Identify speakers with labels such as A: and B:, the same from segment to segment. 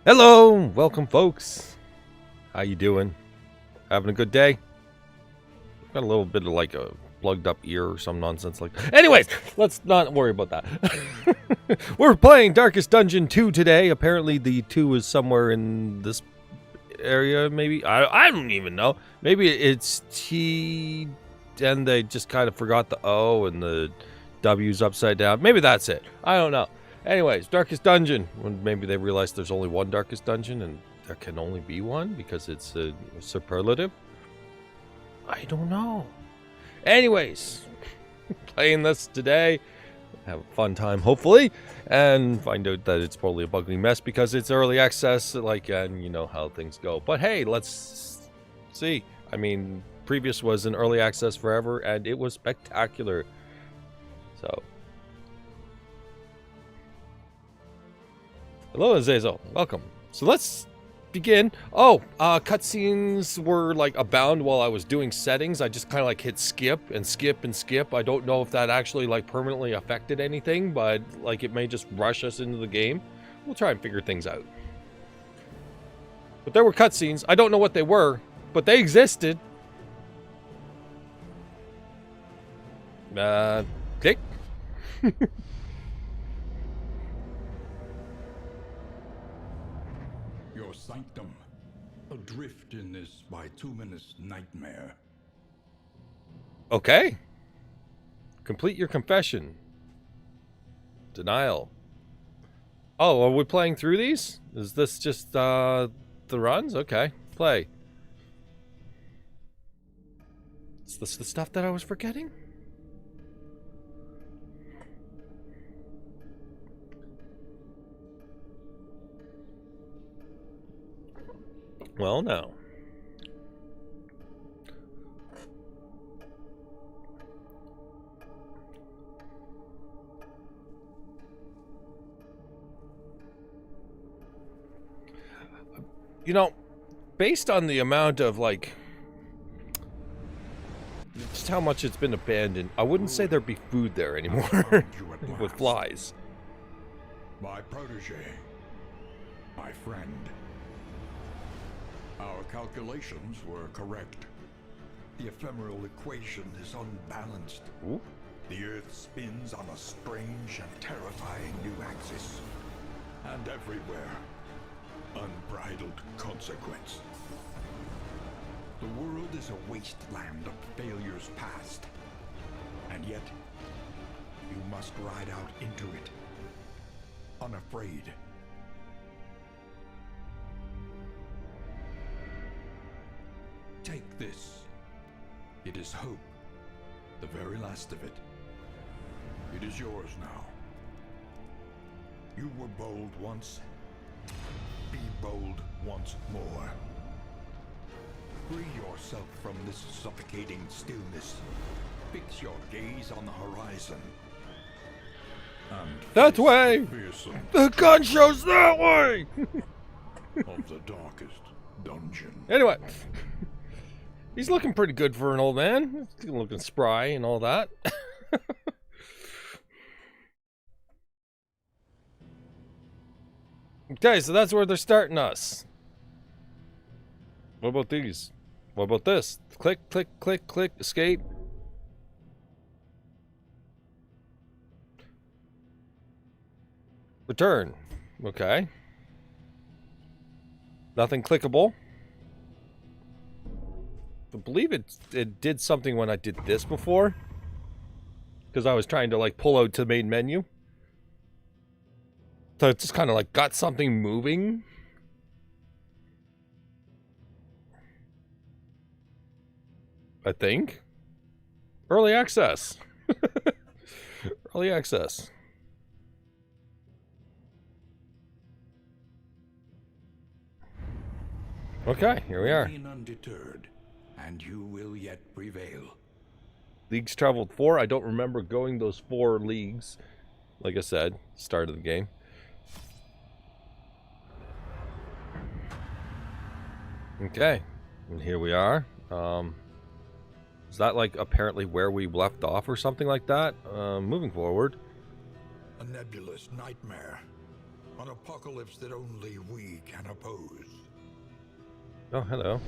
A: Hello, welcome folks. How you doing? Having a good day? Got a little bit of like a plugged up ear or some nonsense like that. Anyways, let's not worry about that. We're playing Darkest Dungeon 2 today. Apparently the 2 is somewhere in this area, maybe. I don't even know. Maybe it's T and they just kind of forgot the O and the W's upside down. Maybe that's it. I don't know. Anyways, Darkest Dungeon. Maybe they realized there's only one Darkest Dungeon and there can only be one because it's a superlative. I don't know. Anyways, playing this today. Have a fun time, hopefully, and find out that it's probably a bugly mess because it's early access, and you know how things go. But hey, let's see. I mean, previous was in early access forever, and it was spectacular. So, hello, Azazel. Welcome. So let's begin. Oh, cutscenes were like abound while I was doing settings. I just kind of like hit skip and skip and skip. I don't know if that actually like permanently affected anything, but like it may just rush us into the game. We'll try and figure things out. But there were cutscenes. I don't know what they were, but they existed. Click.
B: Your sanctum, adrift in this bituminous nightmare.
A: Okay. Complete your confession. Denial. Oh, are we playing through these? Is this just the runs? Okay. Play. Is this the stuff that I was forgetting? Well, no. You know, based on the amount of, like, just how much it's been abandoned, I wouldn't say there'd be food there anymore with flies.
B: My protege, my friend. Our calculations were correct. The ephemeral equation is unbalanced.
A: Ooh.
B: The Earth spins on a strange and terrifying new axis. And everywhere, unbridled consequence. The world is a wasteland of failures past. And yet, you must ride out into it, unafraid. Take this. It is hope, the very last of it. It is yours now. You were bold once. Be bold once more. Free yourself from this suffocating stillness. Fix your gaze on the horizon. And
A: That way! The gun shows that way!
B: of the darkest dungeon.
A: Anyway. He's looking pretty good for an old man. He's looking spry and all that. Okay, so that's where they're starting us. What about these? What about this? Click, click, click, click, escape. Return. Okay. Nothing clickable. I believe it did something when I did this before. Because I was trying to like pull out to the main menu. So it just kind of like got something moving. I think. Early access. Early access. Okay, here we are.
B: Remain undeterred, and you will yet prevail.
A: Leagues traveled 4. I don't remember going those 4 leagues. Like I said, start of the game. Okay, and here we are. Is that like apparently where we left off or something like that? Moving forward.
B: A nebulous nightmare. An apocalypse that only we can oppose.
A: Oh, hello.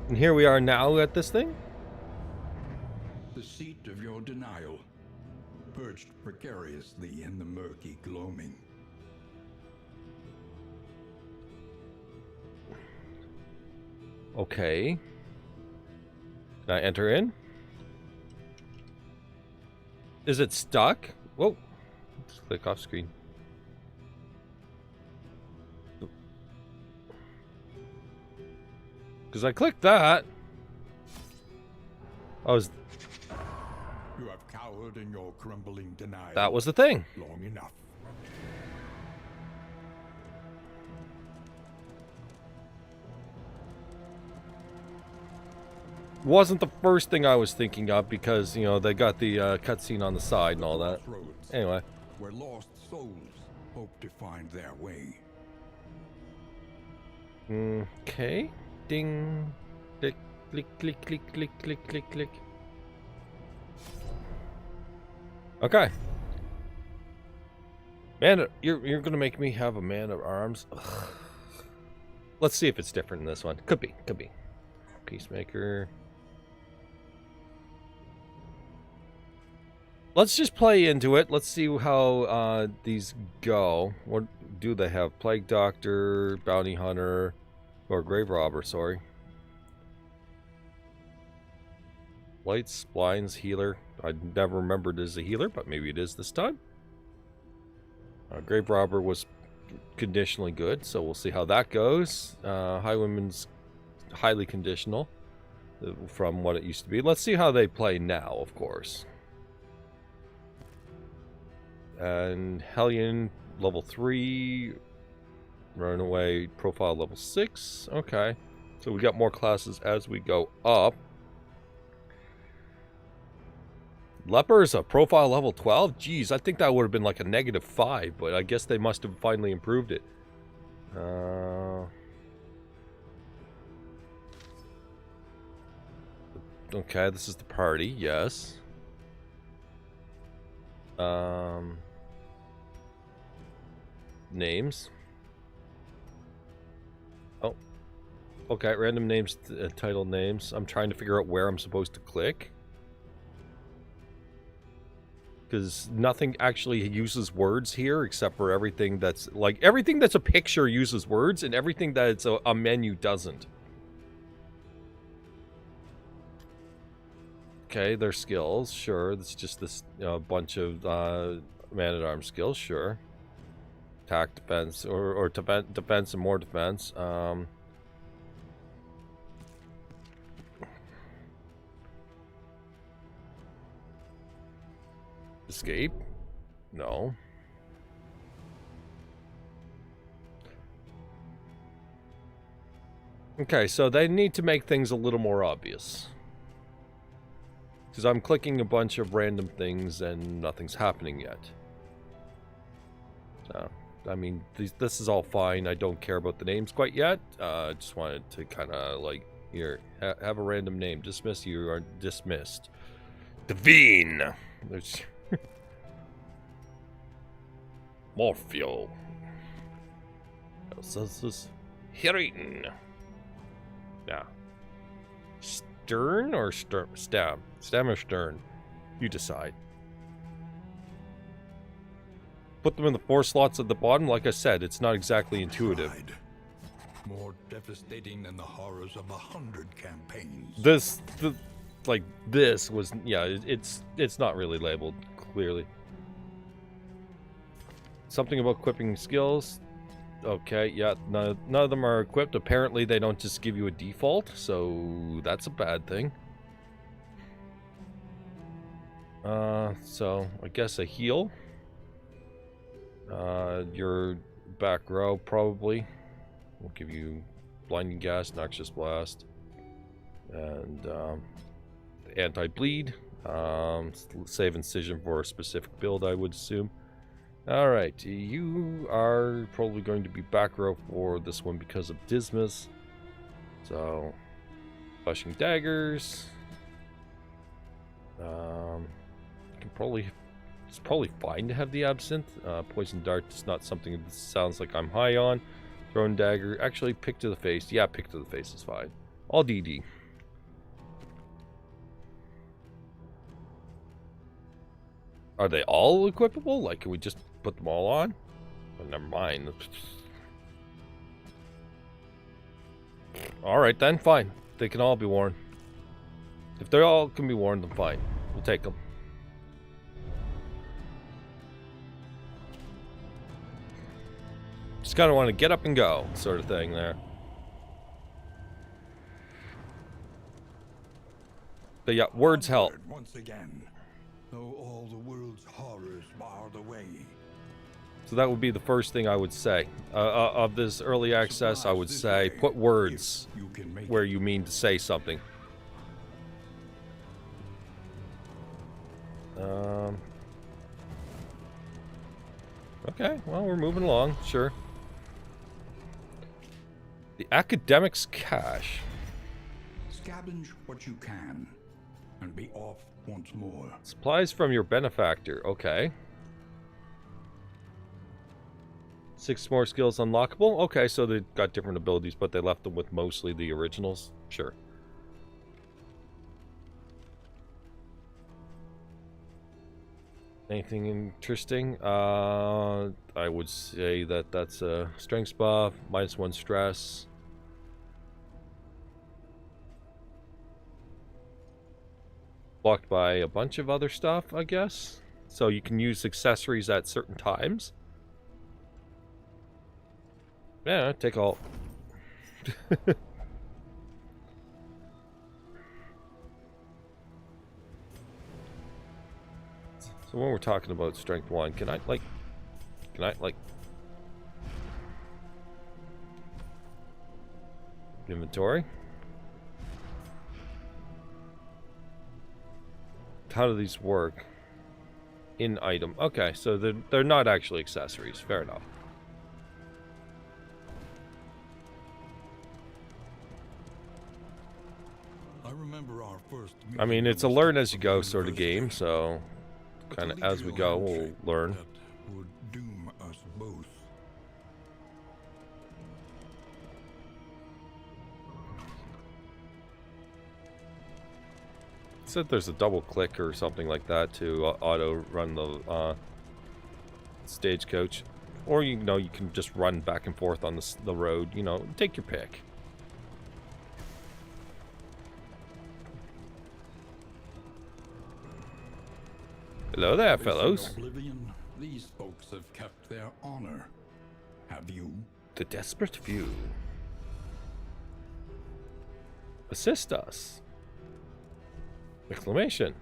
A: And here we are now at this thing?
B: The seat of your denial, perched precariously in the murky gloaming.
A: Okay. Can I enter in? Is it stuck? Whoa. Let's click off screen. Because I clicked that. I was...
B: You have cowered in your crumbling denial.
A: That was the thing.
B: Long enough.
A: Wasn't the first thing I was thinking of because, you know, they got the cutscene on the side and all that. Anyway.
B: Where lost souls hope to find their way.
A: Okay. Ding. Click, click, click, click, click, click, click, click. Okay. Man, you're gonna make me have a man of arms. Ugh. Let's see if it's different in this one. Could be, could be. Peacemaker. Let's just play into it. Let's see how these go. What do they have? Plague Doctor, Bounty Hunter, or Grave Robber, sorry. Lights, Blinds, Healer. I never remembered it as a healer, but maybe it is this time. Grave Robber was conditionally good, so we'll see how that goes. Highwayman's highly conditional from what it used to be. Let's see how they play now, of course. And Hellion, level 3. Runaway, profile level 6. Okay. So we got more classes as we go up. Leper's a profile level 12? Jeez, I think that would have been like a -5, but I guess they must have finally improved it. Okay, this is the party, yes. Names. Oh. Okay, random names, title names. I'm trying to figure out where I'm supposed to click. Because nothing actually uses words here except for everything that's... Like, everything that's a picture uses words, and everything that's a menu doesn't. Okay, their skills, sure. It's just this bunch of man-at-arms skills, sure. Attack, defense, or defense and more defense. Escape? No. Okay, so they need to make things a little more obvious. Because I'm clicking a bunch of random things and nothing's happening yet. So, I mean, this is all fine. I don't care about the names quite yet. I just wanted to kind of, like, here, have a random name. Dismiss, you are dismissed. Devine! There's... Morpheo. This is Hearing. Yeah. Stern or stem? Stem or stern? You decide. Put them in the 4 slots at the bottom. Like I said, it's not exactly intuitive.
B: More devastating than the horrors of 100 campaigns.
A: This was, yeah, it's not really labeled clearly. Something about equipping skills. Okay, yeah, none of them are equipped. Apparently they don't just give you a default, so that's a bad thing. So I guess a heal. Your back row probably will give you blinding gas, noxious blast, and anti-bleed. Save incision for a specific build, I would assume. Alright, you are probably going to be back row for this one because of Dismas. So, flashing daggers. You can probably It's probably fine to have the absinthe. Poison dart is not something that sounds like I'm high on. Thrown dagger. Actually, pick to the face. Yeah, pick to the face is fine. All DD. Are they all equipable? Like, can we just put them all on? Oh, never mind. Alright then, fine. They can all be worn. If they all can be worn, then fine. We'll take them. Just kind of want to get up and go, sort of thing there. But yeah, words help.
B: Once again, though all the world's horrors bar the way.
A: So that would be the first thing I would say. Of this early access, I would say put words where you mean to say something. Okay, well, we're moving along, sure. The academic's cache.
B: Scavenge what you can, and be off once more.
A: Supplies from your benefactor, okay. 6 more skills unlockable. Okay, so they've got different abilities, but they left them with mostly the originals. Sure. Anything interesting? I would say that that's a strength buff, -1 stress. Blocked by a bunch of other stuff, I guess. So you can use accessories at certain times. Yeah, take all. So when we're talking about strength 1, can I inventory? How do these work? In item. Okay, so they're not actually accessories. Fair enough. I mean, it's a learn as you go sort of game, so kind of as we go, we'll learn.
B: That would doom us both.
A: Said there's a double click or something like that to auto run the stagecoach, or you know you can just run back and forth on the road. You know, take your pick. Hello there, fellows.
B: Oblivion, these folks have kept their honor. Have you?
A: The desperate few. Assist us. Exclamation.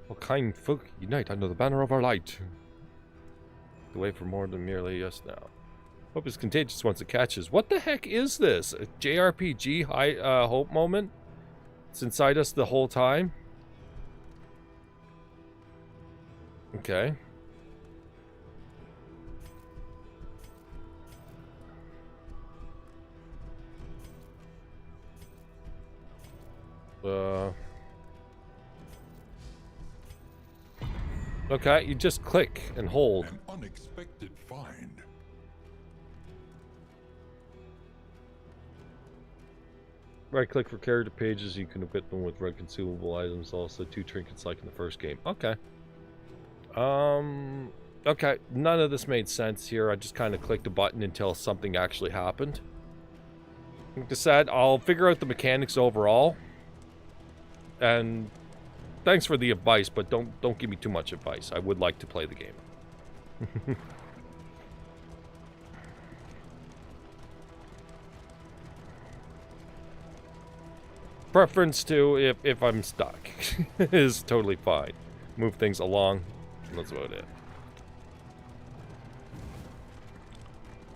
A: What kind folk unite under the banner of our light. The way for more than merely us now. Hope is contagious once it catches. What the heck is this? A JRPG high hope moment? It's inside us the whole time? Okay. Okay, you just click and hold.
B: An unexpected find.
A: Right click for character pages, you can equip them with red consumable items, also 2 trinkets like in the first game. Okay. Okay, none of this made sense here. I just kind of clicked a button until something actually happened. Like I said, I'll figure out the mechanics overall. And thanks for the advice, but don't give me too much advice. I would like to play the game. Preference to if I'm stuck is totally fine. Move things along. That's about it.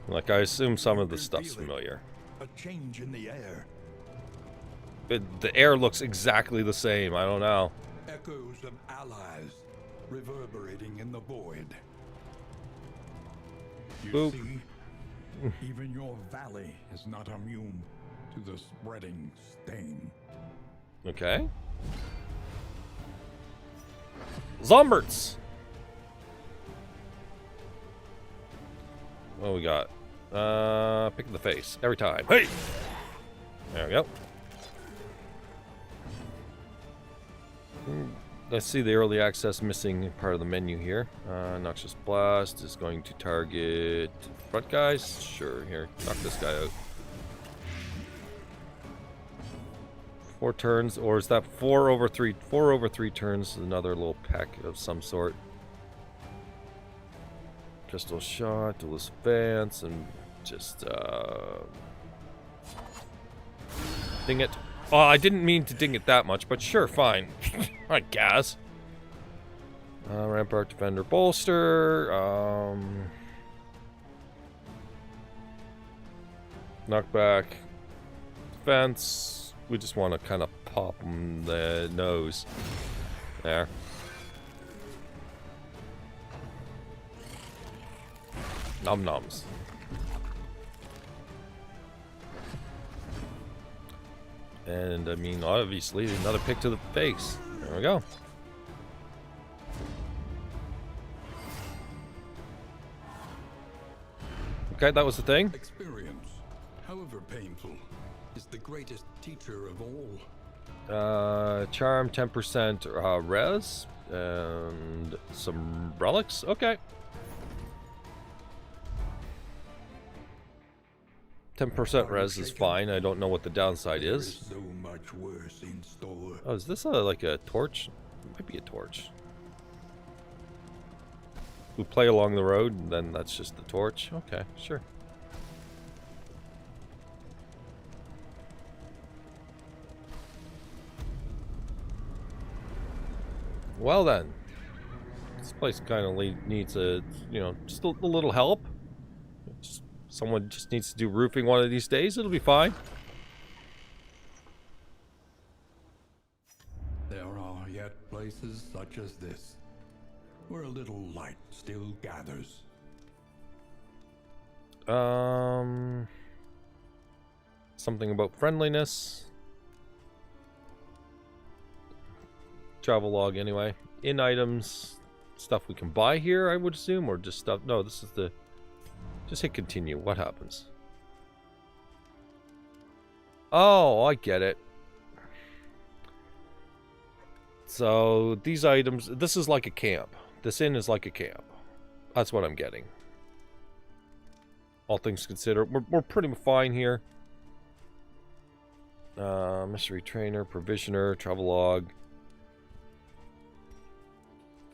A: Like, I assume some of the stuff's familiar.
B: A change in the air.
A: But the air looks exactly the same. I don't know.
B: Echoes of allies reverberating in the void. You
A: Boop.
B: see, even your valley is not immune to the spreading stain.
A: Okay. Zomberts! What we got? Pick the face. Every time. Hey! There we go. Let's see the early access missing part of the menu here. Noxious Blast is going to target front guys. Sure, here. Knock this guy out. 4 turns, or is that 4 over 3? 4 over 3 turns, another little peck of some sort. Crystal Shot, Duelist Advance, and just, ding it. Oh, I didn't mean to ding it that much, but sure, fine. I guess. Rampart Defender Bolster. Knockback. Defense. We just want to kind of pop him in the nose. There. Nom noms. And I mean, obviously, another pick to the face. There we go. Okay, that was the thing.
B: Experience, however painful, is the greatest teacher of all.
A: Charm 10% res and some relics. Okay. 10% res is fine. I don't know what the downside is.
B: So much worse in store.
A: Oh, is this like a torch? It might be a torch. We play along the road, and then that's just the torch. Okay, sure. Well then, this place kind of needs a, you know, just a little help. Someone just needs to do roofing one of these days. It'll be fine.
B: There are yet places such as this, where a little light still gathers.
A: Something about friendliness. Travel log anyway. In items, stuff we can buy here, I would assume, or just stuff. No, this is the. Just hit continue. What happens? Oh, I get it. So these items, this is like a camp. This inn is like a camp. That's what I'm getting. All things considered, we're pretty fine here. Mystery trainer, provisioner, travel log.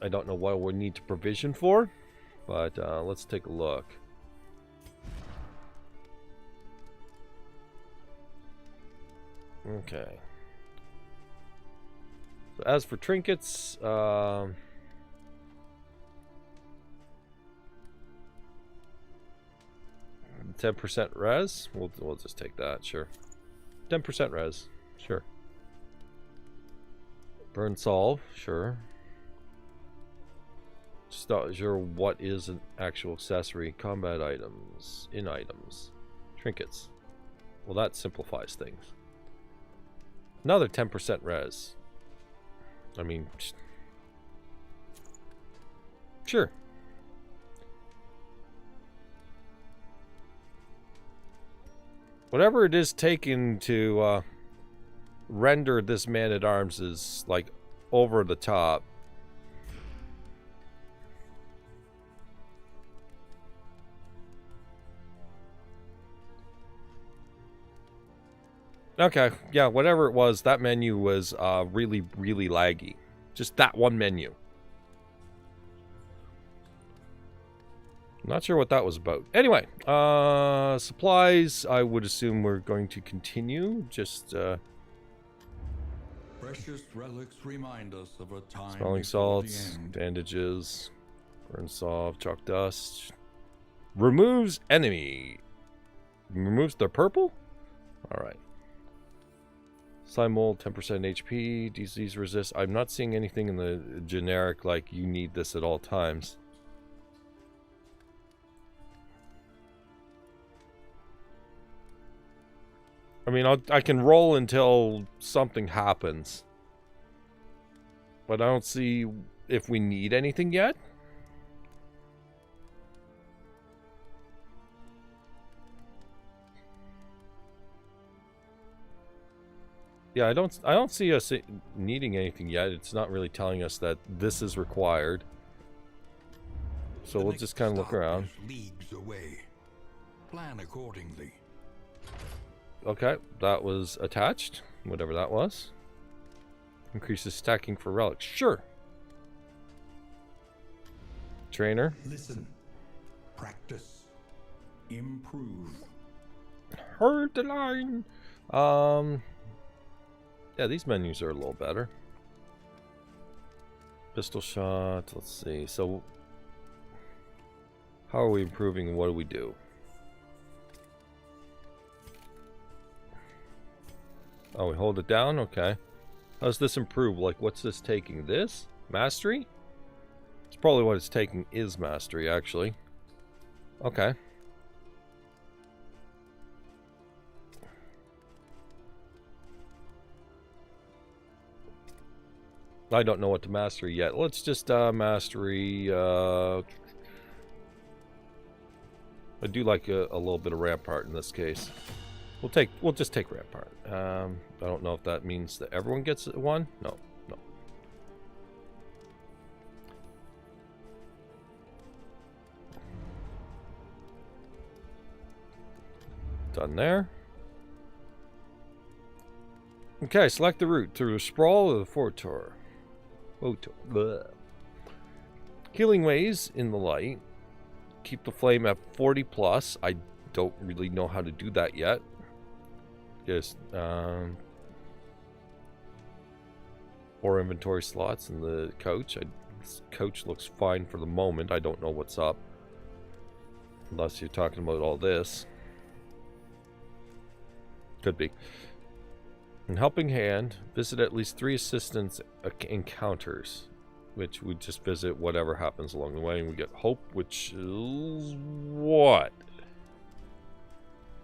A: I don't know what we need to provision for, but let's take a look. Okay. So as for trinkets, 10% res. We'll just take that, sure. 10% res, sure. Burn solve, sure. Just not sure what is an actual accessory. Combat items, in items, trinkets. Well, that simplifies things. Another 10% res. I mean, sure. Whatever it is taken to render this man-at-arms is like over the top. Okay, yeah, whatever it was, that menu was really, really laggy. Just that one menu. Not sure what that was about. Anyway, supplies, I would assume we're going to continue. Just,
B: Precious relics remind us of a time
A: smelling
B: before
A: salts,
B: the end.
A: bandages, burn solve, chalk dust. Removes enemy. Removes the purple? Alright. Slime mold, 10% HP, disease resist. I'm not seeing anything in the generic, like, you need this at all times. I mean, I can roll until something happens. But I don't see if we need anything yet. Yeah, I don't see us needing anything yet. It's not really telling us that this is required. So we'll just kind of look around.
B: Leagues away. Plan accordingly.
A: Okay, that was attached, whatever that was. Increases stacking for relics. Sure. Trainer.
B: Listen. Practice. Improve.
A: Heard the line. Yeah, these menus are a little better. Pistol shot. Let's see. So, how are we improving and what do we do? Oh, we hold it down? Okay. How does this improve? Like, what's this taking? This? Mastery? It's probably what it's taking is mastery, actually. Okay. I don't know what to master yet. Let's just mastery. I do like a little bit of rampart in this case. We'll just take rampart. I don't know if that means that everyone gets one. No. Done there. Okay, select the route through the sprawl or the fortor. Healing ways in the light. Keep the flame at 40 plus. I don't really know how to do that yet. Just or inventory slots in the coach. This coach looks fine for the moment. I don't know what's up. Unless you're talking about all this. Could be. In Helping Hand, visit at least 3 assistance encounters, which we just visit whatever happens along the way, and we get hope, which is what?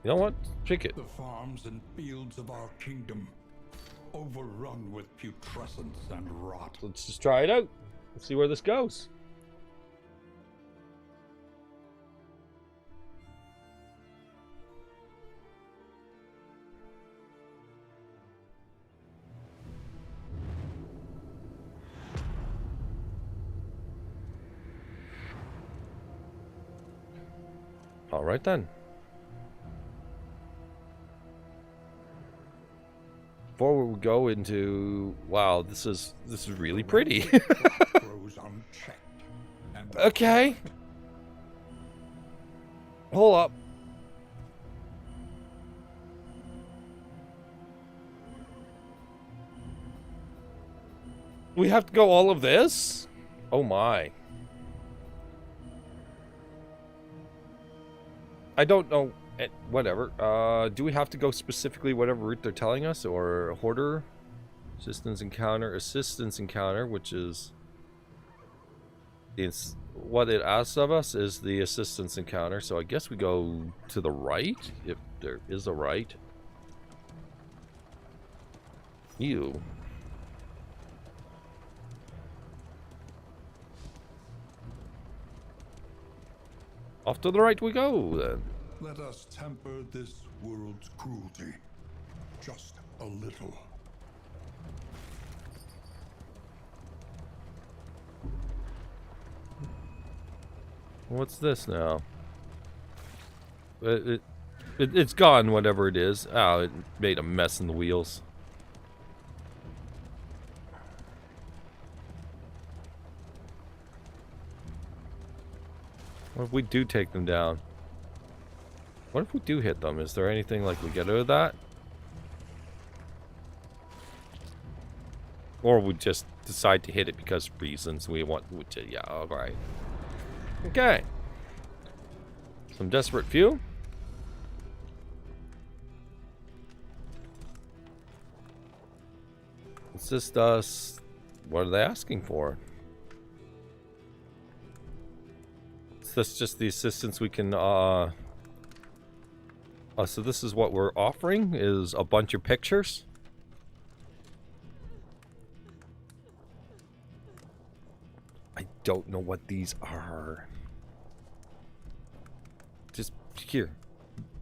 A: You know what? Pick it.
B: The farms and fields of our kingdom, overrun with putrescence and rot.
A: Let's just try it out. Let's see where this goes. All right then. Before we go into, wow, this is really pretty. Okay. Hold up. We have to go all of this? Oh my. I don't know. Whatever. Do we have to go specifically whatever route they're telling us? Or hoarder? Assistance encounter, which is... what it asks of us is the assistance encounter. So I guess we go to the right, if there is a right. You. Off to the right we go, then.
B: Let us temper this world's cruelty. Just a little.
A: What's this now? It's gone, whatever it is. Oh, it made a mess in the wheels. What if we do take them down? What if we do hit them? Is there anything like we get out of that? Or we just decide to hit it because of reasons we want to, yeah, alright. Okay. Some desperate few. Assist us. What are they asking for? Is this just the assistance we can, so this is what we're offering, is a bunch of pictures. don't know what these are. Just here.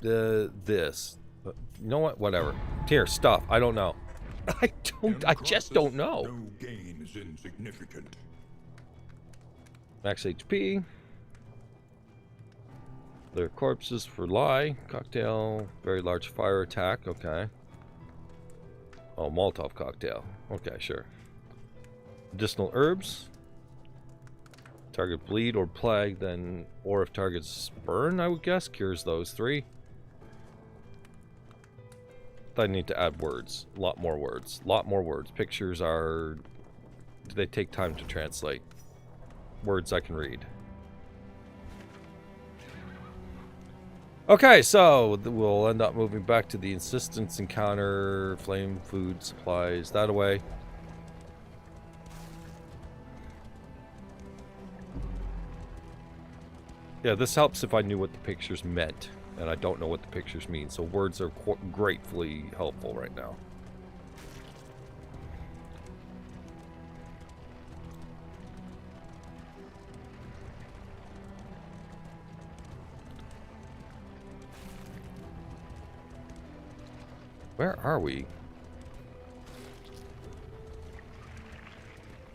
A: This. You know what? Whatever. Here, stuff. I don't know. I just don't know.
B: No gain is insignificant.
A: Max HP. Their corpses for lie. Cocktail. Very large fire attack. Okay. Oh, Molotov cocktail. Okay, sure. Medicinal herbs. Target bleed or plague, then, or if targets burn, I would guess, cures those 3. I need to add words. A lot more words. A lot more words. Pictures are... they take time to translate. Words I can read. Okay, so we'll end up moving back to the insistence encounter, flame, food, supplies, that away. Yeah, this helps if I knew what the pictures meant, and I don't know what the pictures mean, so words are gratefully helpful right now. Where are we?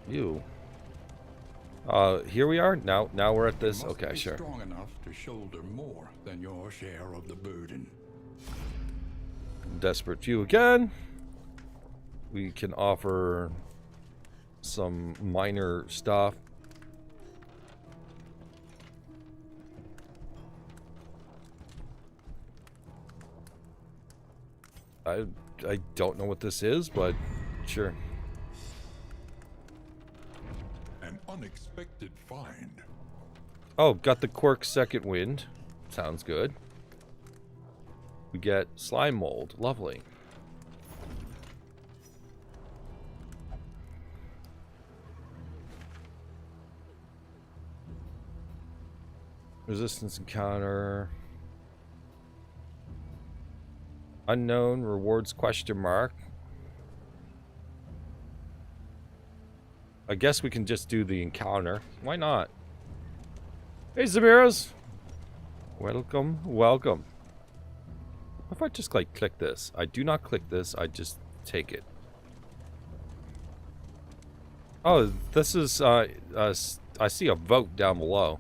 A: You. Here we are. Now we're at this. Okay, sure.
B: Strong enough to shoulder more than your share of the burden.
A: Desperate few again. We can offer some minor stuff. I don't know what this is, but sure.
B: An unexpected find.
A: Oh, got the Quirk Second Wind. Sounds good. We get slime mold. Lovely. Resistance encounter. Unknown rewards question mark. I guess we can just do the encounter. Why not? Hey, Zamiras. Welcome, welcome. What if I just like click this? I do not click this, I just take it. Oh, this is, I see a vote down below.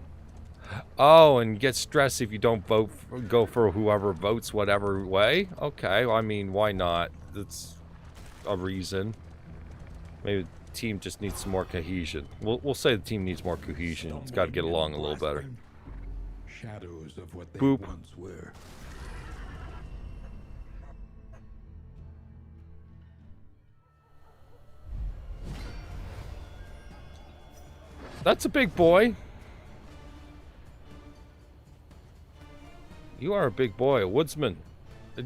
A: Oh, and get stressed if you don't vote, go for whoever votes whatever way? Okay, well, I mean, why not? That's a reason. Maybe the team just needs some more cohesion. We'll say the team needs more cohesion. It's got to get along a little better.
B: Shadows of what they
A: Boop.
B: once were.
A: That's a big boy. You are a big boy, a woodsman.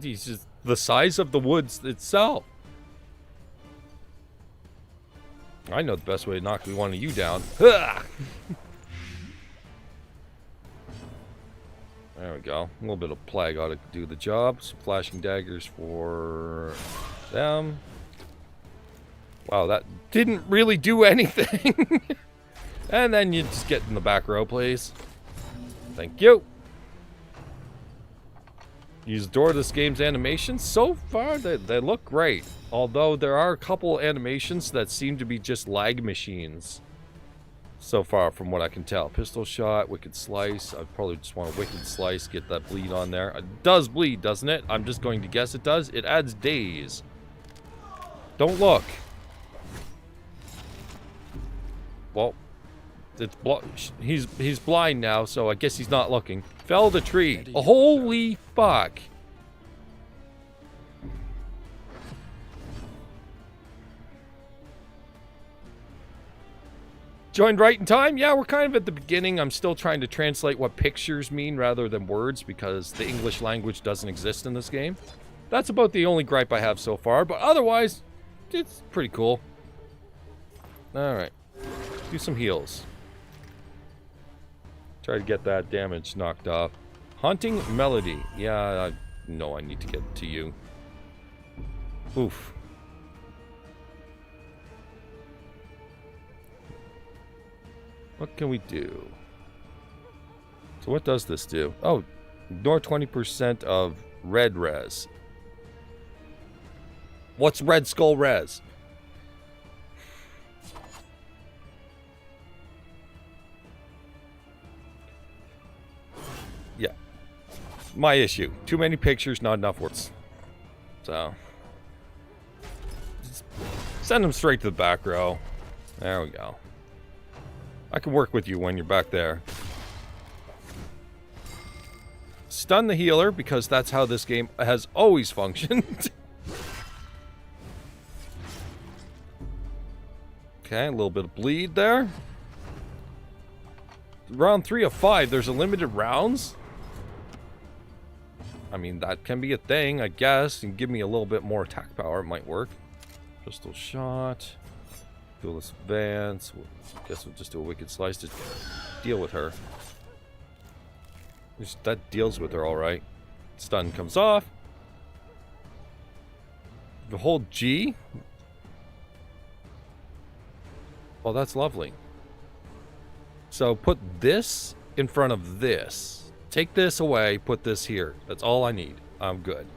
A: He's just the size of the woods itself. I know the best way to knock one of you down. There we go. A little bit of plague ought to do the job. Some flashing daggers for them. Wow, that didn't really do anything. And then you just get in the back row, please. Thank you. Use door this game's animations. So far, they look great. Although there are a couple animations that seem to be just lag machines. So far, from what I can tell. Pistol shot, wicked slice. I probably just want a wicked slice, get that bleed on there. It does bleed, doesn't it? I'm just going to guess it does. It adds days. Don't look. Well, it's he's blind now, so I guess he's not looking. Fell the tree. Holy fuck. Joined right in time? Yeah, we're kind of at the beginning. I'm still trying to translate what pictures mean rather than words because the English language doesn't exist in this game. That's about the only gripe I have so far, but otherwise, it's pretty cool. Alright. Do some heals. Try to get that damage knocked off. Haunting Melody. Yeah, I know I need to get to you. Oof. What can we do? So what does this do? Oh, ignore 20% of red res. What's red skull res? Yeah. My issue. Too many pictures, not enough words. So. Just send them straight to the back row. There we go. I can work with you when you're back there. Stun the healer, because that's how this game has always functioned. Okay, a little bit of bleed there. Round 3 of 5, there's a limited rounds. I mean, that can be a thing, I guess. You can give me a little bit more attack power, it might work. Pistol shot. Duelist advance. Guess we'll just do a wicked slice to deal with her. That deals with her alright. Stun comes off. The hold G. Oh, that's lovely. So put this in front of this. Take this away, put this here. That's all I need. I'm good.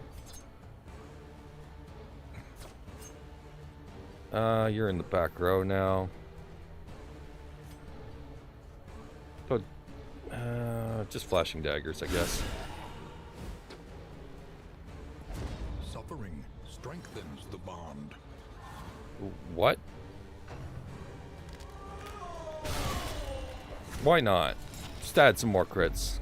A: You're in the back row now. Put, just flashing daggers, I guess.
B: Suffering strengthens the bond.
A: What? Why not? Just add some more crits.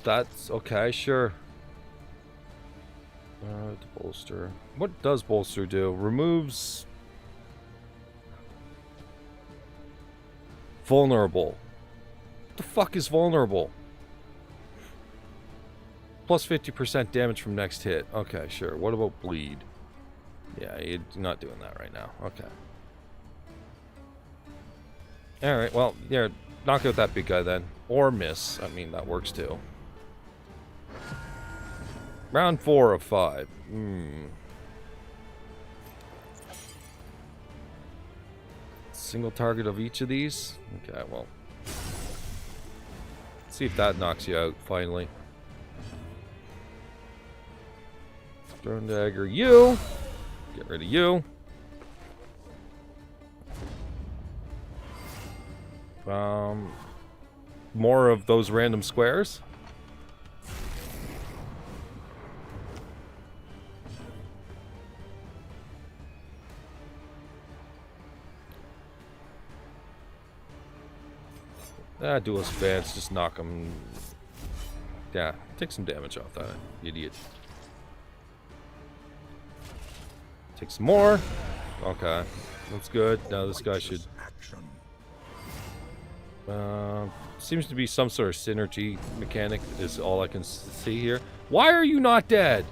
A: That's okay, sure. The bolster. What does bolster do? Removes vulnerable. What the fuck is vulnerable? Plus 50% damage from next hit. Okay, sure. What about bleed? Yeah, you're not doing that right now. Okay. Alright, well, yeah, knock out that big guy then. Or miss. I mean, that works too. Round 4 of 5. Single target of each of these? Okay, well. Let's see if that knocks you out, finally. Drone dagger you. Get rid of you. More of those random squares. Duelist advance, just knock him. Yeah, take some damage off that idiot. Take some more. Okay, that's good. Now this guy should. Seems to be some sort of synergy mechanic is all I can see here. Why are you not dead?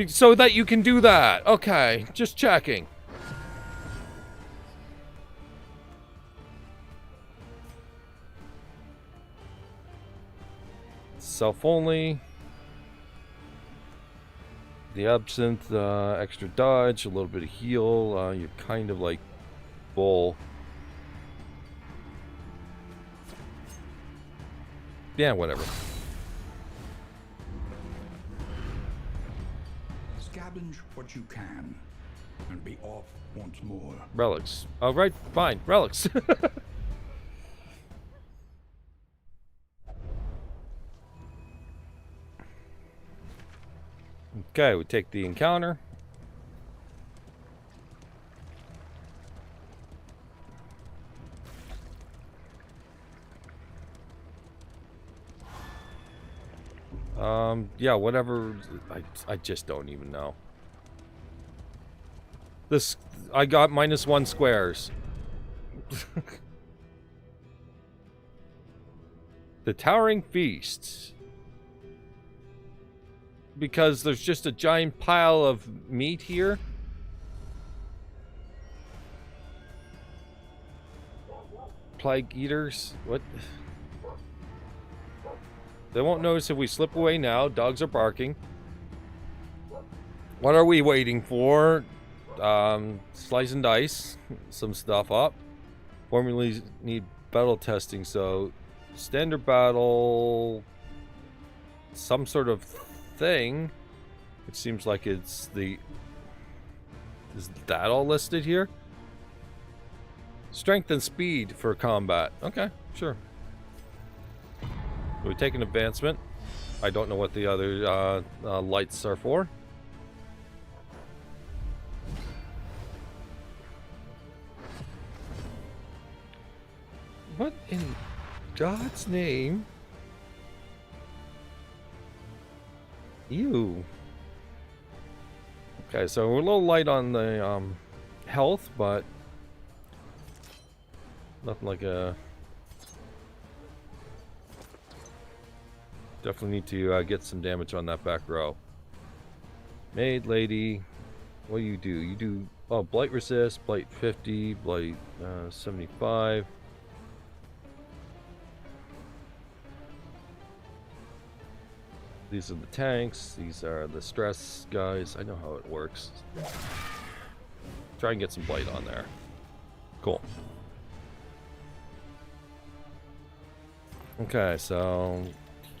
A: So that you can do that. Okay, just checking. Self only. The absinthe, extra dodge, a little bit of heal. You're kind of like bull. Yeah, whatever.
B: Scavenge what you can, and be off once more.
A: Relics. Oh, right, fine. Relics. Okay, we take the encounter. Yeah, whatever. I just don't even know. This, I got -1 squares. The Towering Feast. Because there's just a giant pile of meat here. Plague Eaters? What? They won't notice if we slip away now. Dogs are barking. What are we waiting for? Slice and dice some stuff up. Formulas need battle testing, so standard battle, some sort of thing. It seems like it's the... Is that all listed here? Strength and speed for combat. Okay, sure. We take an advancement. I don't know what the other lights are for. What in God's name? Ew. Okay, so we're a little light on the health, but nothing like a... Definitely need to get some damage on that back row. Maid lady, what do? You do, oh, blight resist, blight 50, blight 75. These are the tanks, these are the stress guys. I know how it works. Try and get some blight on there. Cool. Okay, so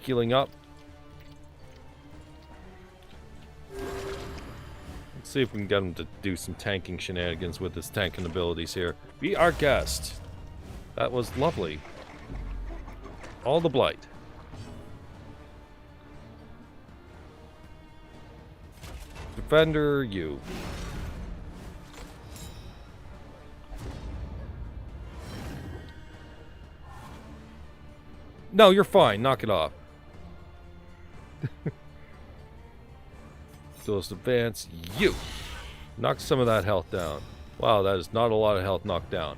A: healing up. Let's see if we can get him to do some tanking shenanigans with his tanking abilities here. Be our guest. That was lovely. All the blight. Defender, you. No, you're fine. Knock it off. Duelist advance, you. Knock some of that health down. Wow, that is not a lot of health knocked down.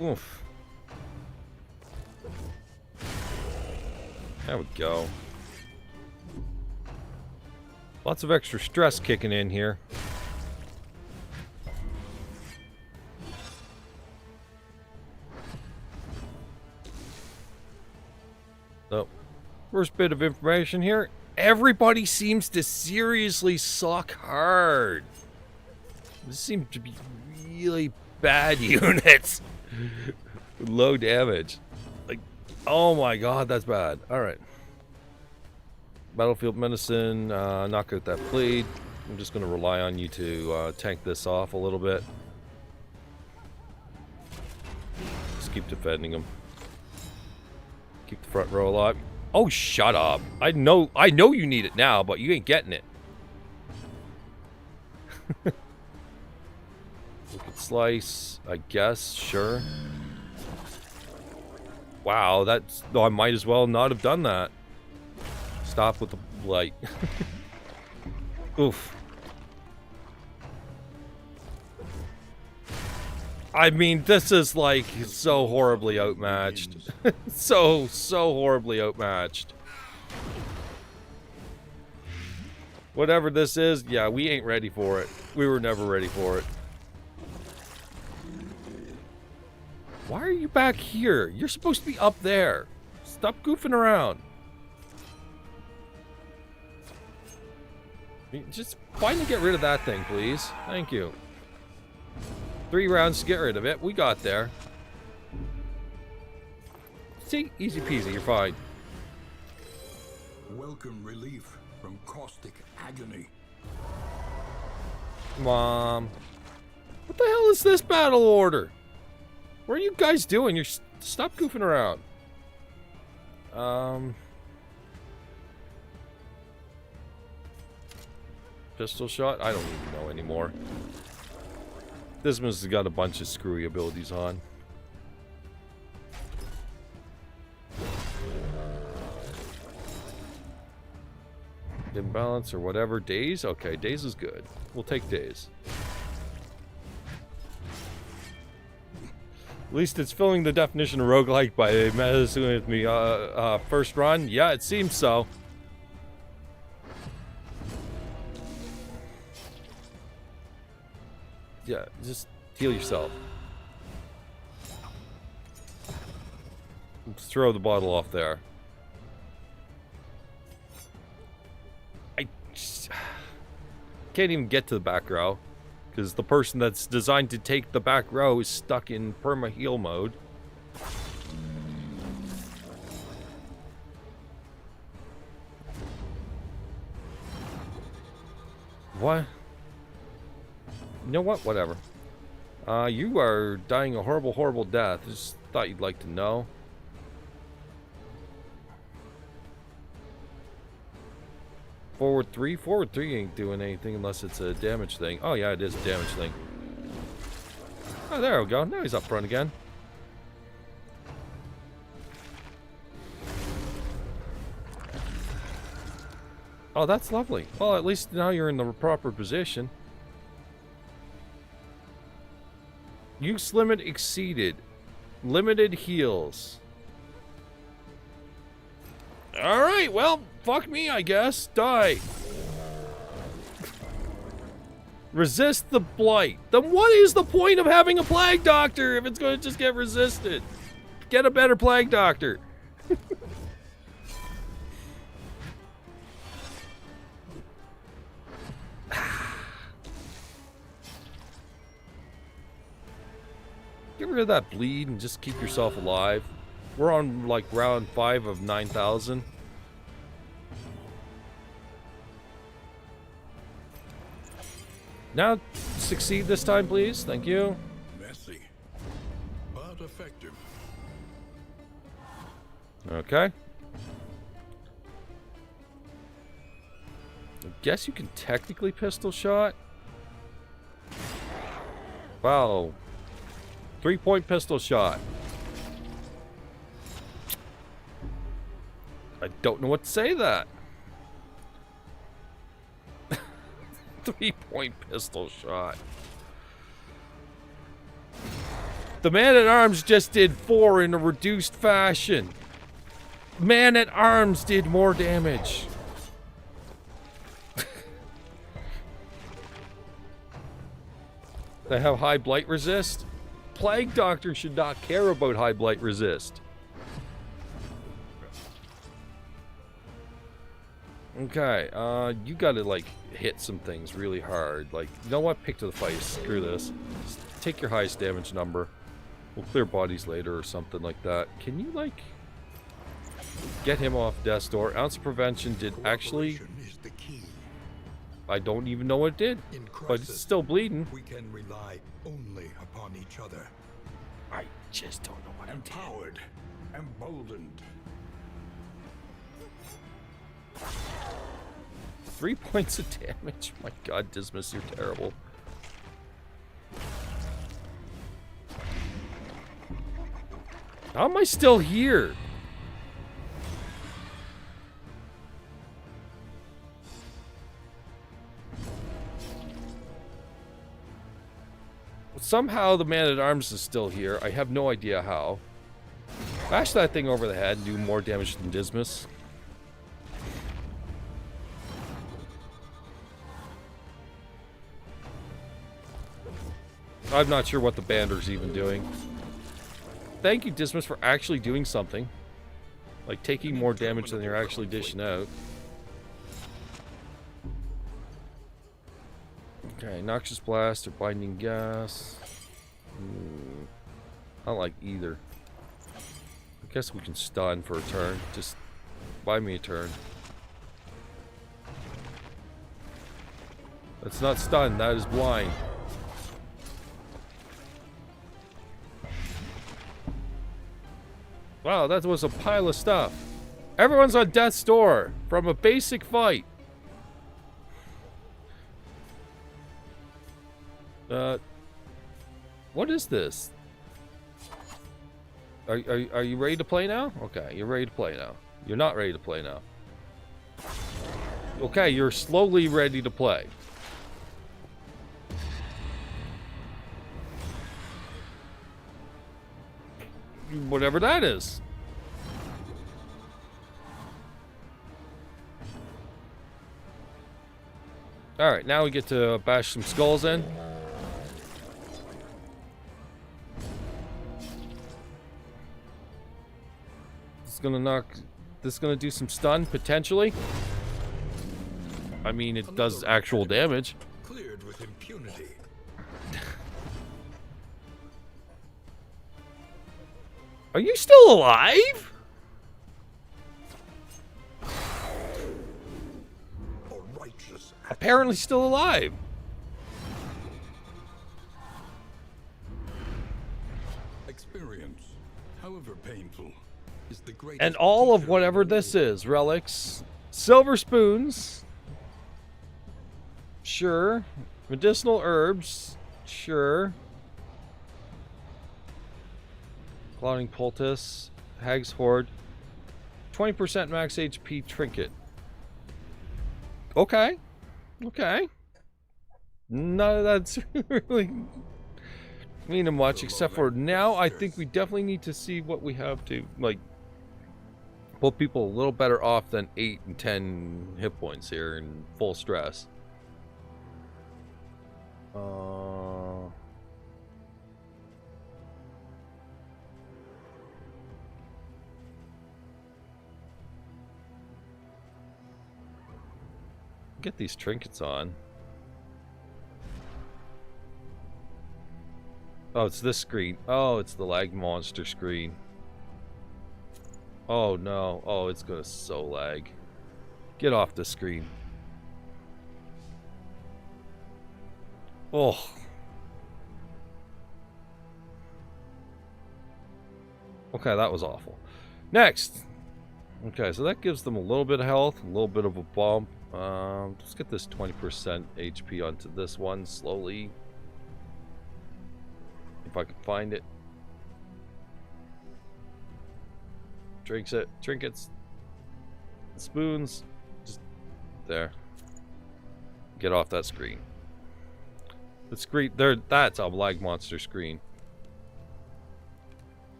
A: Oof. There we go. Lots of extra stress kicking in here. So, first bit of information here. Everybody seems to seriously suck hard. This seems to be really bad units. Low damage. Like, oh my god, that's bad. Alright. Battlefield medicine, knock out that bleed. I'm just going to rely on you to tank this off a little bit. Just keep defending him. Keep the front row alive. Oh, shut up. I know you need it now, but you ain't getting it. We could slice, I guess, sure. Wow, that's... No, I might as well not have done that. Stop with the light. Oof. I mean, this is like so horribly outmatched. so horribly outmatched. Whatever this is, yeah, we ain't ready for it. We were never ready for it. Why are you back here? You're supposed to be up there. Stop goofing around. Just find and get rid of that thing, please. Thank you. 3 rounds to get rid of it. We got there. See? Easy peasy. You're fine.
B: Welcome relief from caustic agony.
A: Mom. What the hell is this battle order? What are you guys doing? You're... Stop goofing around. Pistol shot? I don't even know anymore. This one's got a bunch of screwy abilities on. Imbalance or whatever. Days? Okay, days is good. We'll take days. At least it's filling the definition of roguelike by messing with me first run. Yeah, it seems so. Yeah, just heal yourself. Let's throw the bottle off there. I just can't even get to the back row because the person that's designed to take the back row is stuck in perma heal mode. What? You know what? Whatever. You are dying a horrible, horrible death. Just thought you'd like to know. Forward 3? Forward 3 ain't doing anything unless it's a damage thing. Oh yeah, it is a damage thing. Oh, there we go. Now he's up front again. Oh, that's lovely. Well, at least now you're in the proper position. Use limit exceeded. Limited heals. Alright, well, fuck me, I guess. Die. Resist the blight. Then what is the point of having a plague doctor if it's going to just get resisted? Get a better plague doctor. Get rid of that bleed and just keep yourself alive. We're on like round 5 of 9,000. Now succeed this time, please. Thank you.
B: Messy, but effective.
A: Okay. I guess you can technically pistol shot. Wow. 3-point pistol shot. I don't know what to say to that. 3-point pistol shot. The man-at-arms just did 4 in a reduced fashion. Man-at-arms did more damage. They have high blight resist. Plague Doctor should not care about high blight resist. Okay, you gotta like hit some things really hard. Like, you know what? Pick to the face. Screw this. Just take your highest damage number. We'll clear bodies later or something like that. Can you like get him off death's door? Ounce of prevention did actually.
B: Is the key.
A: I don't even know what it did,
B: In crisis,
A: but it's still bleeding.
B: we can rely only upon each other.
A: I just don't know what it did.
B: Empowered, emboldened.
A: 3 points of damage. My God, Dismas, you're terrible. How am I still here? Somehow the man-at-arms is still here. I have no idea how. Bash that thing over the head and do more damage than Dismas. I'm not sure what the bander's even doing. Thank you, Dismas, for actually doing something. Like taking more damage than you're actually dishing out. Okay, Noxious Blast or Binding Gas. I don't like either. I guess we can stun for a turn. Just buy me a turn. That's not stun, that is blind. Wow, that was a pile of stuff. Everyone's on death's door from a basic fight. What is this? Are you ready to play now? Okay, you're ready to play now. You're not ready to play now. Okay, you're slowly ready to play. Whatever that is. Alright, now we get to bash some skulls in. gonna knock. This is gonna do some stun potentially. I mean, it does actual damage.
B: Cleared with impunity.
A: Are you still alive?
B: A righteous act.
A: Apparently still alive.
B: Experience, however painful, is the greatest.
A: And all of
B: teacher
A: whatever
B: of
A: this
B: all.
A: is. Relics. Silver spoons. Sure. Medicinal herbs. Sure. Clouding poultice. Hag's Hoard. 20% max HP trinket. Okay. Okay. None of that's really meaning much, except for now I think we definitely need to see what we have to, like, put people a little better off than 8 and 10 hit points here and full stress. Get these trinkets on. Oh, it's this screen. Oh, it's the lag monster screen. Oh no. Oh, it's gonna so lag. Get off the screen. Oh. Okay, that was awful. Next. Okay, so that gives them a little bit of health, a little bit of a bump. Let's get this 20% HP onto this one slowly. If I can find it. Trinkets. Spoons. Just there. Get off that screen. The screen there, that's a lag monster screen.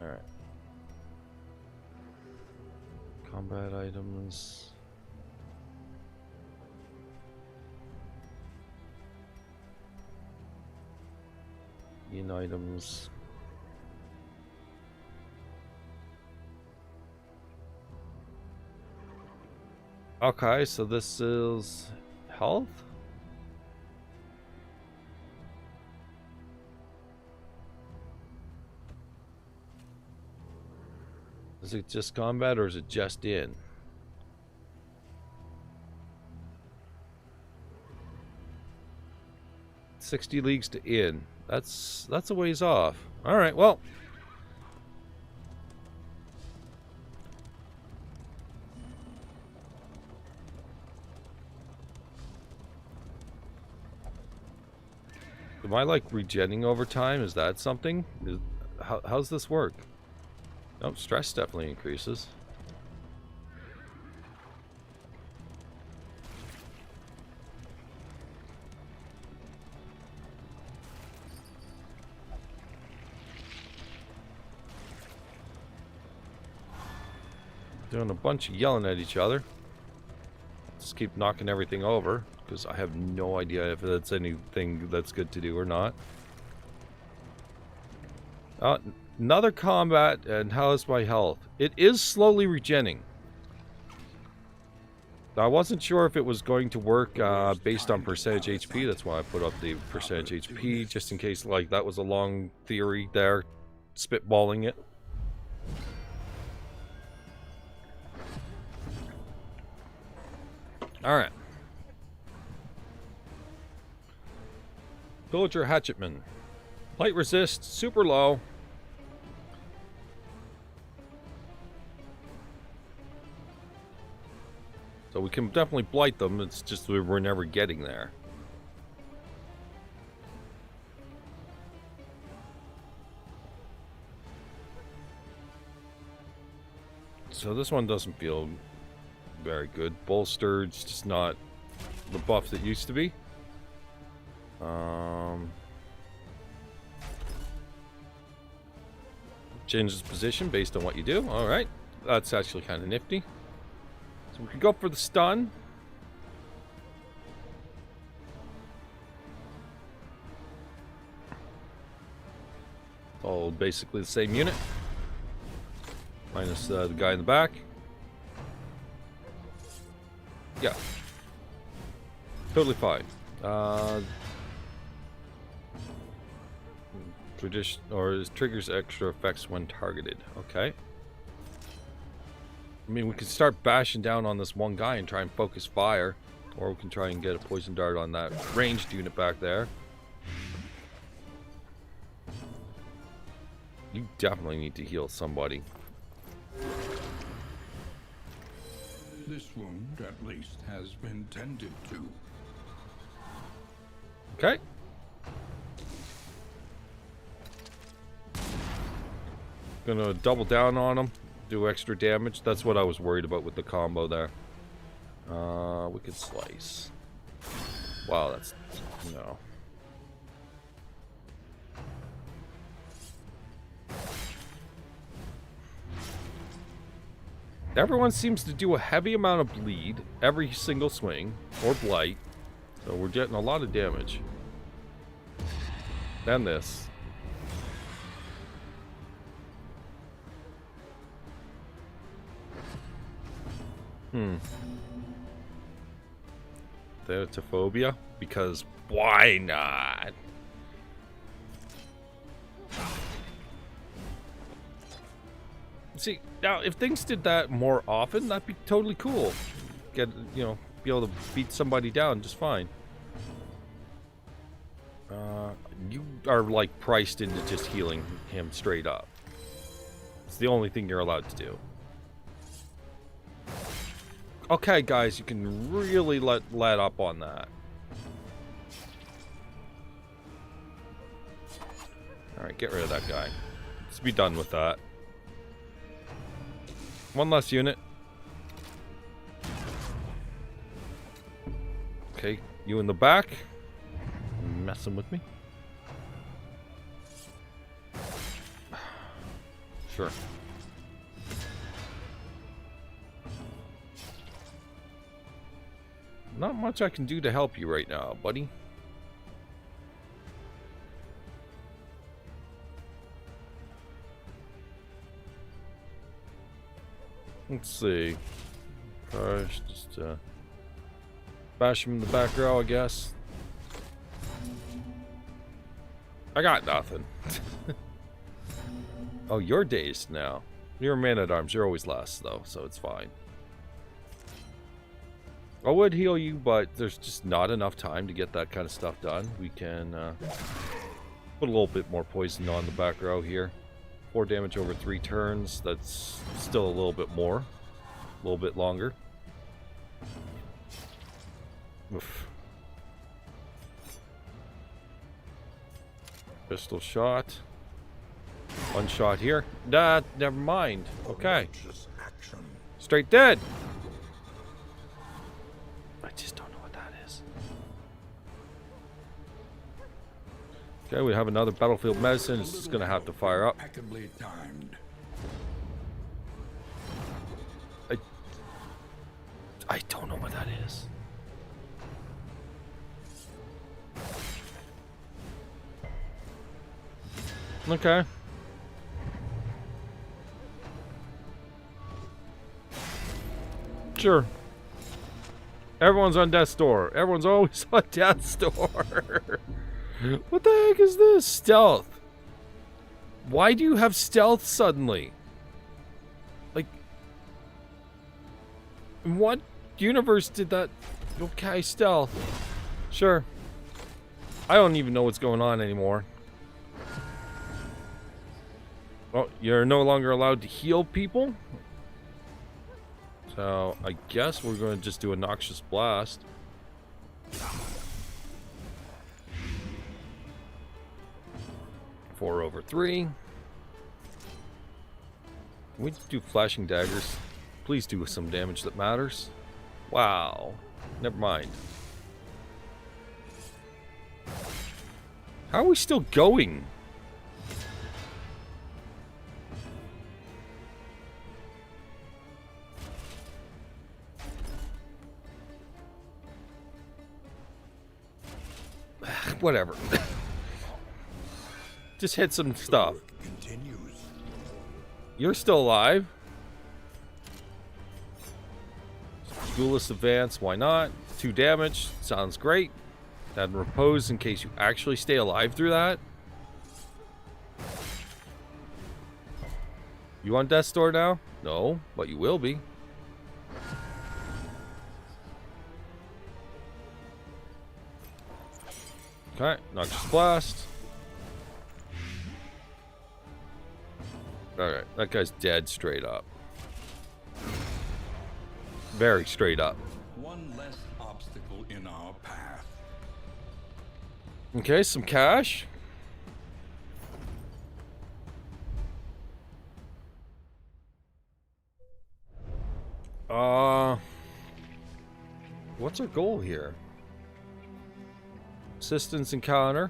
A: Alright. Combat items. In items. Okay, so this is health? Is it just combat or is it just in? $60 leagues to in. That's a ways off. All right, well. Am I like regenning over time? Is that something? How's this work? Nope, stress definitely increases. Doing a bunch of yelling at each other. Just keep knocking everything over, because I have no idea if that's anything that's good to do or not. Another combat, and how's my health? It is slowly regenning. I wasn't sure if it was going to work based on percentage HP. That's why I put up the percentage HP, just in case, like, that was a long theory there, spitballing it. Alright. Villager Hatchetman. Light resist, super low. So we can definitely blight them, it's just we're never getting there. So this one doesn't feel very good. Bolstered, it's just not the buff that used to be. Changes position based on what you do. Alright. That's actually kind of nifty. So we can go for the stun. All basically the same unit. Minus the guy in the back. Yeah. Totally fine. Tradition or triggers extra effects when targeted. Okay. I mean, we can start bashing down on this one guy and try and focus fire. Or we can try and get a poison dart on that ranged unit back there. You definitely need to heal somebody.
B: This wound, at least, has been tended to.
A: Okay. Gonna double down on him. Do extra damage. That's what I was worried about with the combo there. Wicked Slice. Wow, that's... no. Everyone seems to do a heavy amount of bleed every single swing, or blight. So we're getting a lot of damage. Then this. Theratophobia? Because why not? See, now if things did that more often, that'd be totally cool. Get, you know, be able to beat somebody down just fine. You are like priced into just healing him straight up. It's the only thing you're allowed to do. Okay, guys, you can really let up on that. Alright, get rid of that guy. Let's be done with that. One less unit. Okay, you in the back. Messing with me. Sure. Not much I can do to help you right now, buddy. Let's see. Gosh, just bash him in the back row, I guess. I got nothing. Oh, you're dazed now. You're a man-at-arms. You're always last, though, so it's fine. I would heal you, but there's just not enough time to get that kind of stuff done. We can put a little bit more poison on the back row here. 4 damage over 3 turns. That's still a little bit more. A little bit longer. Oof. Pistol shot. 1 shot here. Never mind. Okay. Straight dead. I just don't know what that is. Okay, we have another battlefield medicine. It's just gonna have to fire up. I don't know what that is. Okay. Sure. Everyone's on death's door. Everyone's always on death's door. What the heck is this? Stealth. Why do you have stealth suddenly? Like, in what universe did that? Okay, stealth. Sure. I don't even know what's going on anymore. Well, you're no longer allowed to heal people. So, I guess we're going to just do a Noxious Blast. Four over 3. Can we do Flashing Daggers? Please do some damage that matters. Wow. Never mind. How are we still going? Whatever. Just hit some stuff. You're still alive. Duelist advance, why not? 2 damage, sounds great. Add repose in case you actually stay alive through that. You on death's door now? No, but you will be. Okay, Noxious Blast. Alright, that guy's dead straight up. Very straight up.
B: One less obstacle in our path.
A: Okay, some cash. What's our goal here? Assistance encounter.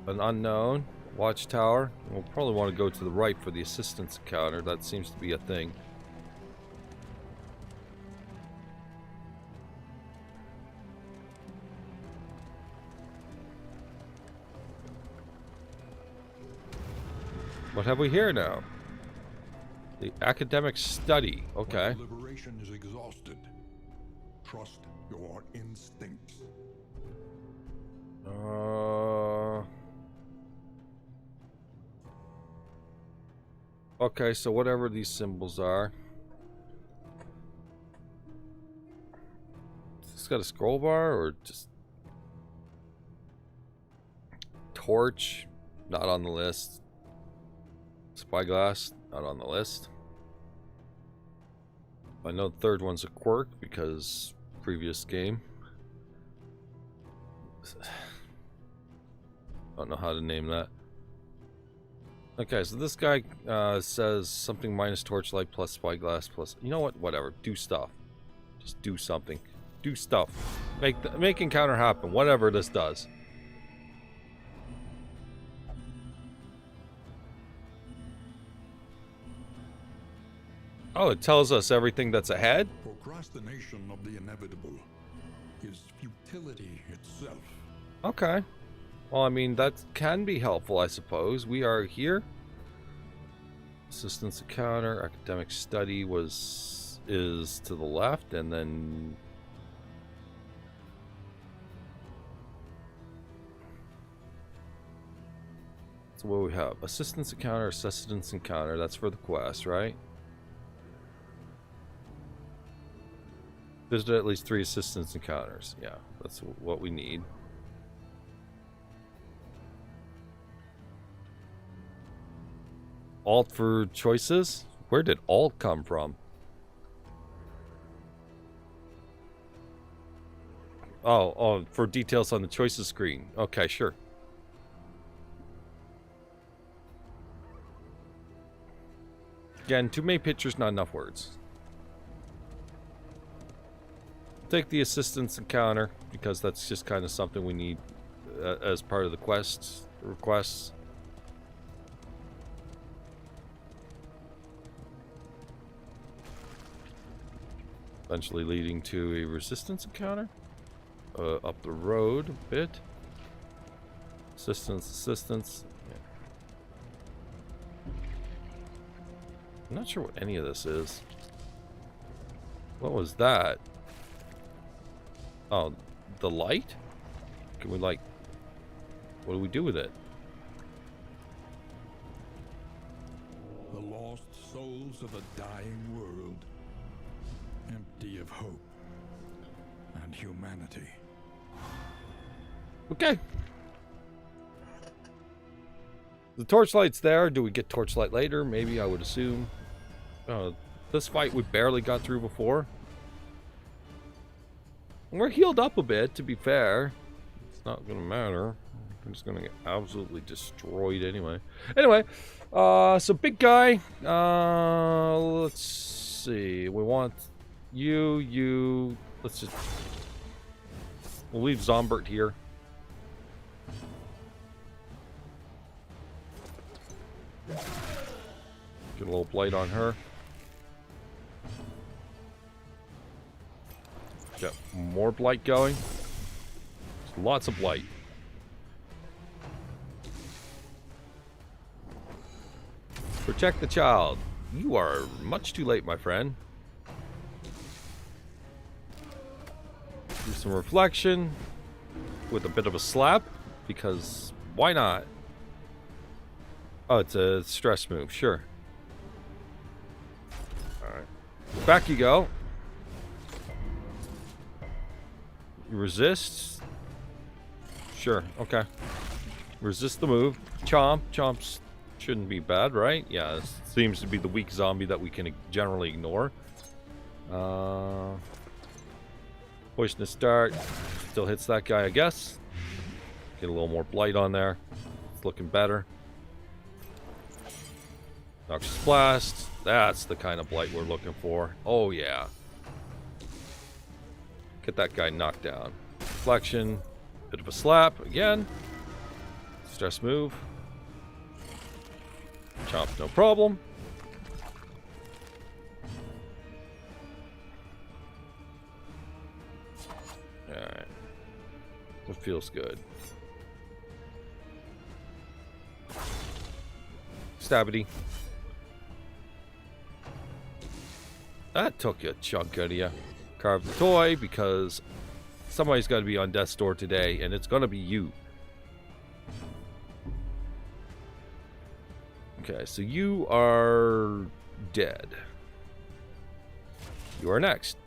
A: An unknown. Watchtower. We'll probably want to go to the right for the assistance encounter. That seems to be a thing. What have we here now? The academic study. Okay.
B: When liberation is exhausted. Trust your instincts.
A: Okay, so whatever these symbols are. Has this got a scroll bar or just torch? Not on the list. Spyglass, not on the list. I know the third one's a quirk because previous game. Don't know how to name that. Okay, so this guy says something minus torchlight plus spyglass plus. You know what? Whatever. Do stuff. Just do something. Do stuff. Make encounter happen. Whatever this does. Oh, it tells us everything that's ahead?
B: Procrastination of the inevitable is futility itself.
A: Okay. Well, I mean, that can be helpful, I suppose. We are here. Assistance encounter, academic study is to the left, and then so what we have? Assistance encounter, assistance encounter. That's for the quest, right? Visit at least 3 assistance encounters. Yeah, that's what we need. Alt for choices? Where did alt come from? Oh, for details on the choices screen. Okay, sure. Again, too many pictures, not enough words. Take the assistance encounter because that's just kind of something we need as part of the requests. Eventually leading to a resistance encounter. Up the road a bit. Assistance. Yeah. I'm not sure what any of this is. What was that? Oh, the light? Can we, like... What do we do with it?
B: The lost souls of a dying world. Empty of hope and humanity.
A: Okay. The torchlight's there. Do we get torchlight later? Maybe, I would assume. This fight we barely got through before. We're healed up a bit, to be fair. It's not gonna matter. I'm just gonna get absolutely destroyed anyway. Anyway, so big guy. Let's see. We want you. Let's just. We'll leave Zombert here. Get a little blight on her. Got more blight going. Lots of blight. For Protect the child. You are much too late, my friend. Do some reflection with a bit of a slap, because why not? Oh, it's a stress move, sure. Alright. Back you go. You resist. Sure, okay. Resist the move. Chomp. Chomps shouldn't be bad, right? Yeah, this seems to be the weak zombie that we can generally ignore. Poisonous dart. Still hits that guy, I guess. Get a little more blight on there. It's looking better. Noxious Blast. That's the kind of blight we're looking for. Oh, yeah. Get that guy knocked down. Reflection. Bit of a slap. Again. Stress move. Chomp, no problem. Alright. It feels good. Stabity. That took a chunk out of you. Carve the toy, because somebody's got to be on death's door today, and it's going to be you. Okay, so you are dead. You are next.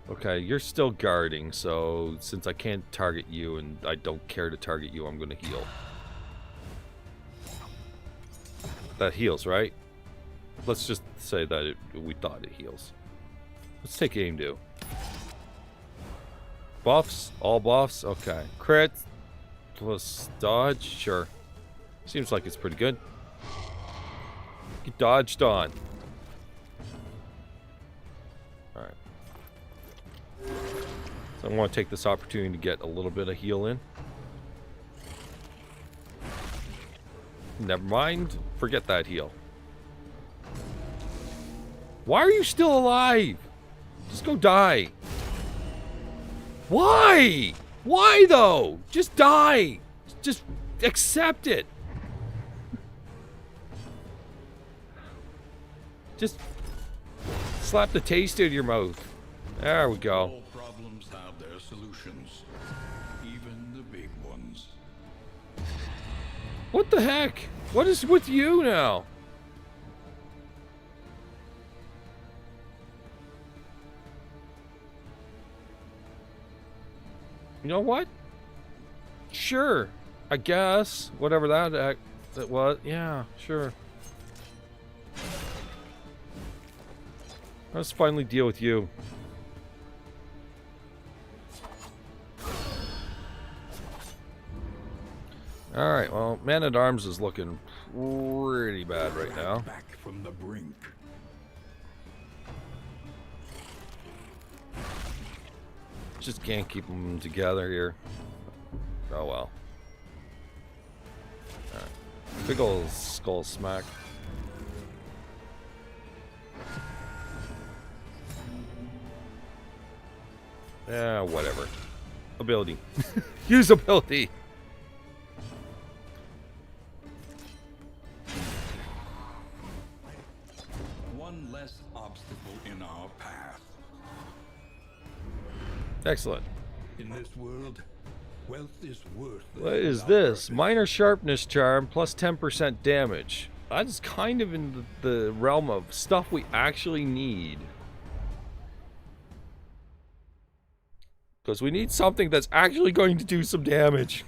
A: Okay, you're still guarding, so since I can't target you and I don't care to target you, I'm gonna heal. That heals, right? Let's just say that we thought it heals. Let's take aim do. Buffs? All buffs? Okay. Crit plus dodge? Sure. Seems like it's pretty good. Get dodged on. Alright. So I want to take this opportunity to get a little bit of heal in. Never mind. Forget that heal. Why are you still alive? Just go die. Why? Why though? Just die. Just accept it. Just slap the taste out of your mouth. There we go.
B: All problems have their solutions, even the big ones.
A: What the heck? What is with you now? You know what? Sure. I guess. Whatever that was. Yeah, sure. Let's finally deal with you. Alright, well, Man-at-Arms is looking pretty bad right now.
B: Back from the brink.
A: Just can't keep them together here. Oh well. Alright. Big ol' skull smack. Yeah, whatever. Ability. Use ability!
B: One less obstacle in our path.
A: Excellent.
B: In this world, wealth is worthless.
A: What is
B: without
A: this?
B: purpose.
A: Minor sharpness charm plus 10% damage. That's kind of in the realm of stuff we actually need. Because we need something that's actually going to do some damage.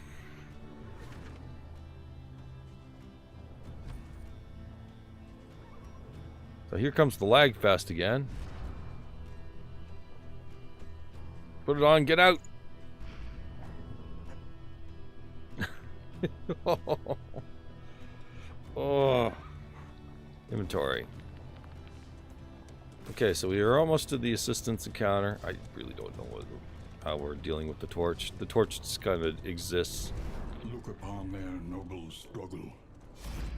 A: So here comes the lag fest again. Put it on, get out. Oh. Inventory. Okay, so we are almost to the assistance encounter. I really don't know how we're dealing with the torch. The torch just kind of exists.
B: Look upon their noble struggle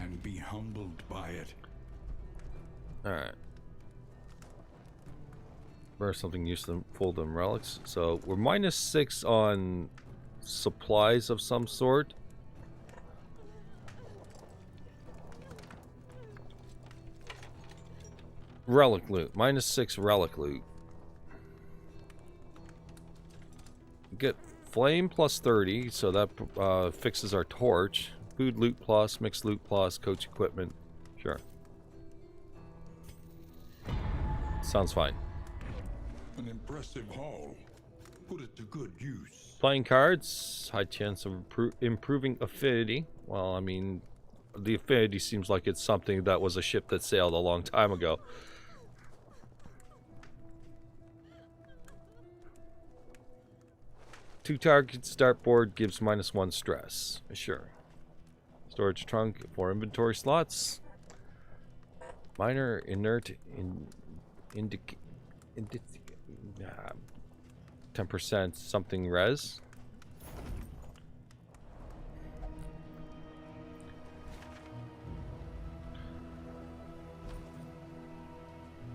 B: and be humbled by it.
A: Alright. Or something useful than relics. So we're -6 on supplies of some sort. Relic loot. -6 relic loot. Get flame plus 30, so that fixes our torch. Food loot plus, mixed loot plus, coach equipment. Sure. Sounds fine.
B: An impressive haul. Put it to good use.
A: Playing cards, high chance of improving affinity. Well, I mean, the affinity seems like it's something that was a ship that sailed a long time ago. Two targets dartboard gives -1 stress. Sure. Storage trunk for inventory slots. Minor inert 10% something res.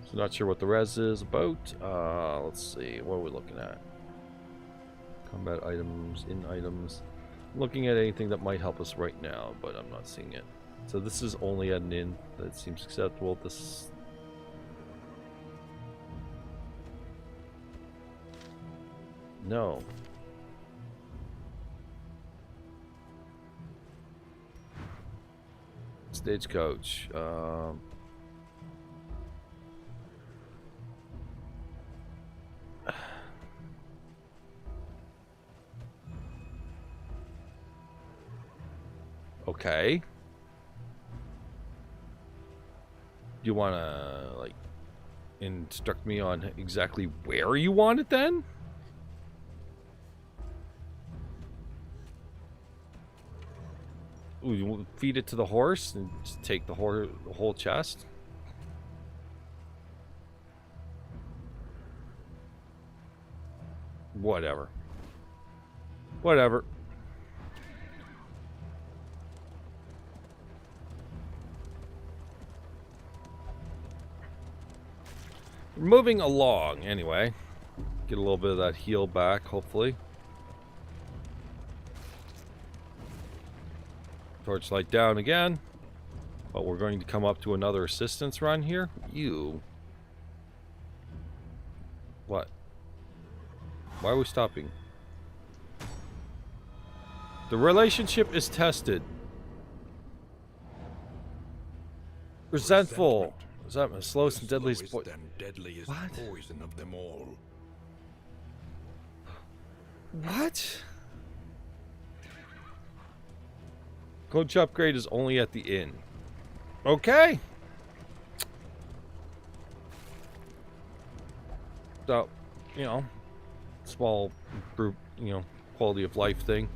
A: So not sure what the res is about. Let's see, what are we looking at? Combat items, in items. Looking at anything that might help us right now, but I'm not seeing it. So this is only at an inn. That seems acceptable. This. No. Stagecoach. Okay. You want to, like, instruct me on exactly where you want it then? Ooh, you feed it to the horse and just take the whole chest? Whatever. Whatever. We're moving along anyway. Get a little bit of that heal back, hopefully. Torchlight down again. But we're going to come up to another assistance run here. You. What? Why are we stopping? The relationship is tested. Resentful. Is that the slowest and deadliest poison?
B: Deadliest poison of them all.
A: What? Coach upgrade is only at the inn. Okay. So, you know, small group, you know, quality of life thing.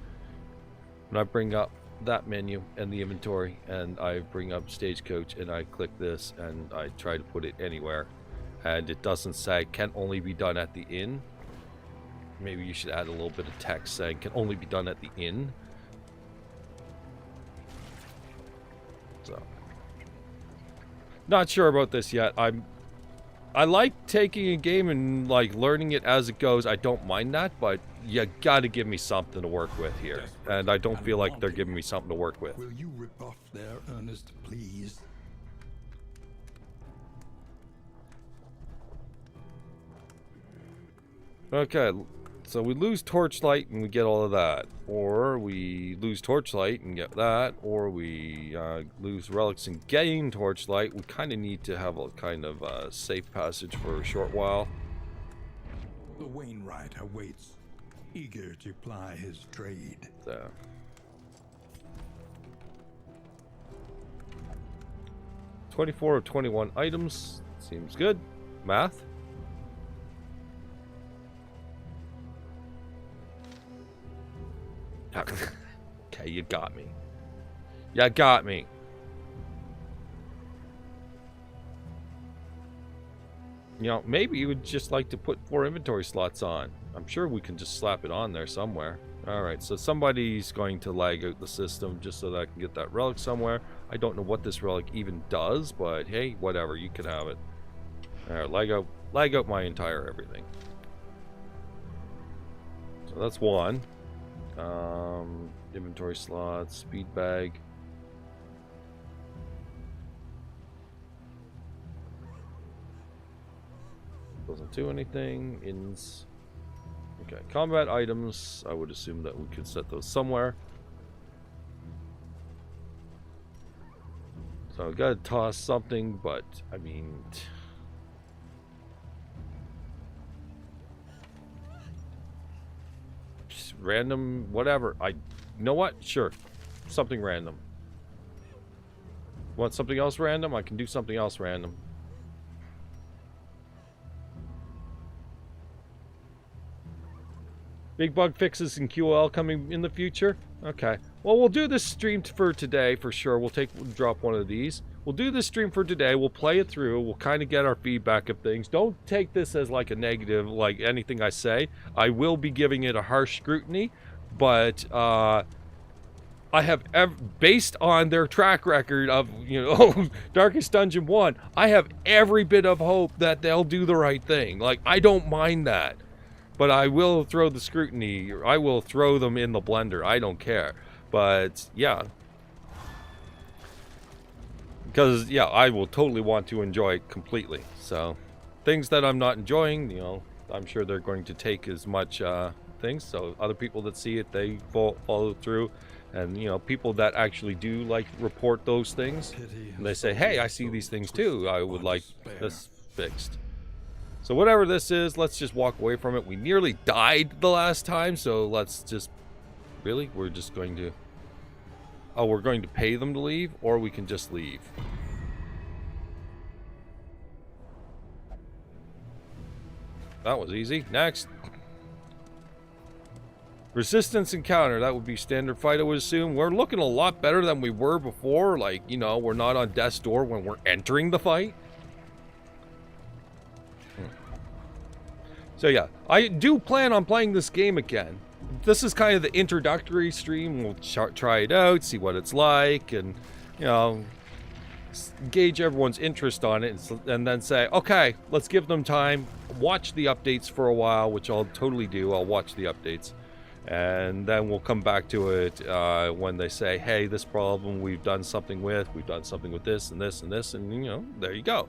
A: When I bring up that menu and the inventory and I bring up Stagecoach and I click this and I try to put it anywhere and it doesn't say can only be done at the inn. Maybe you should add a little bit of text saying can only be done at the inn. So not sure about this yet. I like taking a game and like learning it as it goes. I don't mind that, but you gotta give me something to work with here. And I don't feel like they're giving me something to work with.
B: Will you rebuff their earnest pleas?
A: Okay, so we lose Torchlight and we get all of that. Or we lose Torchlight and get that. Or we lose Relics and gain Torchlight. We kind of need to have a kind of safe passage for a short while.
B: The Wainwright awaits, eager to ply his trade.
A: So. $24 of 21 items. Seems good. Math. Okay, you got me. You got me. You know, maybe you would just like to put 4 inventory slots on. I'm sure we can just slap it on there somewhere. Alright, so somebody's going to lag out the system just so that I can get that relic somewhere. I don't know what this relic even does, but hey, whatever, you can have it. Alright, lag out my entire everything. So that's one. Inventory slots, speed bag. Doesn't do anything. Ins. Okay, combat items. I would assume that we could set those somewhere. So I gotta toss something, but I mean, just random, whatever. You know what? Sure, something random. Want something else random? I can do something else random. Big bug fixes in QL coming in the future? Okay. Well, we'll do this stream for today for sure. We'll drop one of these. We'll do this stream for today. We'll play it through. We'll kind of get our feedback of things. Don't take this as like a negative, like anything I say. I will be giving it a harsh scrutiny, but I have, based on their track record of, you know, Darkest Dungeon 1, I have every bit of hope that they'll do the right thing. Like, I don't mind that. But I will throw the scrutiny. I will throw them in the blender. I don't care. But, yeah. Because, yeah, I will totally want to enjoy it completely. So, things that I'm not enjoying, you know, I'm sure they're going to take as much things. So, other people that see it, they follow through. And, you know, people that actually do, like, report those things. And they say, hey, I see these things too. I would like this fixed. So whatever this is, let's just walk away from it. We nearly died the last time, so let's just... Really? We're just going to... Oh, we're going to pay them to leave, or we can just leave. That was easy. Next. Resistance encounter. That would be standard fight, I would assume. We're looking a lot better than we were before. Like, you know, we're not on death's door when we're entering the fight. So yeah, I do plan on playing this game again. This is kind of the introductory stream. We'll try it out, see what it's like, and, you know, gauge everyone's interest on it, and then say, okay, let's give them time, watch the updates for a while, which I'll totally do. I'll watch the updates, and then we'll come back to it when they say, hey, this problem we've done something with this and this and this, and, you know, there you go.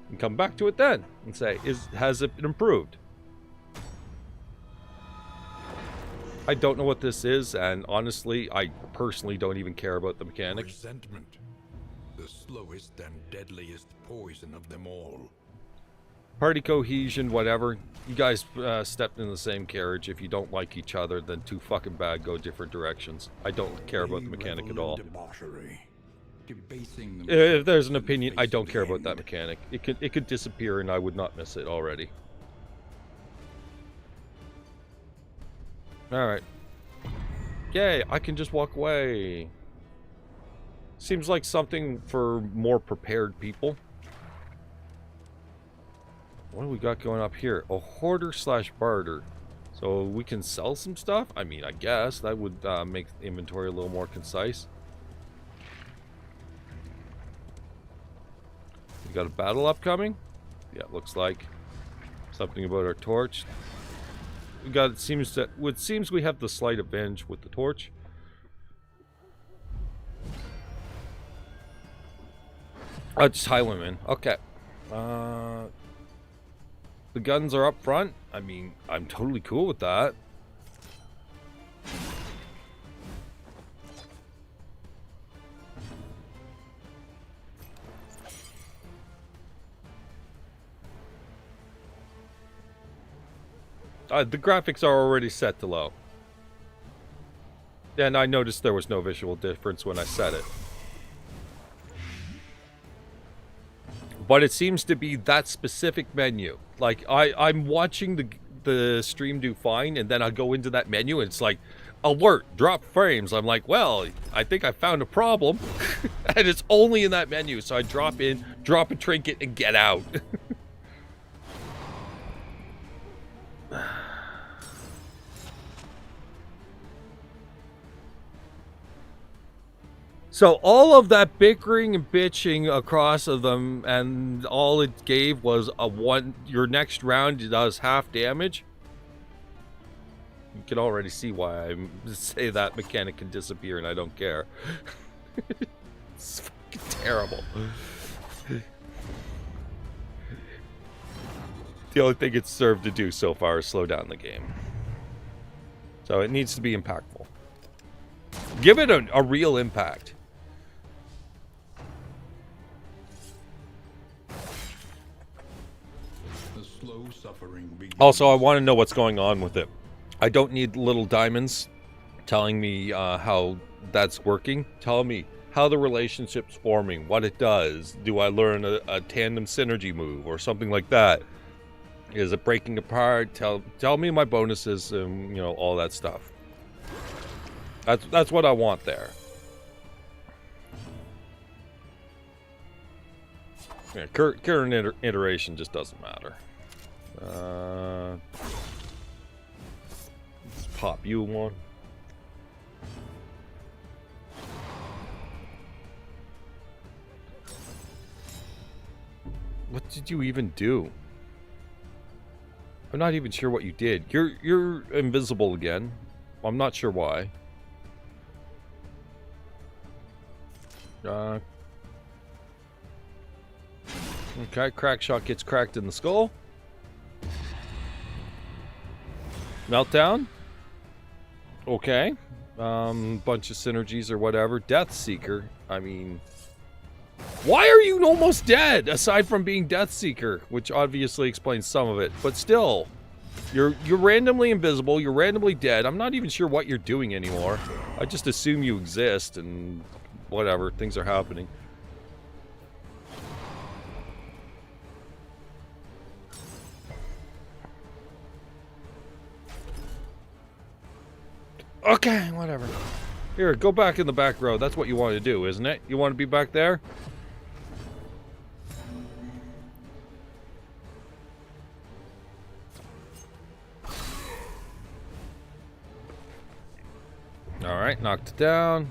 A: And come back to it then and say, has it improved? I don't know what this is, and honestly, I personally don't even care about the mechanics.
B: Resentment, the slowest and deadliest poison of them all.
A: Party cohesion, whatever. You guys stepped in the same carriage. If you don't like each other, then too fucking bad, go different directions. I don't care about the mechanic at all. If there's an opinion, I don't care about that mechanic. It could disappear and I would not miss it already. Alright. Yay, I can just walk away. Seems like something for more prepared people. What do we got going up here? A hoarder slash barter. So we can sell some stuff? I mean, I guess that would make the inventory a little more concise. We got a battle upcoming? Yeah, it looks like. Something about our torch. We got, it seems we have the slight advantage with the torch. Oh, just Highwayman. Okay. The guns are up front. I mean, I'm totally cool with that. The graphics are already set to low. And I noticed there was no visual difference when I set it. But it seems to be that specific menu. Like, I'm watching the stream do fine, and then I go into that menu, and it's like, alert, drop frames. I'm like, well, I think I found a problem. And it's only in that menu, so I drop in, drop a trinket, and get out. So all of that bickering and bitching across of them, and all it gave was a one. Your next round does half damage. You can already see why I say that mechanic can disappear, and I don't care. It's fucking terrible. The only thing it's served to do so far is slow down the game. So it needs to be impactful. Give it a real impact.
B: The slow suffering begins.
A: Also, I want to know what's going on with it. I don't need little diamonds telling me how that's working. Tell me how the relationship's forming, what it does. Do I learn a tandem synergy move or something like that? Is it breaking apart? Tell me my bonuses and, you know, all that stuff. That's what I want there. Yeah, current iteration just doesn't matter. Let's pop you one. What did you even do? I'm not even sure what you did. You're invisible again. I'm not sure why. Okay, crack shot gets cracked in the skull. Meltdown. Okay. Bunch of synergies or whatever. Death Seeker. I mean, why are you almost dead? Aside from being Death Seeker, which obviously explains some of it, but still, you're randomly invisible. You're randomly dead. I'm not even sure what you're doing anymore. I just assume you exist and whatever. Things are happening. Okay, whatever. Here, go back in the back row. That's what you want to do, isn't it? You want to be back there? Alright, knocked it down.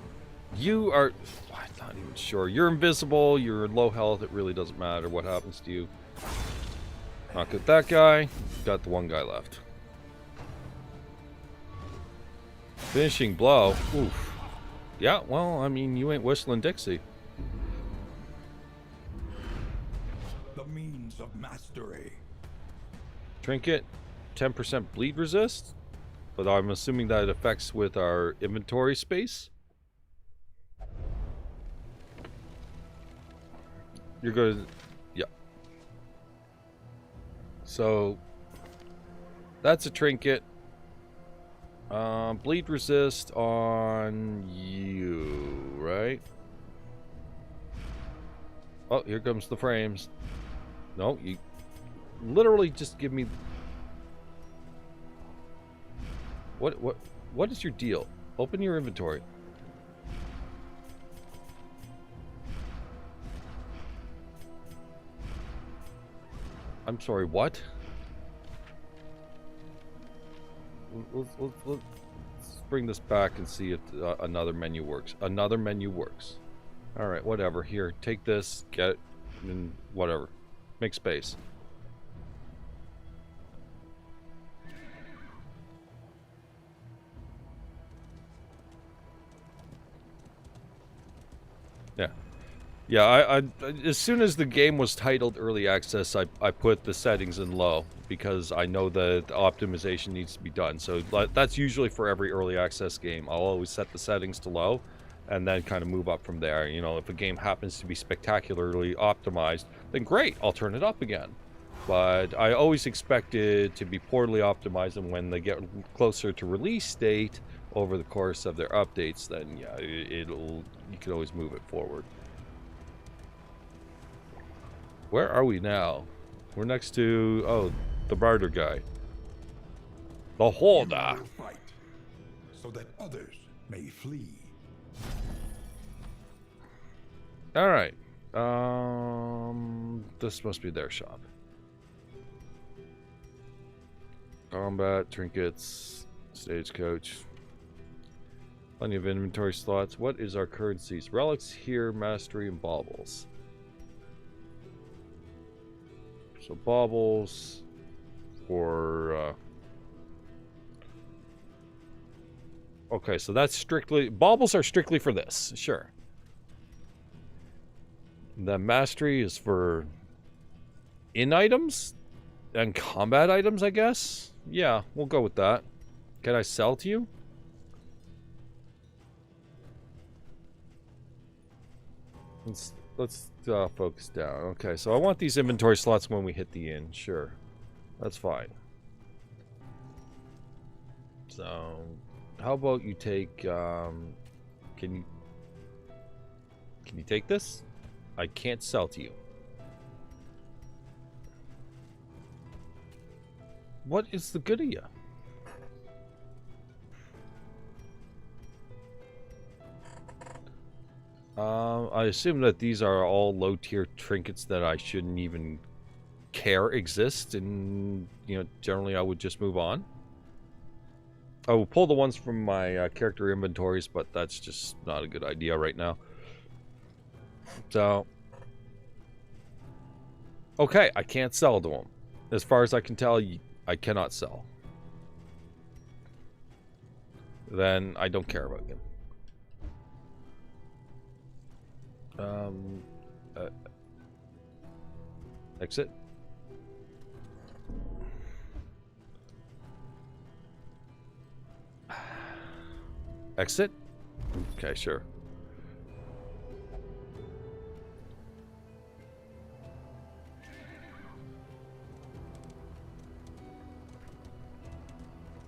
A: You are... I'm not even sure. You're invisible. You're low health. It really doesn't matter what happens to you. Knock at that guy. Got the one guy left. Finishing blow. Oof. Yeah, well, I mean, you ain't whistling Dixie.
B: The means of mastery.
A: Trinket, 10% bleed resist. But I'm assuming that it affects with our inventory space. You're good. Yeah. So, that's a trinket. Bleed resist on you, right? Oh, here comes the frames. No, you literally just give me... What is your deal? Open your inventory. I'm sorry, what? Let's bring this back and see if another menu works. Another menu works. Alright, whatever. Here, take this, get it, and whatever. Make space. Yeah. Yeah, I as soon as the game was titled Early Access, I put the settings in low because I know that the optimization needs to be done. So that's usually for every Early Access game. I'll always set the settings to low and then kind of move up from there. You know, if a game happens to be spectacularly optimized, then great, I'll turn it up again. But I always expect it to be poorly optimized, and when they get closer to release date over the course of their updates, then yeah, you can always move it forward. Where are we now? We're next to, oh, the barter guy. The holder.
B: Fight so that others may flee.
A: All right. This must be their shop. Combat, trinkets, stagecoach. Plenty of inventory slots. What is our currencies? Relics here, mastery, and baubles. So baubles for... Okay, so that's strictly... Baubles are strictly for this. Sure. The mastery is for... in items? And combat items, I guess? Yeah, we'll go with that. Can I sell to you? Let's focus down. Okay, so I want these inventory slots when we hit the inn. Sure. That's fine. So, how about you take, can you take this? I can't sell to you. What is the good of you? I assume that these are all low-tier trinkets that I shouldn't even care exist, and, you know, generally I would just move on. I will pull the ones from my character inventories, but that's just not a good idea right now. So, okay, I can't sell to them. As far as I can tell, I cannot sell. Then I don't care about them. Exit. Exit? Okay, sure.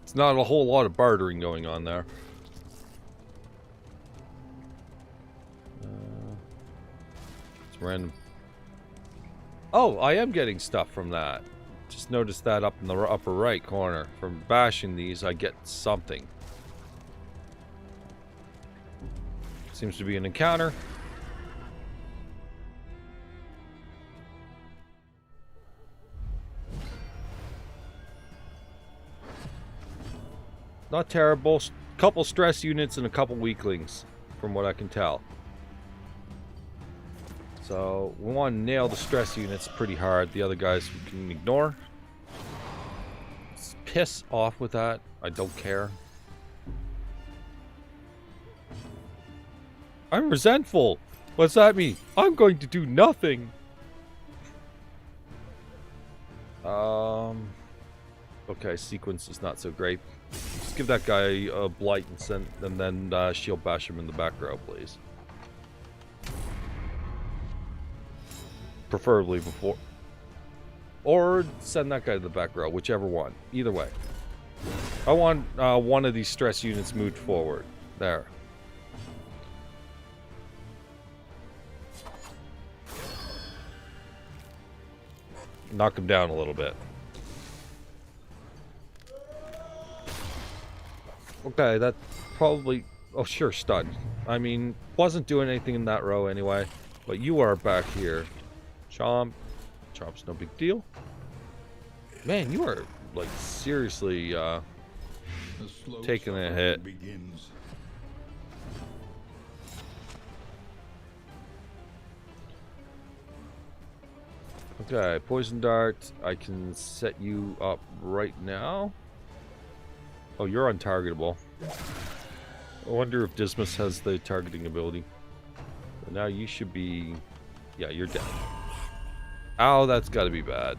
A: It's not a whole lot of bartering going on there. It's random. Oh, I am getting stuff from that. Just noticed that up in the upper right corner. From bashing these, I get something. Seems to be an encounter. Not terrible. Couple stress units and a couple weaklings, from what I can tell. So, we want to nail the stress units pretty hard. The other guys we can ignore. Let's piss off with that. I don't care. I'm resentful. What's that mean? I'm going to do nothing. Okay, sequence is not so great. Just give that guy a blight and then shield bash him in the back row, please. Preferably before. Or send that guy to the back row, whichever one. Either way. I want one of these stress units moved forward. There. Knock him down a little bit. Okay, that probably... Oh, sure, stun. I mean, wasn't doing anything in that row anyway. But you are back here. Chomp. Chomp's no big deal. Man, you are, like, seriously, taking a hit.
B: Begins.
A: Okay, poison dart. I can set you up right now. Oh, you're untargetable. I wonder if Dismas has the targeting ability. But now you should be... Yeah, you're dead. Ow, that's gotta be bad.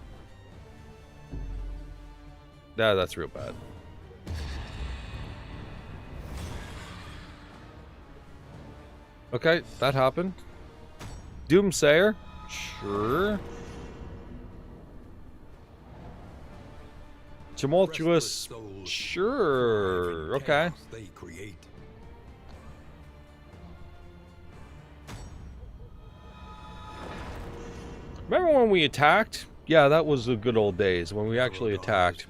A: Yeah, that's real bad. Okay, that happened. Doomsayer? Sure. Tumultuous? Sure. Okay.
B: They create.
A: Remember when we attacked? Yeah, that was the good old days when we actually attacked.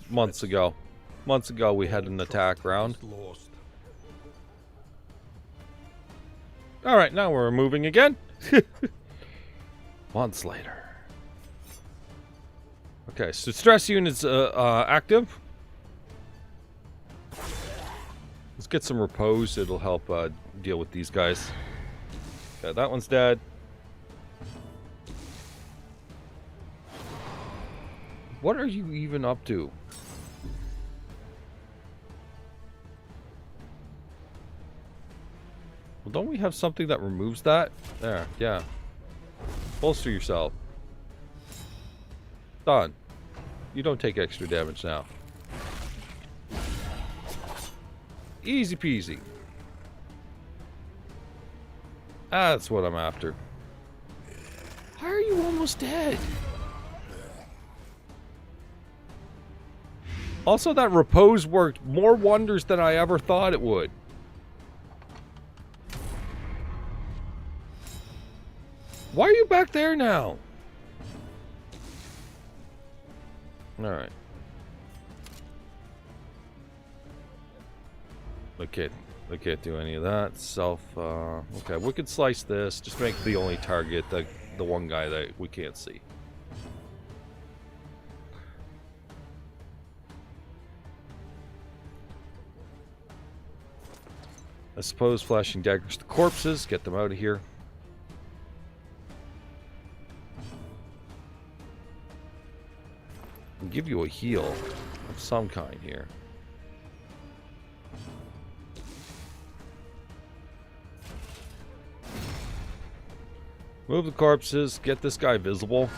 A: Months ago. Months ago we had an attack round. Alright, now we're moving again. Months later. Okay, so stress units active. Let's get some repose. It'll help deal with these guys. Okay, that one's dead. What are you even up to? Well, don't we have something that removes that? There, yeah. Bolster yourself. Done. You don't take extra damage now. Easy peasy. That's what I'm after. How are you almost dead? Also, that repose worked more wonders than I ever thought it would. Why are you back there now? Alright. I can't do any of that. Okay, we could slice this. Just make the only target the one guy that we can't see. I suppose flashing daggers to corpses. Get them out of here. I'll give you a heal of some kind here. Move the corpses. Get this guy visible.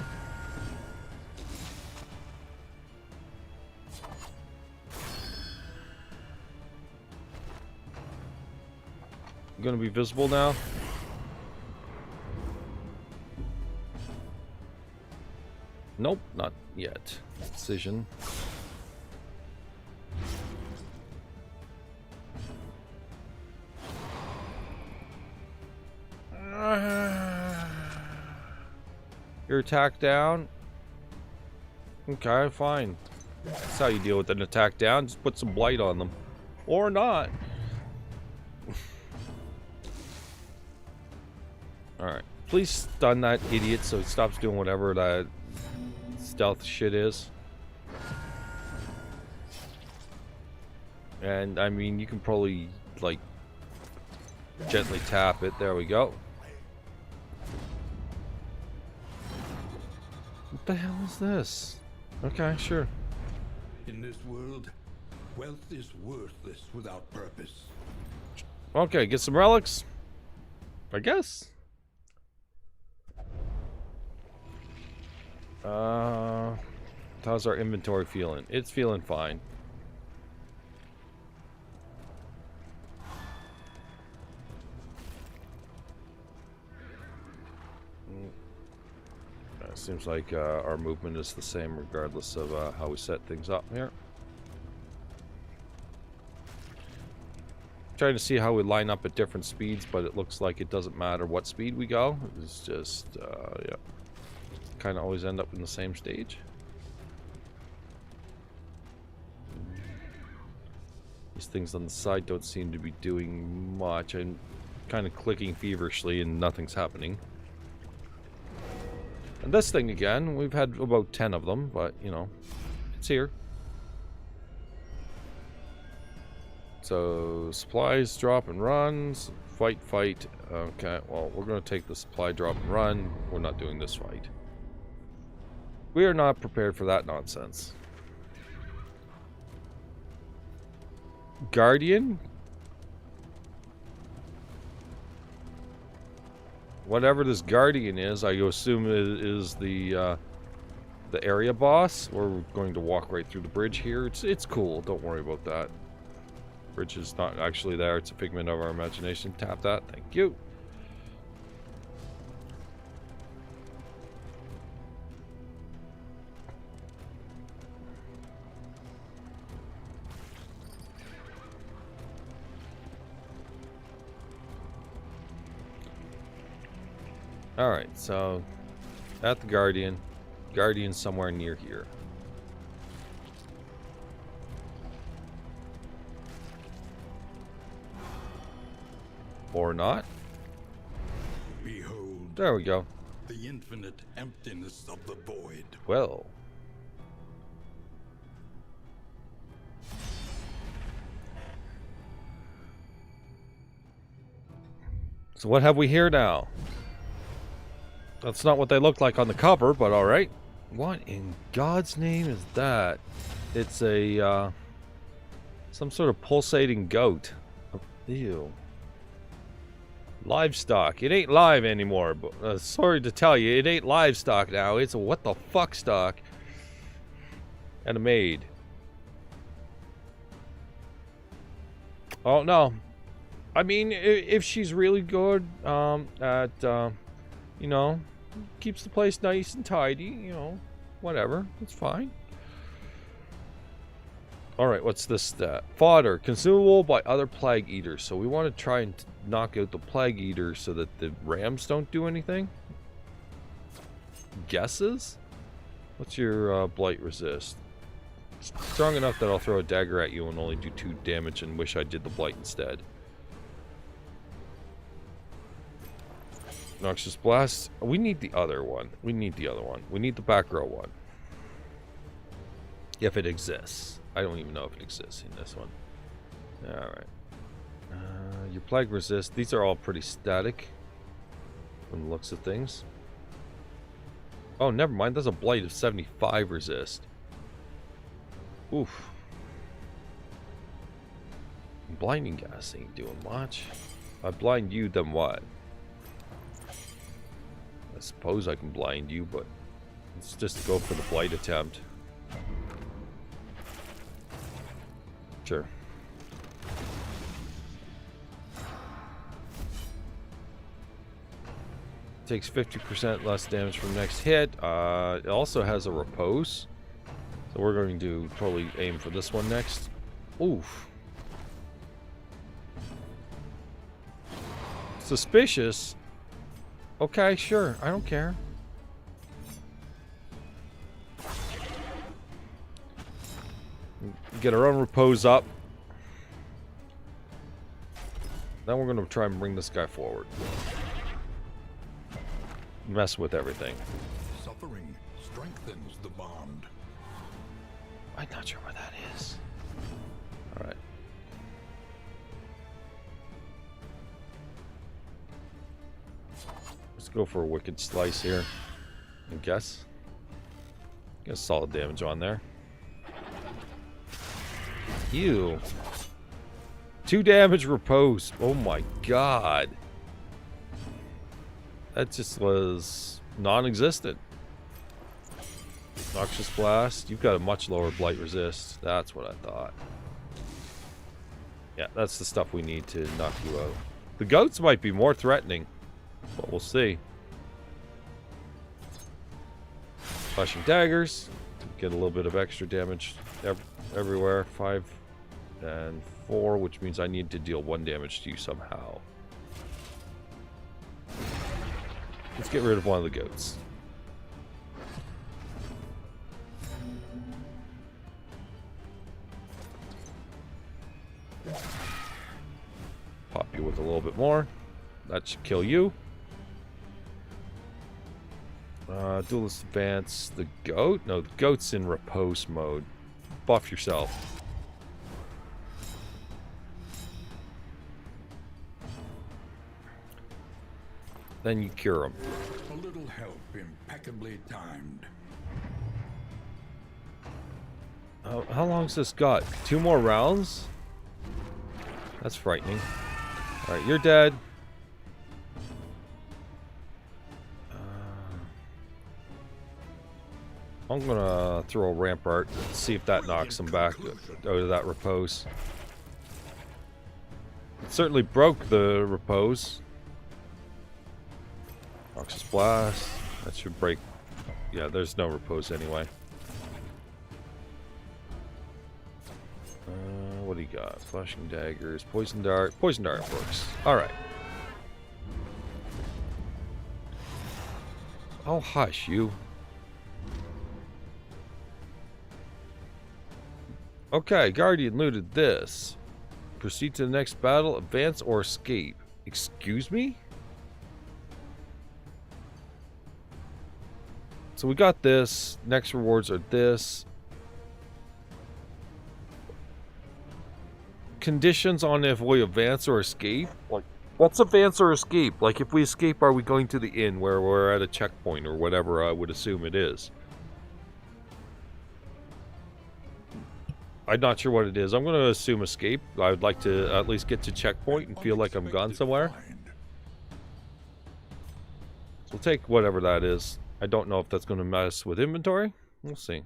A: You gonna be visible now? Nope, not yet. Decision. Your attack down. Okay, fine. That's how you deal with an attack down. Just put some blight on them. Or not. Alright. Please stun that idiot so it stops doing whatever that stealth shit is. And, I mean, you can probably, like, gently tap it. There we go. What the hell is this? Okay, sure.
B: In this world, wealth is worthless without purpose.
A: Okay, get some relics. I guess. How's our inventory feeling? It's feeling fine. Seems like our movement is the same regardless of how we set things up here. Trying to see how we line up at different speeds, but it looks like it doesn't matter what speed we go. It's just, yeah. Kind of always end up in the same stage. These things on the side don't seem to be doing much. I'm kind of clicking feverishly and nothing's happening. And this thing again, we've had about 10 of them, but, you know, it's here. So, supplies, drop and runs, fight. Okay, well, we're going to take the supply, drop and run. We're not doing this fight. We are not prepared for that nonsense. Guardian? Whatever this Guardian is, I assume it is the area boss. We're going to walk right through the bridge here. It's cool. Don't worry about that. Bridge is not actually there. It's a figment of our imagination. Tap that. Thank you. Alright, so at the Guardian. Guardian's somewhere near here. Or not.
B: Behold.
A: There we go.
B: The infinite emptiness of the void.
A: Well. So what have we here now? That's not what they look like on the cover, but alright. What in God's name is that? It's a, some sort of pulsating goat. Ew. Livestock. It ain't live anymore, but sorry to tell you, it ain't livestock now. It's a what the fuck stock. And a maid. Oh, no. I mean, if she's really good at, you know, keeps the place nice and tidy, you know, whatever. That's fine. Alright, what's this stat? Fodder. Consumable by other plague eaters. So we want to try and knock out the plague eaters so that the rams don't do anything? Guesses? What's your blight resist? Strong enough that I'll throw a dagger at you and only do 2 damage and wish I did the blight instead. Noxious Blast. We need the other one. We need the other one. We need the back row one. If it exists. I don't even know if it exists in this one. Alright. Your plague resist. These are all pretty static from the looks of things. Oh, never mind. That's a blight of 75 resist. Oof. Blinding gas ain't doing much. If I blind you, then what? I suppose I can blind you, but let's just go for the blight attempt. Sure. Takes 50% less damage from next hit. It also has a repose. So we're going to totally aim for this one next. Oof. Suspicious. Okay, sure. I don't care. Get our own repose up. Then we're going to try and bring this guy forward. Mess with everything.
B: Suffering strengthens the bond.
A: I'm not sure where that is. Alright. Let's go for a wicked slice here. I guess. Get solid damage on there. Ew. 2 damage repose. Oh my god. That just was non-existent. Noxious Blast. You've got a much lower blight resist. That's what I thought. Yeah, that's the stuff we need to knock you out. The goats might be more threatening, but we'll see. Flashing daggers. Get a little bit of extra damage everywhere. 5 and 4, which means I need to deal 1 damage to you somehow. Let's get rid of one of the goats. Pop you with a little bit more. That should kill you. Duelist advance. The goat? No, the goat's in repose mode. Buff yourself. Then you cure him.
B: A little help, impeccably timed.
A: How long's this got? 2 more rounds? That's frightening. Alright, you're dead. I'm gonna throw a rampart, see if that knocks him back out of that repose. It certainly broke the repose. Noxious Blast. That should break. Yeah, there's no repose anyway. What do you got? Flashing daggers, poison dart. Poison dart works. Alright. Oh, hush, you. Okay, Guardian looted this. Proceed to the next battle, advance or escape. Excuse me? So we got this. Next rewards are this. Conditions on if we advance or escape. Like, What's advance or escape? Like, if we escape, are we going to the inn where we're at a checkpoint or whatever I would assume it is? I'm not sure what it is. I'm going to assume escape. I would like to at least get to checkpoint and feel like I'm gone somewhere. So we'll take whatever that is. I don't know if that's going to mess with inventory. We'll see.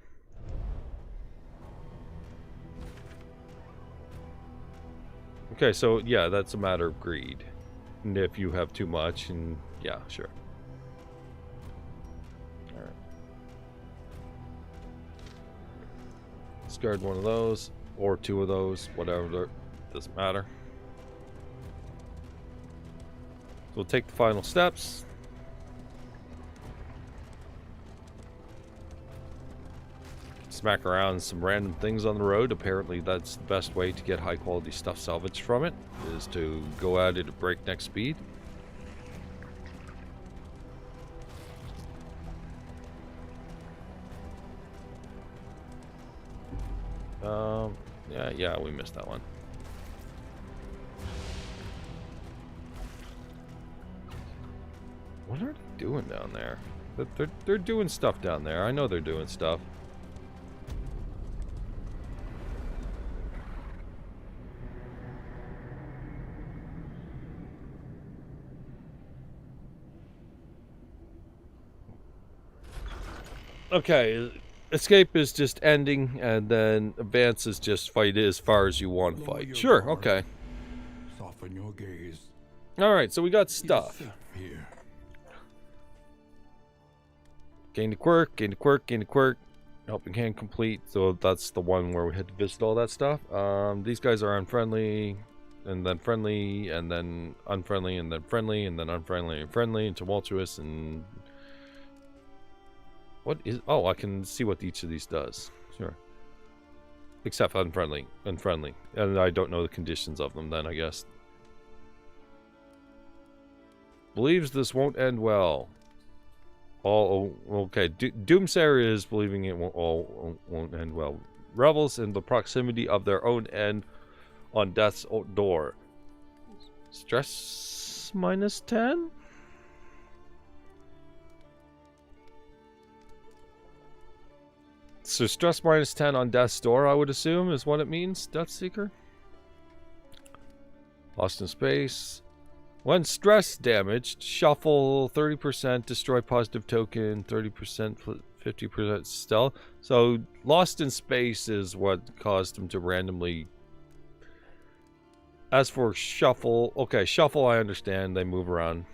A: Okay, so yeah, that's a matter of greed. And if you have too much, and yeah, sure. Alright. Discard one of those, or two of those, whatever, doesn't matter. So we'll take the final steps. Smack around some random things on the road. Apparently that's the best way to get high quality stuff salvaged from it, is to go at it at breakneck speed. Yeah, we missed that one. What are they doing down there? They're doing stuff down there. I know they're doing stuff. Okay, escape is just ending, and then advance is just fight as far as you want to fight. Sure, okay.
B: Soften your gaze.
A: Alright, so we got stuff.
B: Here.
A: Gain the quirk, gain the quirk, gain the quirk. Helping hand complete, so that's the one where we had to visit all that stuff. These guys are unfriendly, and then friendly, and then unfriendly, and then friendly, and then unfriendly, and friendly, and tumultuous, and... What is... Oh, I can see what each of these does. Sure. Except unfriendly. Unfriendly. And I don't know the conditions of them then, I guess. Believes this won't end well. All... Okay. Doomsayer is believing it won't end well. Revels in the proximity of their own end on death's door. Stress minus 10? So stress minus 10 on death's door, I would assume, is what it means. Death Seeker. Lost in space. When stress damaged, shuffle 30%, destroy positive token, 30%, 50% stealth. So lost in space is what caused him to randomly... As for shuffle, okay, shuffle I understand, they move around.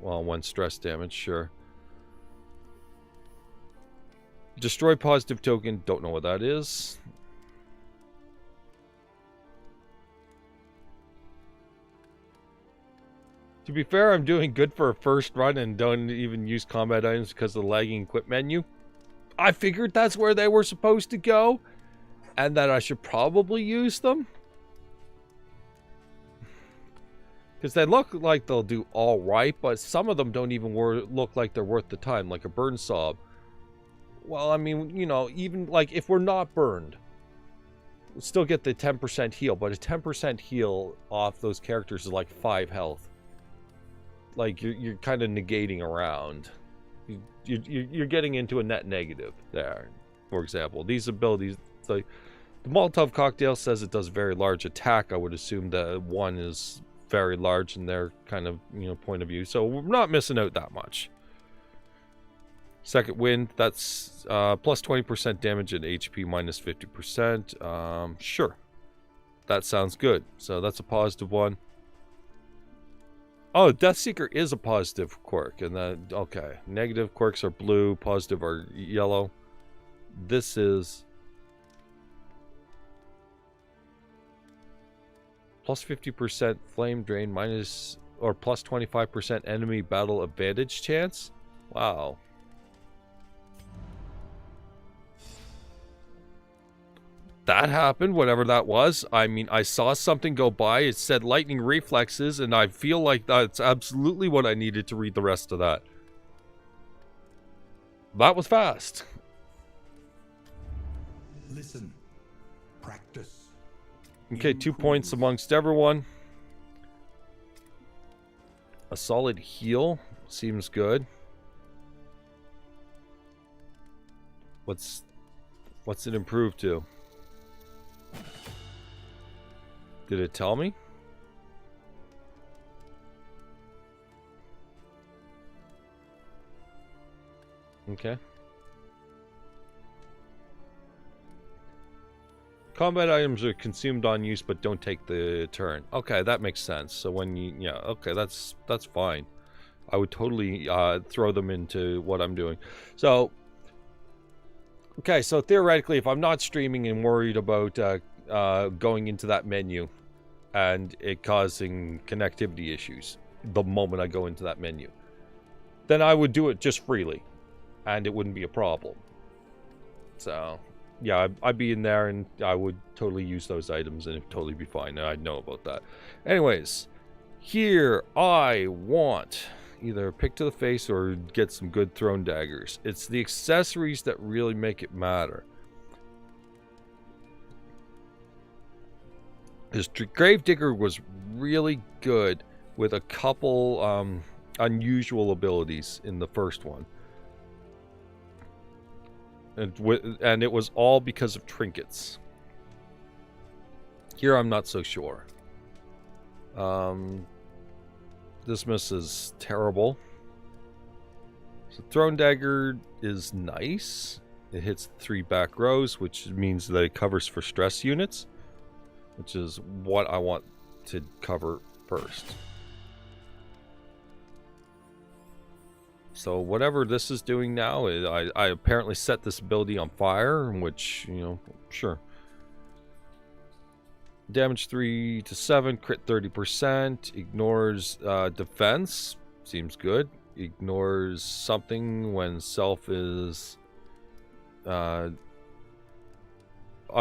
A: Well, when stress damage, sure. Destroy positive token, don't know what that is. To be fair, I'm doing good for a first run and don't even use combat items because of the lagging equip menu. I figured that's where they were supposed to go, and that I should probably use them. Because they look like they'll do alright, but some of them don't even look like they're worth the time, like a burn saw. Well, I mean, you know, even like if we're not burned, we'll still get the 10% heal, but a 10% heal off those characters is like 5 health. Like you're kind of negating around. You're getting into a net negative there. For example, these abilities, like the Molotov cocktail says it does very large attack. I would assume that one is very large in their kind of, you know, point of view. So we're not missing out that much. Second wind, that's plus 20% damage and HP minus 50%. Sure. That sounds good. So that's a positive one. Oh, Death Seeker is a positive quirk. And then, okay. Negative quirks are blue, positive are yellow. This is... Plus 50% flame drain, minus... Or plus 25% enemy battle advantage chance? Wow. That happened, whatever that was. I mean, I saw something go by. It said lightning reflexes, and I feel like that's absolutely what I needed to read the rest of that. That was fast.
B: Listen. Practice.
A: Okay, 2 points amongst everyone. A solid heal seems good. What's it improved to? Did it tell me? Okay. Combat items are consumed on use but don't take the turn. Okay, that makes sense. So when you, yeah, okay, that's fine. I would totally throw them into what I'm doing. So, okay, so theoretically, if I'm not streaming and worried about going into that menu and it causing connectivity issues the moment I go into that menu, then I would do it just freely and it wouldn't be a problem. So, yeah, I'd be in there and I would totally use those items and it'd totally be fine. And I'd know about that. Anyways, here I want either pick to the face or get some good thrown daggers. It's the accessories that really make it matter. This Gravedigger was really good with a couple unusual abilities in the first one. And it was all because of trinkets. Here I'm not so sure. Dismiss is terrible. So Thrown Dagger is nice. It hits 3 back rows, which means that it covers for stress units, which is what I want to cover first. So whatever this is doing now, I apparently set this ability on fire, which, you know, sure. Damage 3 to 7, crit 30%, ignores defense, seems good. Ignores something when self is... I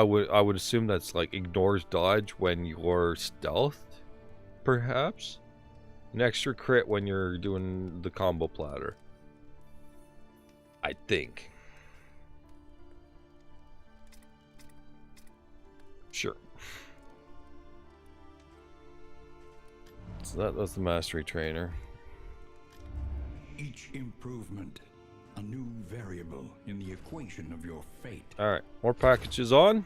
A: would assume that's like ignores dodge when you're stealthed, perhaps? An extra crit when you're doing the combo platter, I think. Sure. So that's the mastery trainer.
B: Each improvement, a new variable in the equation of your fate.
A: Alright, more packages on.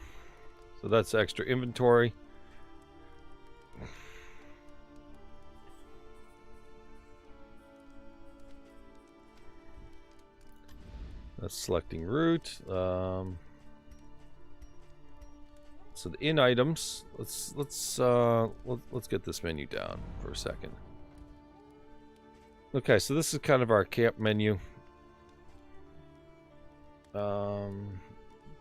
A: So that's extra inventory. That's selecting route. So the in items. Let's get this menu down for a second. Okay, so this is kind of our camp menu. Down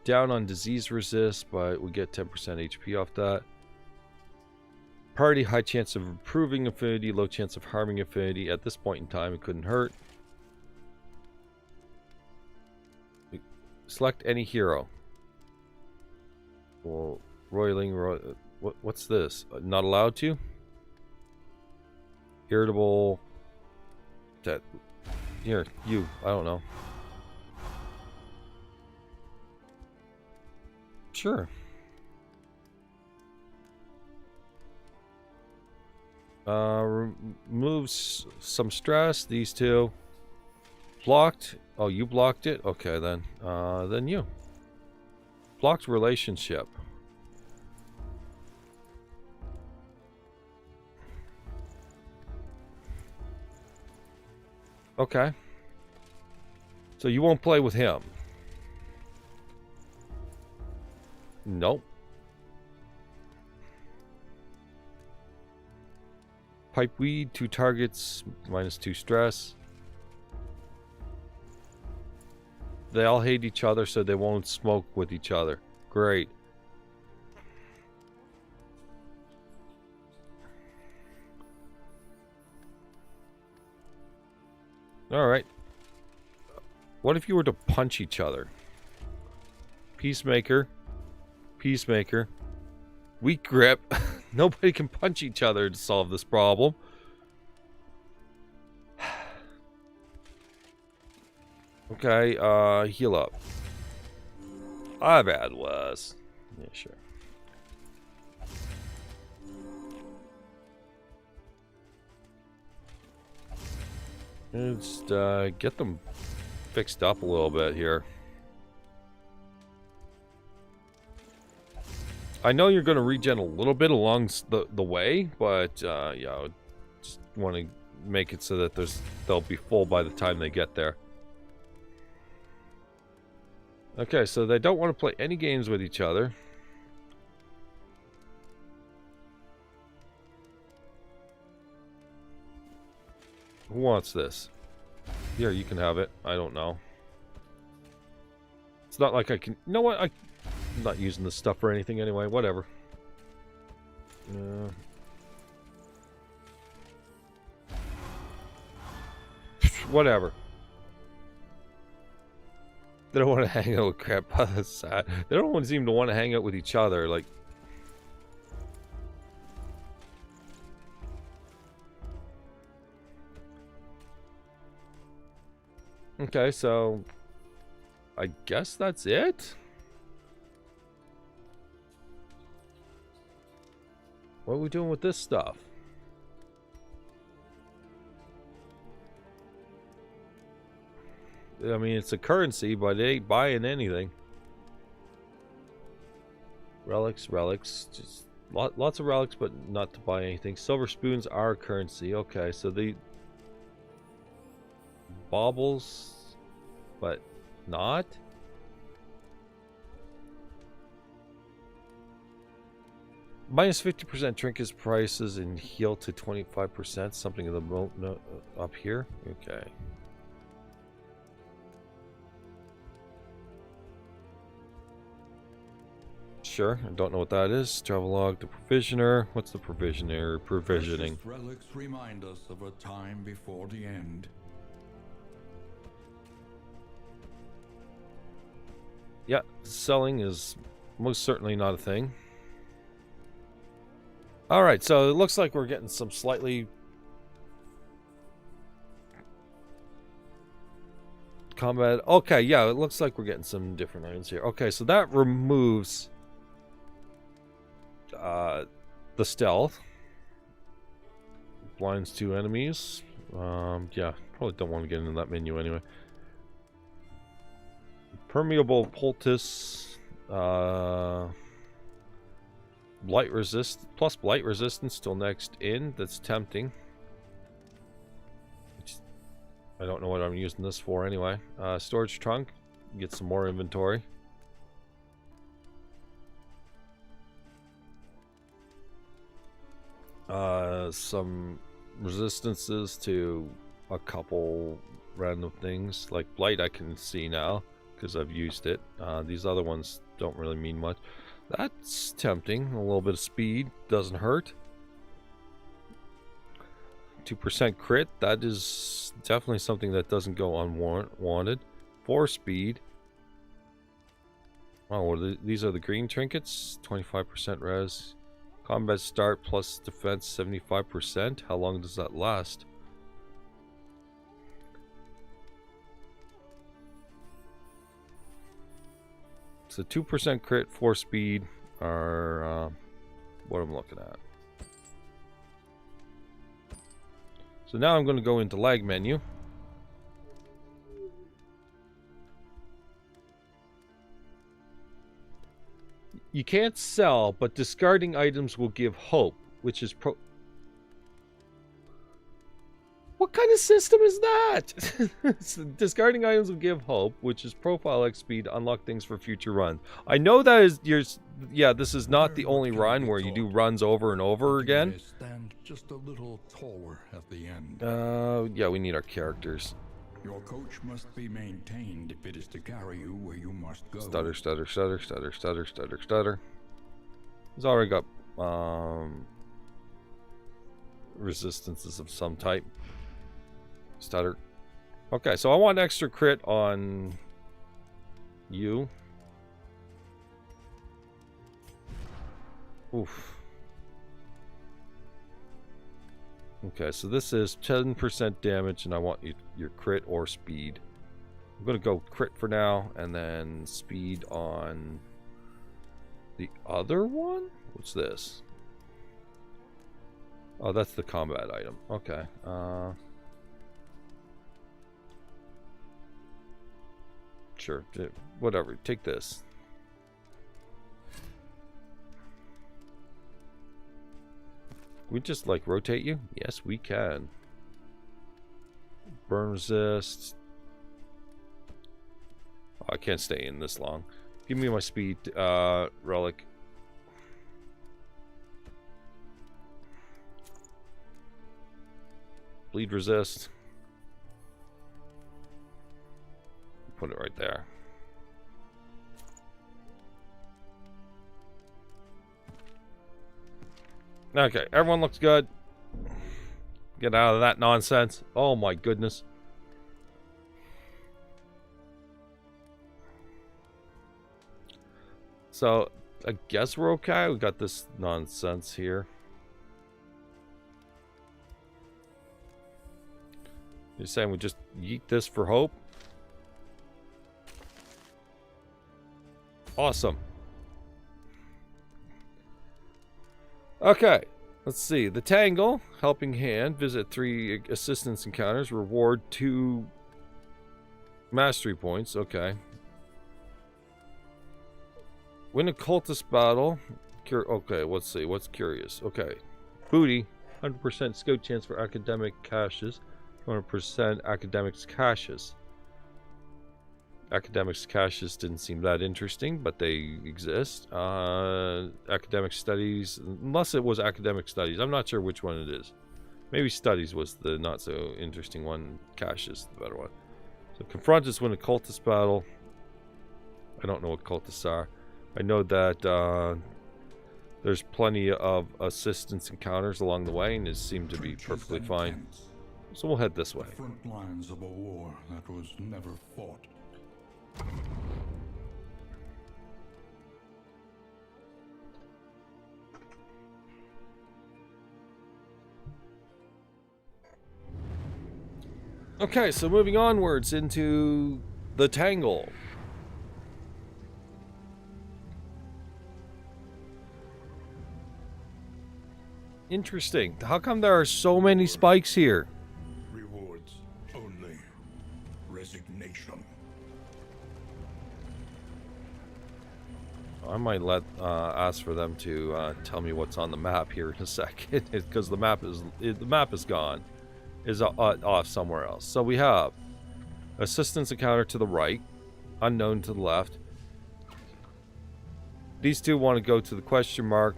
A: on disease resist, but we get 10% HP off that. Party, high chance of improving affinity, low chance of harming affinity. At this point in time, it couldn't hurt. Select any hero. Well, roiling. What's this? Not allowed to? Irritable. That. Here, you. I don't know. Sure. Removes some stress. These two. Blocked. Oh, you blocked it? Okay, then. Then you. Blocked relationship. Okay. So you won't play with him? Nope. Pipe weed, 2 targets, -2 stress. They all hate each other, so they won't smoke with each other. Great. Alright. What if you were to punch each other? Peacemaker. Peacemaker. Weak grip. Nobody can punch each other to solve this problem. Okay, heal up. I've had worse. Yeah, sure. Just get them fixed up a little bit here. I know you're going to regen a little bit along the way, but yeah, I just want to make it so that they'll be full by the time they get there. Okay, so they don't want to play any games with each other. Who wants this? Here, you can have it. I don't know. It's not like I can... You know what? I'm not using this stuff for anything anyway. Whatever. Whatever. They don't want to hang out with crap. That's sad. They don't seem to want to hang out with each other. Like... Okay, so... I guess that's it? What are we doing with this stuff? I mean, it's a currency, but it ain't buying anything. Relics. Just lots of relics, but not to buy anything. Silver spoons are currency. Okay, so the... Baubles, but not? Minus 50% trinkets prices and heal to 25%. Something in the no, up here. Okay. Sure. I don't know what that is. Travelogue to provisioner. What's the provisioner? Provisioning.
B: Precious relics remind us of a time before the end.
A: Yeah, selling is most certainly not a thing. Alright, so it looks like we're getting some slightly... combat... Okay, yeah, it looks like we're getting some different items here. Okay, so that removes... the stealth. Blinds 2 enemies. Yeah, probably don't want to get into that menu anyway. Permeable poultice, blight resist plus blight resistance till next in. That's tempting. I don't know what I'm using this for anyway. Storage trunk, get some more inventory. Some resistances to a couple random things like blight. I can see now because I've used it. These other ones don't really mean much. That's tempting. A little bit of speed doesn't hurt. 2% crit. That is definitely something that doesn't go unwanted. 4 speed. Oh, these are the green trinkets. 25% res. Combat start plus defense 75%. How long does that last? So 2% crit, 4 speed are what I'm looking at. So now I'm going to go into lag menu. You can't sell, but discarding items will give hope, which is What kind of system is that? Discarding items will give hope, which is profile X speed, unlock things for future runs. I know that is yeah, this is not the only run where you do runs over and over again.
B: Stand just a little taller at the end.
A: Yeah, we need our characters.
B: Your coach must be maintained if it is to carry you where you must go.
A: Stutter. He's already got resistances of some type. Stutter. Okay, so I want extra crit on you. Oof. Okay, so this is 10% damage, and I want your crit or speed. I'm going to go crit for now, and then speed on the other one? What's this? Oh, that's the combat item. Okay. Sure, whatever. Take this. We just like rotate you? Yes, we can. Burn resist. Oh, I can't stay in this long. Give me my speed relic. Bleed resist. Put it right there. Okay, everyone looks good. Get out of that nonsense. Oh my goodness. So, I guess we're okay. We got this nonsense here. You're saying we just yeet this for hope? Awesome. Okay, let's see. The Tangle, helping hand, visit 3 assistance encounters, reward 2 mastery points. Okay. Win a cultist battle. Okay, let's see. What's curious? Okay. Booty, 100% scout chance for academic caches. 100% academics caches. Academics caches didn't seem that interesting, but they exist. Academic studies, unless it was academic studies. I'm not sure which one it is. Maybe studies was the not so interesting one. Caches the better one. So confront us, win a cultist battle. I don't know what cultists are. I know that there's plenty of assistance encounters along the way, and it seemed to be perfectly fine. So we'll head this way.
B: The front lines of a war that was never fought.
A: Okay, so moving onwards into the Tangle. Interesting. How come there are so many spikes here?
B: Rewards only. Resignation.
A: I might ask for them to tell me what's on the map here in a second, because the map is gone, is off somewhere else. So we have assistance encounter to the right, unknown to the left. These two want to go to the question mark,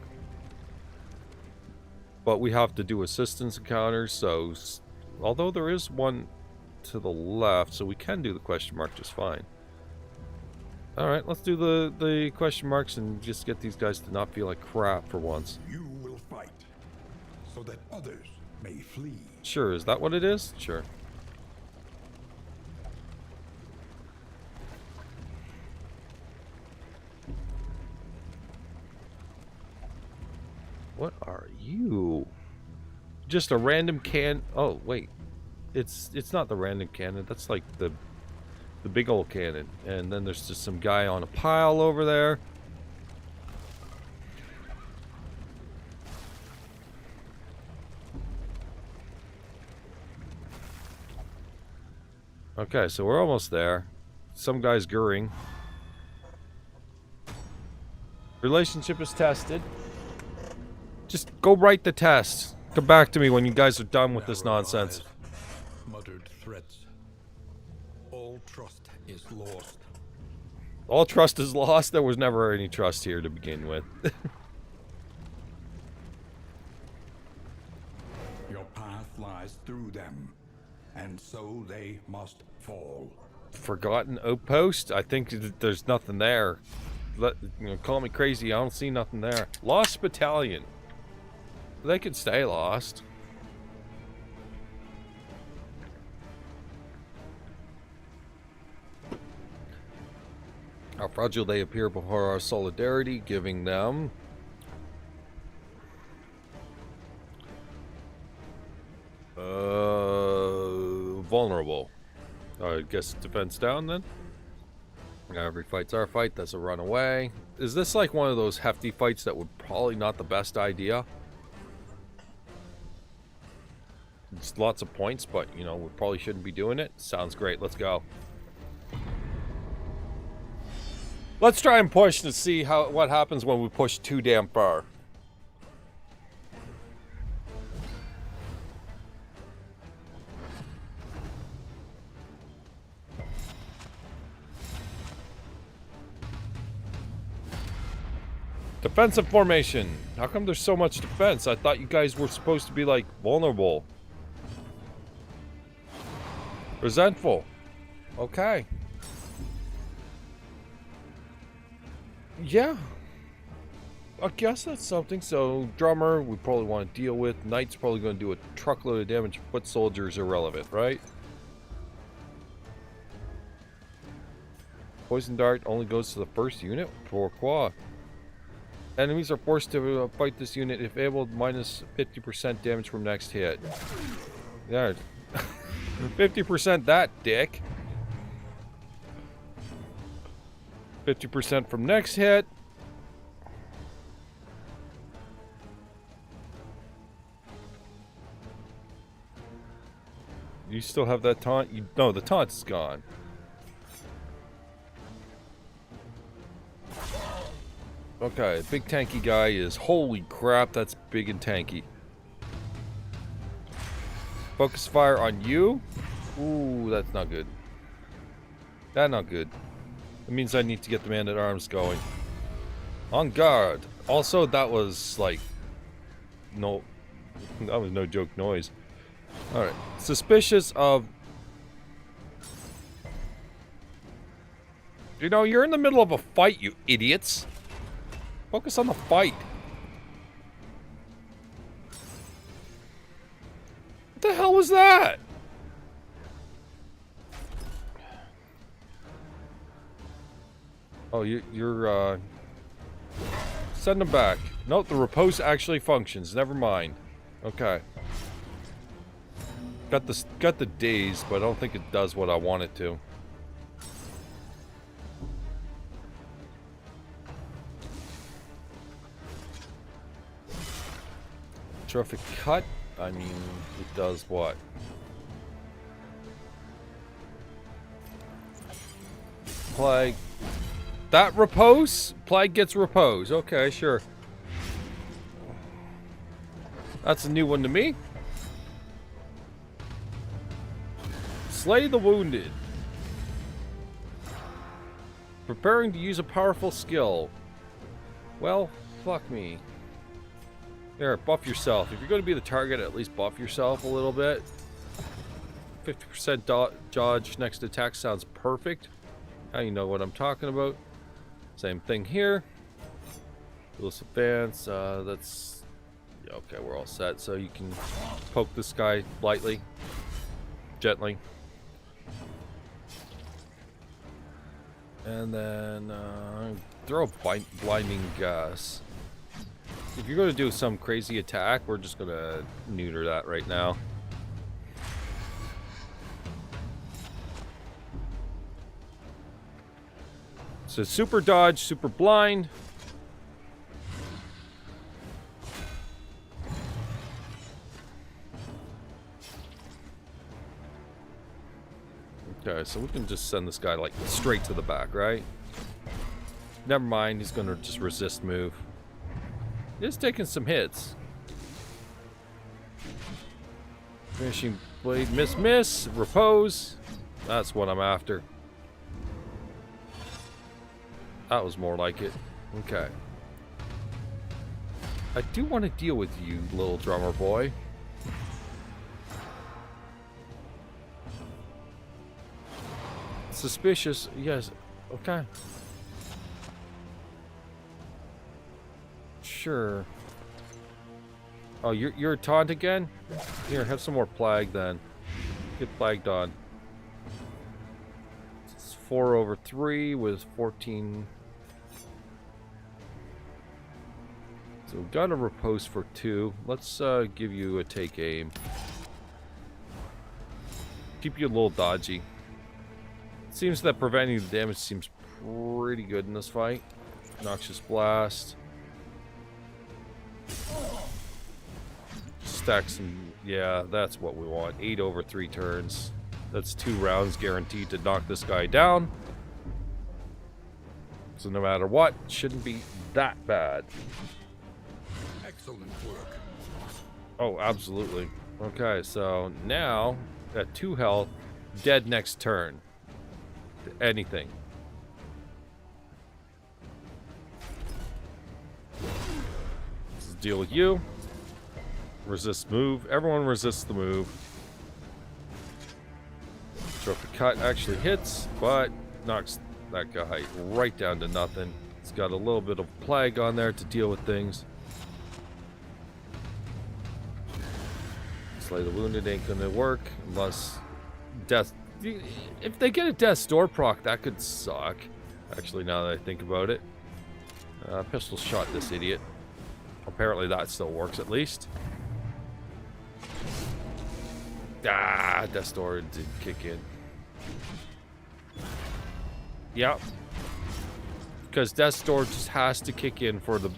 A: but we have to do assistance encounters. So although there is one to the left, so we can do the question mark just fine. Alright, let's do the question marks and just get these guys to not feel like crap for once.
B: You will fight, so that others may flee.
A: Sure, is that what it is? Sure. What are you? Just a random can... Oh, wait. It's not the random cannon. That's like the big old cannon. And then there's just some guy on a pile over there. Okay, so we're almost there. Some guy's gurring. Relationship is tested. Just go write the test. Come back to me when you guys are done with this nonsense.
B: Muttered threats. All trust is lost.
A: All trust is lost? There was never any trust here to begin with.
B: Your path lies through them, and so they must fall.
A: Forgotten outpost? I think there's nothing there. Call me crazy, I don't see nothing there. Lost battalion. They could stay lost. How fragile they appear before our solidarity, giving them vulnerable. I guess defense down then. Every fight's our fight. That's a runaway. Is this like one of those hefty fights that would probably not the best idea? It's lots of points, but you know, we probably shouldn't be doing it. Sounds great. Let's go. Let's try and push to see what happens when we push too damn far. Defensive formation. How come there's so much defense? I thought you guys were supposed to be, like, vulnerable. Resentful. Okay. Yeah. I guess that's something. So, drummer, we probably want to deal with. Knight's probably going to do a truckload of damage. Foot soldier's irrelevant, right? Poison dart only goes to the first unit. Pourquoi? Enemies are forced to fight this unit if able, minus 50% damage from next hit. Yeah. 50% that, dick. 50% from next hit. You still have that taunt? No, the taunt's gone. Okay, big tanky guy is... Holy crap, that's big and tanky. Focus fire on you? Ooh, that's not good. That's not good. It means I need to get the man-at-arms going. On guard. Also, that was like... No... That was no joke noise. Alright. Suspicious of... You know, you're in the middle of a fight, you idiots. Focus on the fight. What the hell was that? Oh, you're send them back. Nope, the repose actually functions. Never mind. Okay. Got the daze, but I don't think it does what I want it to. Trophic cut. I mean, it does what? Plague. That repose? Plague gets repose. Okay, sure. That's a new one to me. Slay the wounded. Preparing to use a powerful skill. Well, fuck me. There, buff yourself. If you're going to be the target, at least buff yourself a little bit. 50% dodge next attack sounds perfect. Now you know what I'm talking about. Same thing here. Let's advance. That's... Yeah, okay, we're all set. So you can poke this guy lightly. Gently. And then throw a blinding gas. If you're going to do some crazy attack, we're just going to neuter that right now. So super dodge, super blind. Okay, so we can just send this guy like straight to the back, right? Never mind, he's going to just resist move. He's taking some hits. Finishing blade, miss, repose. That's what I'm after. That was more like it. Okay. I do want to deal with you, little drummer boy. Suspicious, yes. Okay. Sure. Oh, you're a taunt again? Here, have some more plague then. Get plagued on. It's 4/3 with 14. So we've got a repose for 2. Let's give you a take aim. Keep you a little dodgy. It seems that preventing the damage seems pretty good in this fight. Noxious blast. Stack some, yeah, that's what we want. 8/3 turns. That's 2 rounds guaranteed to knock this guy down. So no matter what, it shouldn't be that bad.
B: Excellent work.
A: Oh, absolutely. Okay, so now at 2 health, dead next turn. Anything. Let's deal with you. Resist move. Everyone resists the move. Trophy cut actually hits, but knocks that guy right down to nothing. It's got a little bit of plague on there to deal with things. Slay the wounded ain't gonna work unless death. If they get a death's door proc, that could suck. Actually, now that I think about it, pistol shot this idiot. Apparently, that still works at least. Ah, death's door did kick in. Yep. Because death's door just has to kick in for the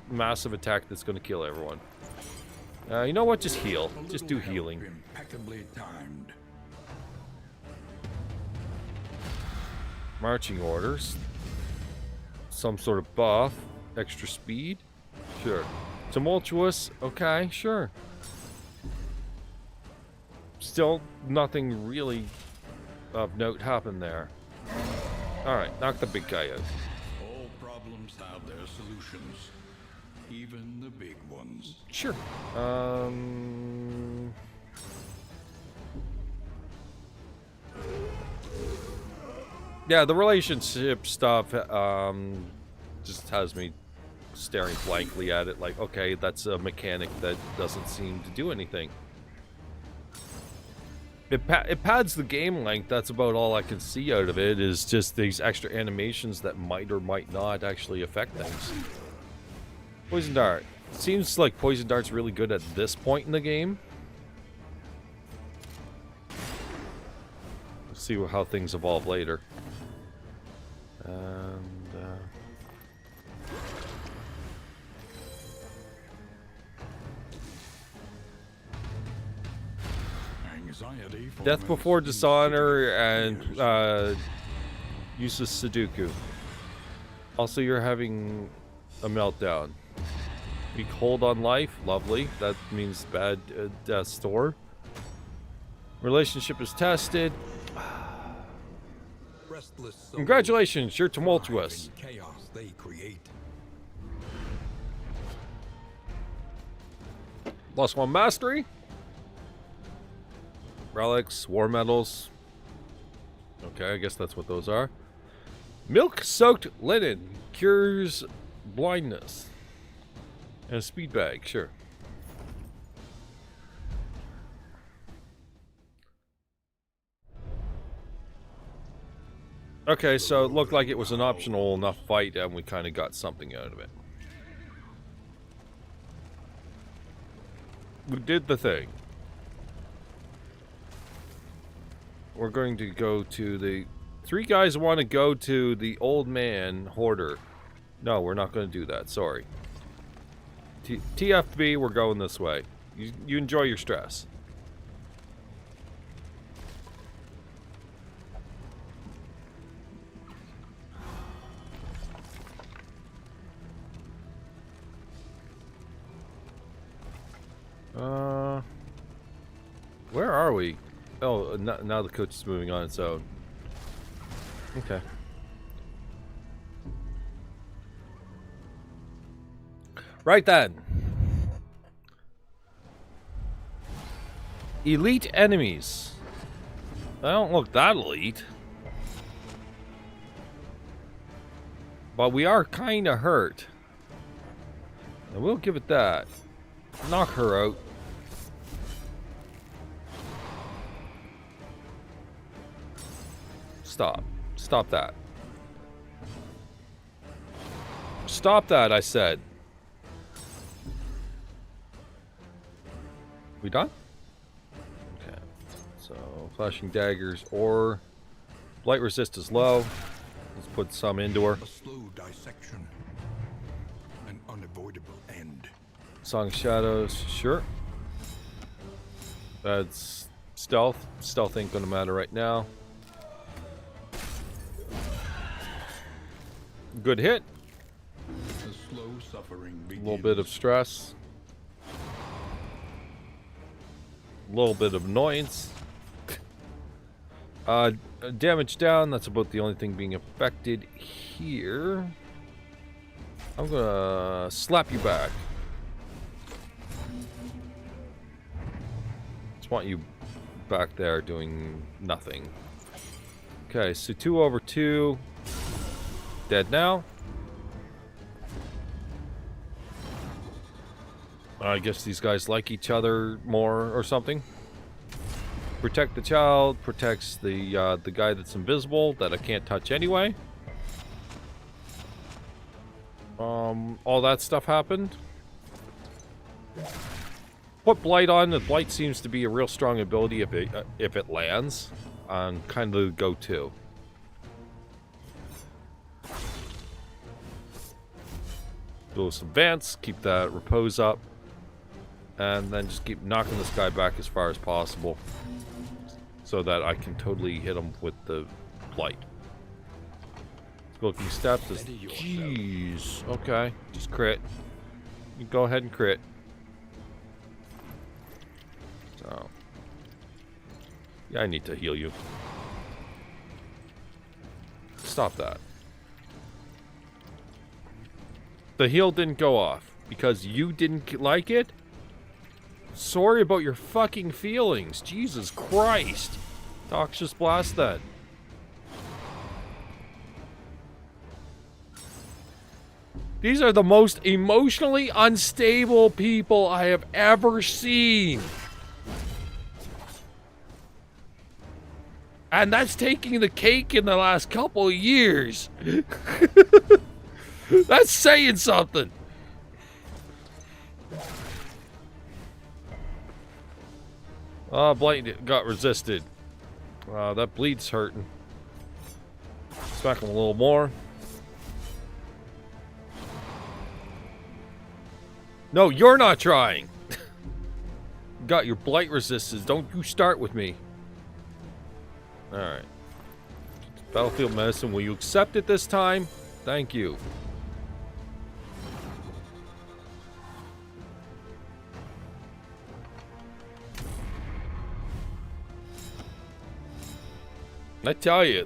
A: massive attack that's going to kill everyone. You know what? Just heal. Just do healing.
B: Impeccably timed.
A: Marching orders. Some sort of buff. Extra speed. Sure. Tumultuous. Okay, sure. Still nothing really of note happened there. Alright, knock the big guy out.
B: All problems have their solutions. Even the big ones.
A: Sure. Yeah, the relationship stuff just has me staring blankly at it like, okay, that's a mechanic that doesn't seem to do anything. It pads the game length. That's about all I can see out of it, is just these extra animations that might or might not actually affect things. Poison Dart. Seems like Poison Dart's really good at this point in the game. We'll see how things evolve later. Death before dishonor and uses Sudoku. Also, you're having a meltdown. Weak hold on life. Lovely. That means bad death store. Relationship is tested. Congratulations, you're tumultuous.
B: Chaos they create.
A: Lost 1 mastery. Relics, war medals. Okay, I guess that's what those are. Milk-soaked linen cures blindness. And a speed bag, sure. Okay, so it looked like it was an optional enough fight, and we kind of got something out of it. We did the thing. We're going to go to the... 3 guys want to go to the old man hoarder. No, we're not going to do that. Sorry. TFB, we're going this way. You enjoy your stress. Where are we? Oh, now the coach is moving on its own. Okay. Right then. Elite enemies. They don't look that elite. But we are kind of hurt. And we'll give it that. Knock her out. Stop. Stop that. Stop that, I said. We done? Okay. So, flashing daggers or blight resist is low. Let's put some into her.
B: A slow dissection. An unavoidable end.
A: Song of Shadows, sure. That's stealth. Stealth ain't gonna matter right now. Good hit.
B: The slow suffering
A: A
B: begins.
A: little bit of stress. A little bit of annoyance. Damage down. That's about the only thing being affected here. I'm gonna slap you back. Just want you back there doing nothing. Okay, so 2 over 2. Dead now. I guess these guys like each other more or something. Protect the child, protects the guy that's invisible that I can't touch anyway. All that stuff happened. Put blight on. The blight seems to be a real strong ability if it lands on kind of the go-to. Do some advance, keep that repose up, and then just keep knocking this guy back as far as possible so that I can totally hit him with the blight. Smoking steps is... Jeez. Okay, just crit. You go ahead and crit. So... Yeah, I need to heal you. Stop that. The heal didn't go off because you didn't like it? Sorry about your fucking feelings. Jesus Christ. Noxious blast that. These are the most emotionally unstable people I have ever seen. And that's taking the cake in the last couple of years. That's saying something. Blight got resisted. That bleed's hurting. Smack him a little more. No, you're not trying. Got your blight resistance. Don't you start with me. Alright. Battlefield medicine. Will you accept it this time? Thank you. I tell you,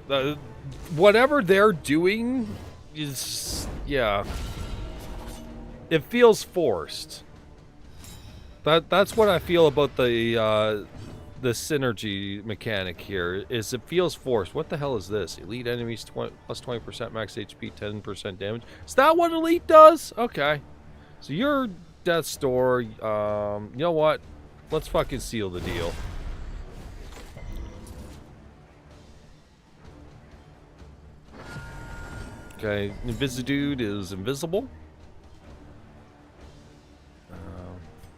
A: whatever they're doing is, yeah, it feels forced. That's what I feel about the synergy mechanic here. Is it feels forced. What the hell is this? Elite enemies plus 20% max HP, 10% damage. Is that what Elite does? Okay, so you're Death's Door. You know what? Let's fucking seal the deal. Okay, Invisidude is invisible.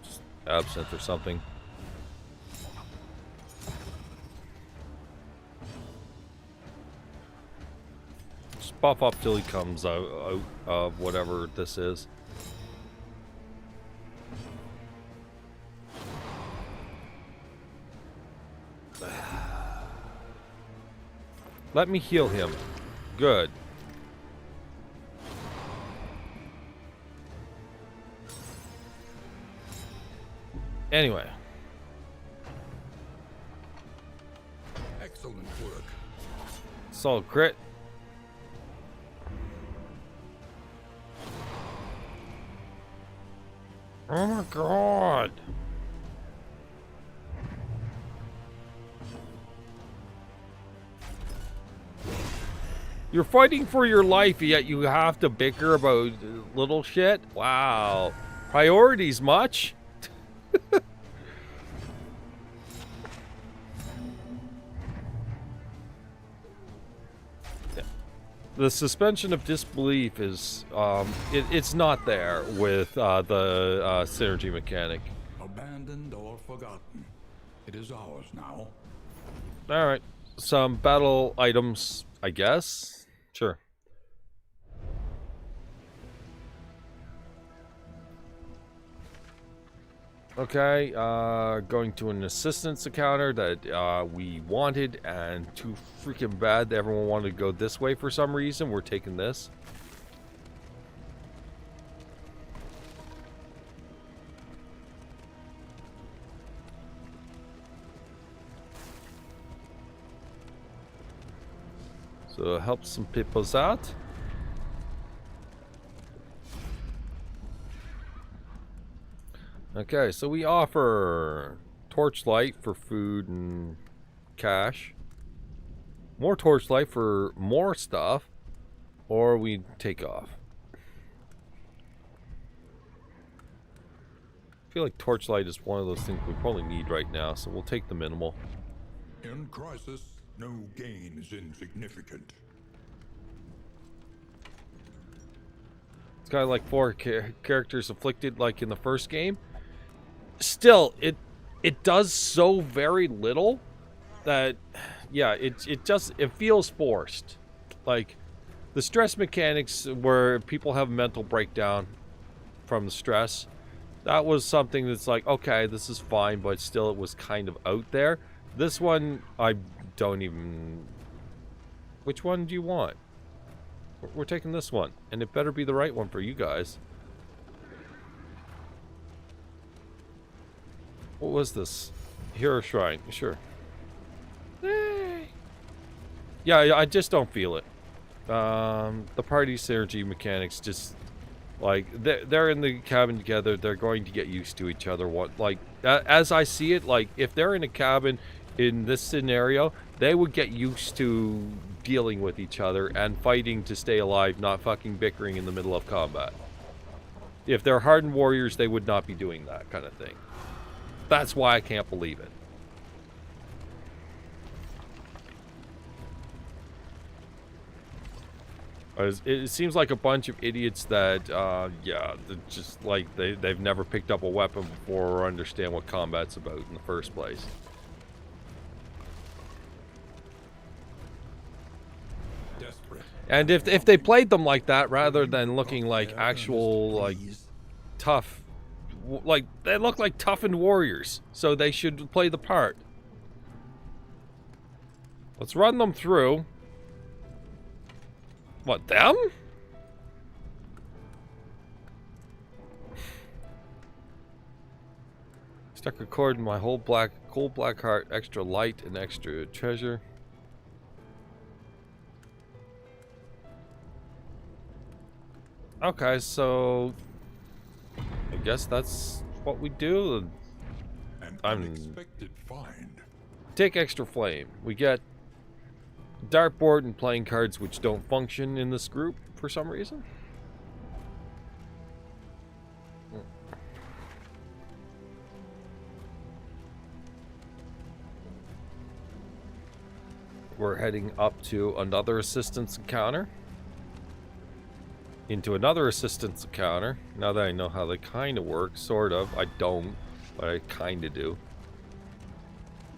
A: Just absent or something. Just buff up till he comes out of whatever this is. Let me heal him. Good. Anyway.
B: Excellent work.
A: Solid crit. Oh my god. You're fighting for your life, yet you have to bicker about little shit? Wow. Priorities much? The suspension of disbelief is, it's not there with the synergy mechanic.
B: Abandoned or forgotten. It is ours now.
A: Alright. Some battle items, I guess. Sure. Okay, going to an assistance encounter that we wanted, and too freaking bad that everyone wanted to go this way for some reason. We're taking this. So help some peoples out. Okay, so we offer torchlight for food and cash. More torchlight for more stuff. Or we take off. I feel like torchlight is one of those things we probably need right now, so we'll take the minimal.
B: In crisis, no gain is insignificant.
A: It's kind of like 4 characters afflicted like in the first game. Still, it does so very little that, yeah, it feels forced. Like, the stress mechanics where people have a mental breakdown from the stress, that was something that's like, okay, this is fine, but still it was kind of out there. This one, I don't even... Which one do you want? We're taking this one, and it better be the right one for you guys. What was this? Hero Shrine, sure. Yeah, I just don't feel it. The party synergy mechanics just... Like, they're in the cabin together, they're going to get used to each other. Like, as I see it, like, if they're in a cabin in this scenario, they would get used to dealing with each other and fighting to stay alive, not fucking bickering in the middle of combat. If they're hardened warriors, they would not be doing that kind of thing. That's why I can't believe it. It seems like a bunch of idiots that, yeah, just like they've never picked up a weapon before or understand what combat's about in the first place.
B: Desperate.
A: And if they played them like that rather than looking like actual, like, tough, like, they look like toughened warriors, so they should play the part. Let's run them through. What, them? Stuck a cord in my whole cold black heart, extra light and extra treasure. Okay, so I guess that's what we do.
B: An unexpected find.
A: Take extra flame. We get dartboard and playing cards which don't function in this group for some reason. We're heading up to another assistance encounter. Into another assistance encounter. Now that I know how they kind of work, sort of. I don't, but I kind of do.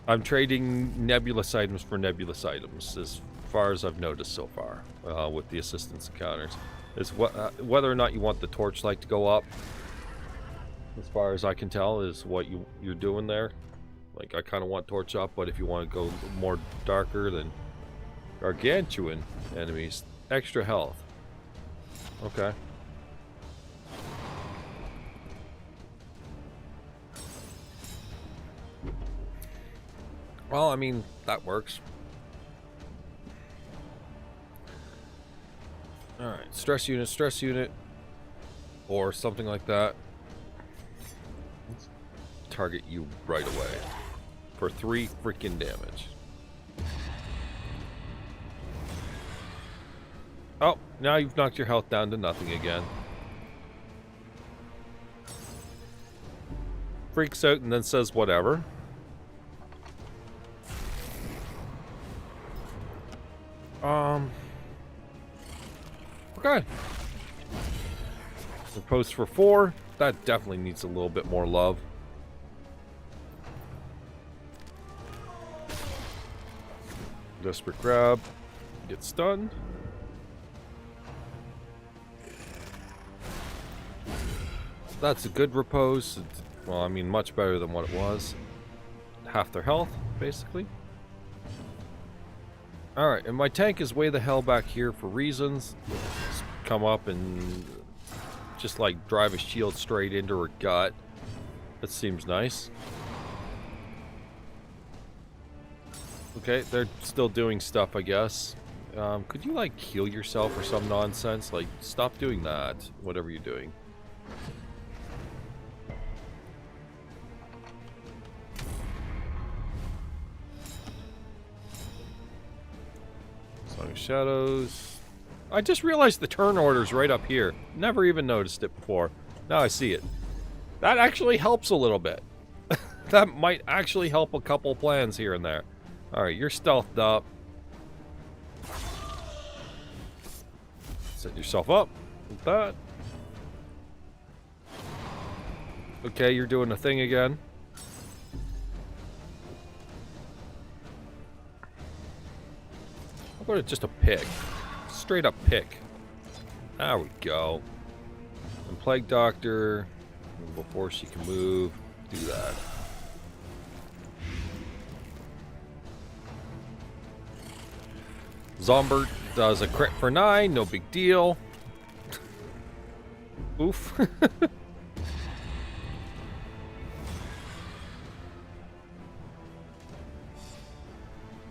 A: I'm trading nebulous items for nebulous items, as far as I've noticed so far, with the assistance encounters. Is whether or not you want the torchlight to go up, as far as I can tell, is what you're doing there. Like, I kind of want torch up, but if you want to go more darker than gargantuan enemies, extra health. Okay. Well, I mean, that works. Alright, stress unit, or something like that. Let's target you right away for 3 freaking damage. Oh, now you've knocked your health down to nothing again. Freaks out and then says whatever. Okay. The post for 4. That definitely needs a little bit more love. Desperate grab. Get stunned. That's a good repose. Well, I mean, much better than what it was. Half their health, basically. Alright, and my tank is way the hell back here for reasons. Just come up and just like drive a shield straight into her gut. That seems nice. Okay, they're still doing stuff, I guess. Could you, like, heal yourself or some nonsense? Like, stop doing that, whatever you're doing. Song of Shadows. I just realized the turn order's right up here. Never even noticed it before. Now I see it. That actually helps a little bit. That might actually help a couple plans here and there. Alright, you're stealthed up. Set yourself up with that. Okay, you're doing a thing again. How about just a pick? Straight up pick. There we go. And Plague Doctor, before she can move, do that. Zombert does a crit for 9, no big deal. Oof.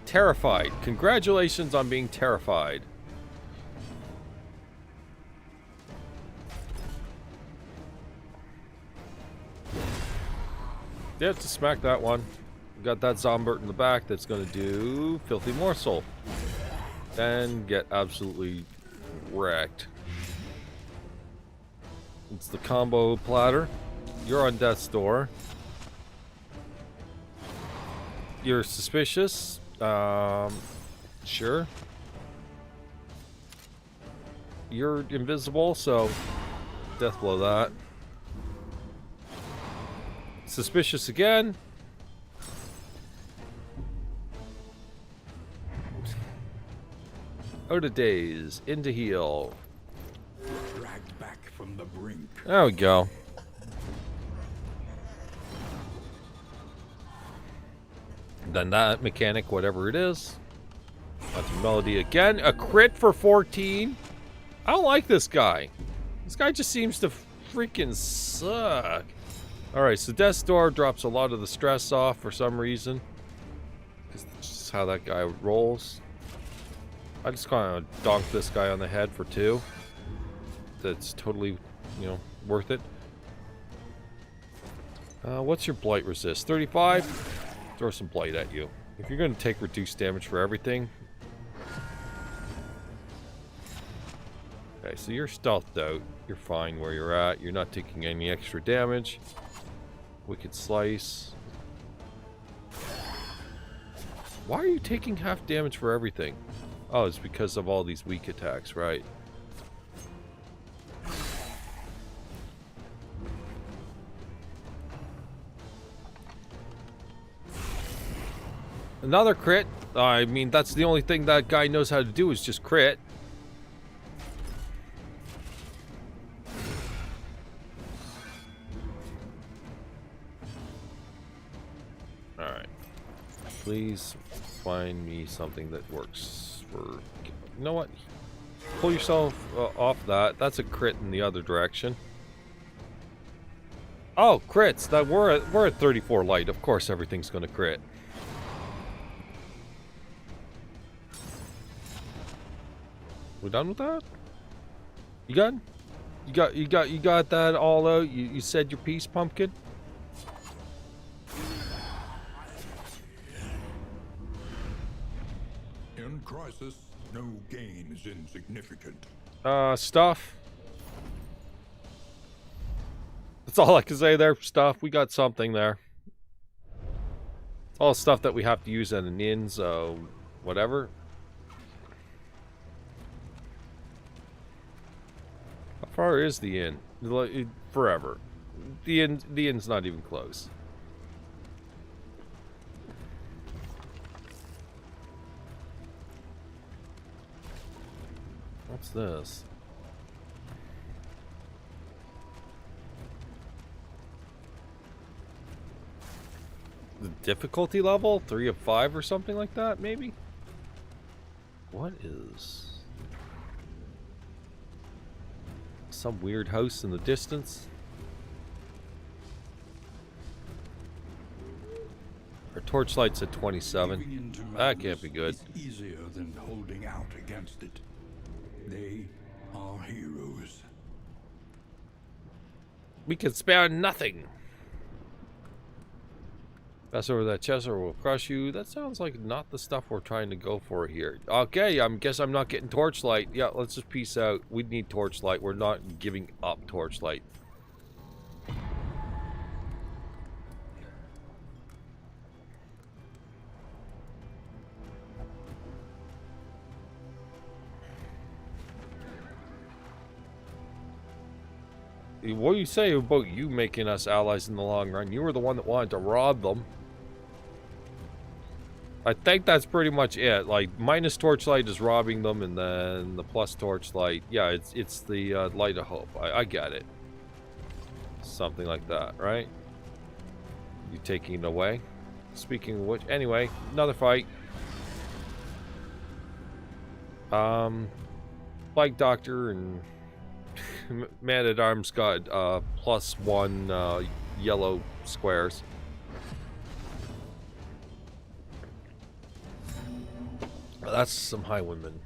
A: Terrified. Congratulations on being terrified. Yeah, to smack that one. We got that Zombert in the back that's going to do Filthy Morsel. And get absolutely wrecked. It's the combo platter. You're on death's door. You're suspicious. Sure. You're invisible, so death blow that. Suspicious again. Out of daze, into heal.
B: Dragged back from the brink.
A: There we go. Then that mechanic, whatever it is. That's Melody again. A crit for 14. I don't like this guy. This guy just seems to freaking suck. Alright, so Death's Door drops a lot of the stress off for some reason. That's just how that guy rolls. I just kind of donked this guy on the head for 2. That's totally, you know, worth it. What's your blight resist? 35? Throw some blight at you. If you're going to take reduced damage for everything. Okay, so you're stealthed out. You're fine where you're at. You're not taking any extra damage. Wicked Slice. Why are you taking half damage for everything? Oh, it's because of all these weak attacks, right? Another crit. I mean, that's the only thing that guy knows how to do is just crit. Alright. Please find me something that works for... You know what? Pull yourself off that. That's a crit in the other direction. Oh, crits. That we're at 34 light. Of course everything's going to crit. We done with that? You got? You got that all out? You said your piece, pumpkin?
B: In crisis, no gain is insignificant.
A: Stuff. That's all I can say there. Stuff. We got something there. It's all stuff that we have to use at an inn, so whatever. How far is the inn? Forever. The inn's not even close. What's this? The difficulty level? 3 of 5 or something like that, maybe? What is... some weird house in the distance? Our torchlight's at 27.
B: Giving in to
A: That can't be good.
B: madness is easier than holding out against it. They are heroes.
A: We can spare nothing. Pass over that chest or we'll crush you. That sounds like not the stuff we're trying to go for here. Okay, I guess I'm not getting torchlight. Yeah, let's just peace out. We need torchlight. We're not giving up torchlight. What do you say about you making us allies in the long run? You were the one that wanted to rob them. I think that's pretty much it. Like, minus torchlight is robbing them, and then the plus torchlight, yeah, it's the light of hope. I get it. Something like that, right? You taking it away? Speaking of which, anyway, another fight. Bike Doctor and Man-at-Arms got +1 yellow squares. That's some highwaymen.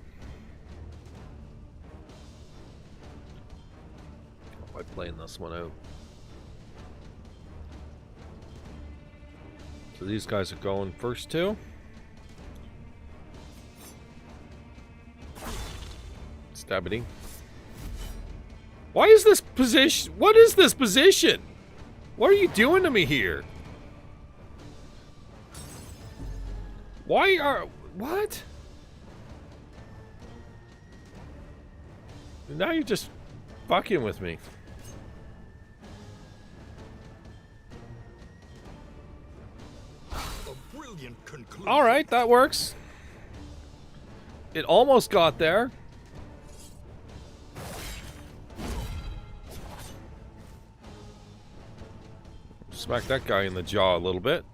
A: By playing this one out. So these guys are going first too. Stabbity. Why is this position? What is this position? What are you doing to me here? Why are... What? Now you're just fucking with me.
B: A brilliant conclusion.
A: All right, that works. It almost got there. Smack that guy in the jaw a little bit.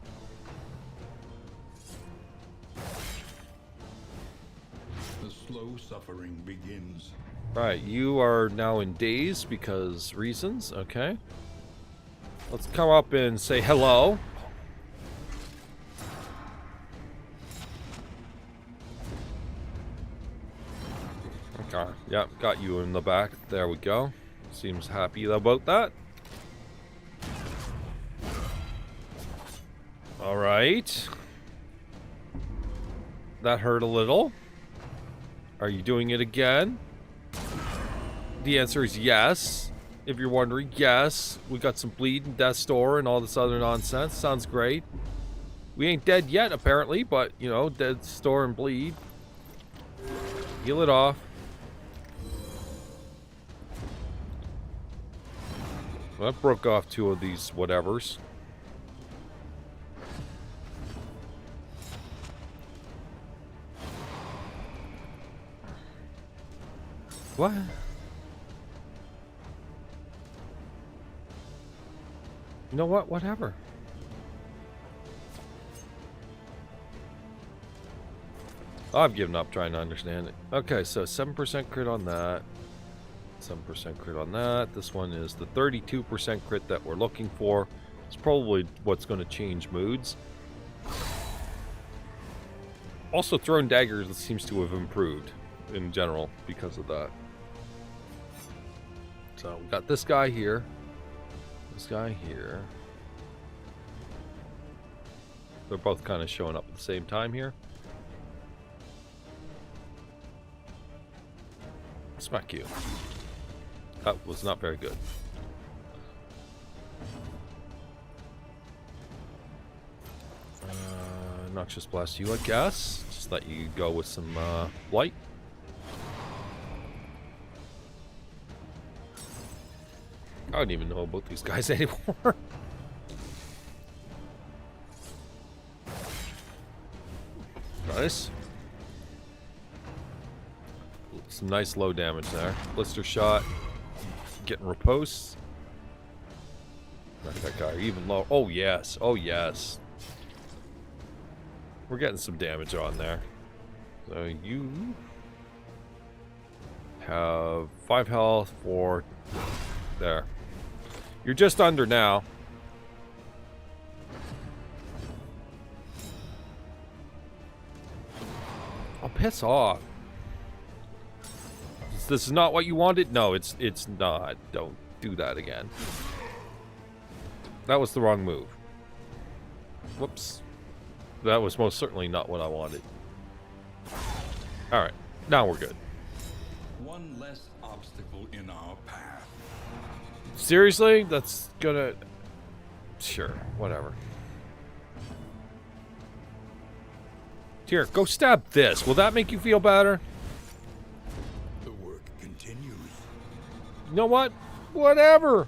B: The slow suffering begins.
A: Right, you are now in daze because reasons, okay. Let's come up and say hello. Okay, yep, got you in the back. There we go. Seems happy about that. Alright. That hurt a little. Are you doing it again? The answer is yes. If you're wondering, yes. We got some bleed and death store and all this other nonsense. Sounds great. We ain't dead yet, apparently, but, you know, dead store and bleed. Heal it off. Well, that broke off 2 of these whatevers. What? You know what? Whatever. I've given up trying to understand it. Okay, so 7% crit on that. 7% crit on that. This one is the 32% crit that we're looking for. It's probably what's going to change moods. Also, thrown daggers seems to have improved in general because of that. So we got this guy here. This guy here. They're both kind of showing up at the same time here. Smack you. That was not very good. Noxious blast you, I guess. Just let you go with some light. I don't even know about these guys anymore. Nice. Some nice low damage there. Blister shot. Getting riposte. Knock that guy even low. Oh yes. Oh yes. We're getting some damage on there. So you have 5 health for there. You're just under now. Oh, piss off. This is not what you wanted? No, it's not. Don't do that again. That was the wrong move. Whoops. That was most certainly not what I wanted. Alright, now we're good.
B: One less obstacle in our path.
A: Seriously? That's gonna... Sure, whatever. Here, go stab this. Will that make you feel better?
B: The work continues.
A: You know what? Whatever.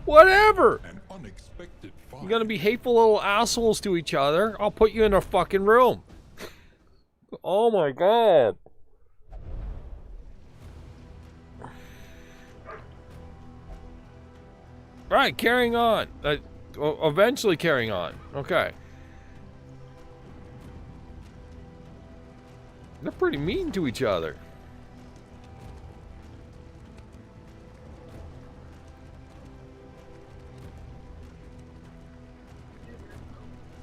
A: Whatever.
B: An unexpected find.
A: You're gonna be hateful little assholes to each other. I'll put you in a fucking room. Oh my god. Right, carrying on. Eventually carrying on. Okay. They're pretty mean to each other.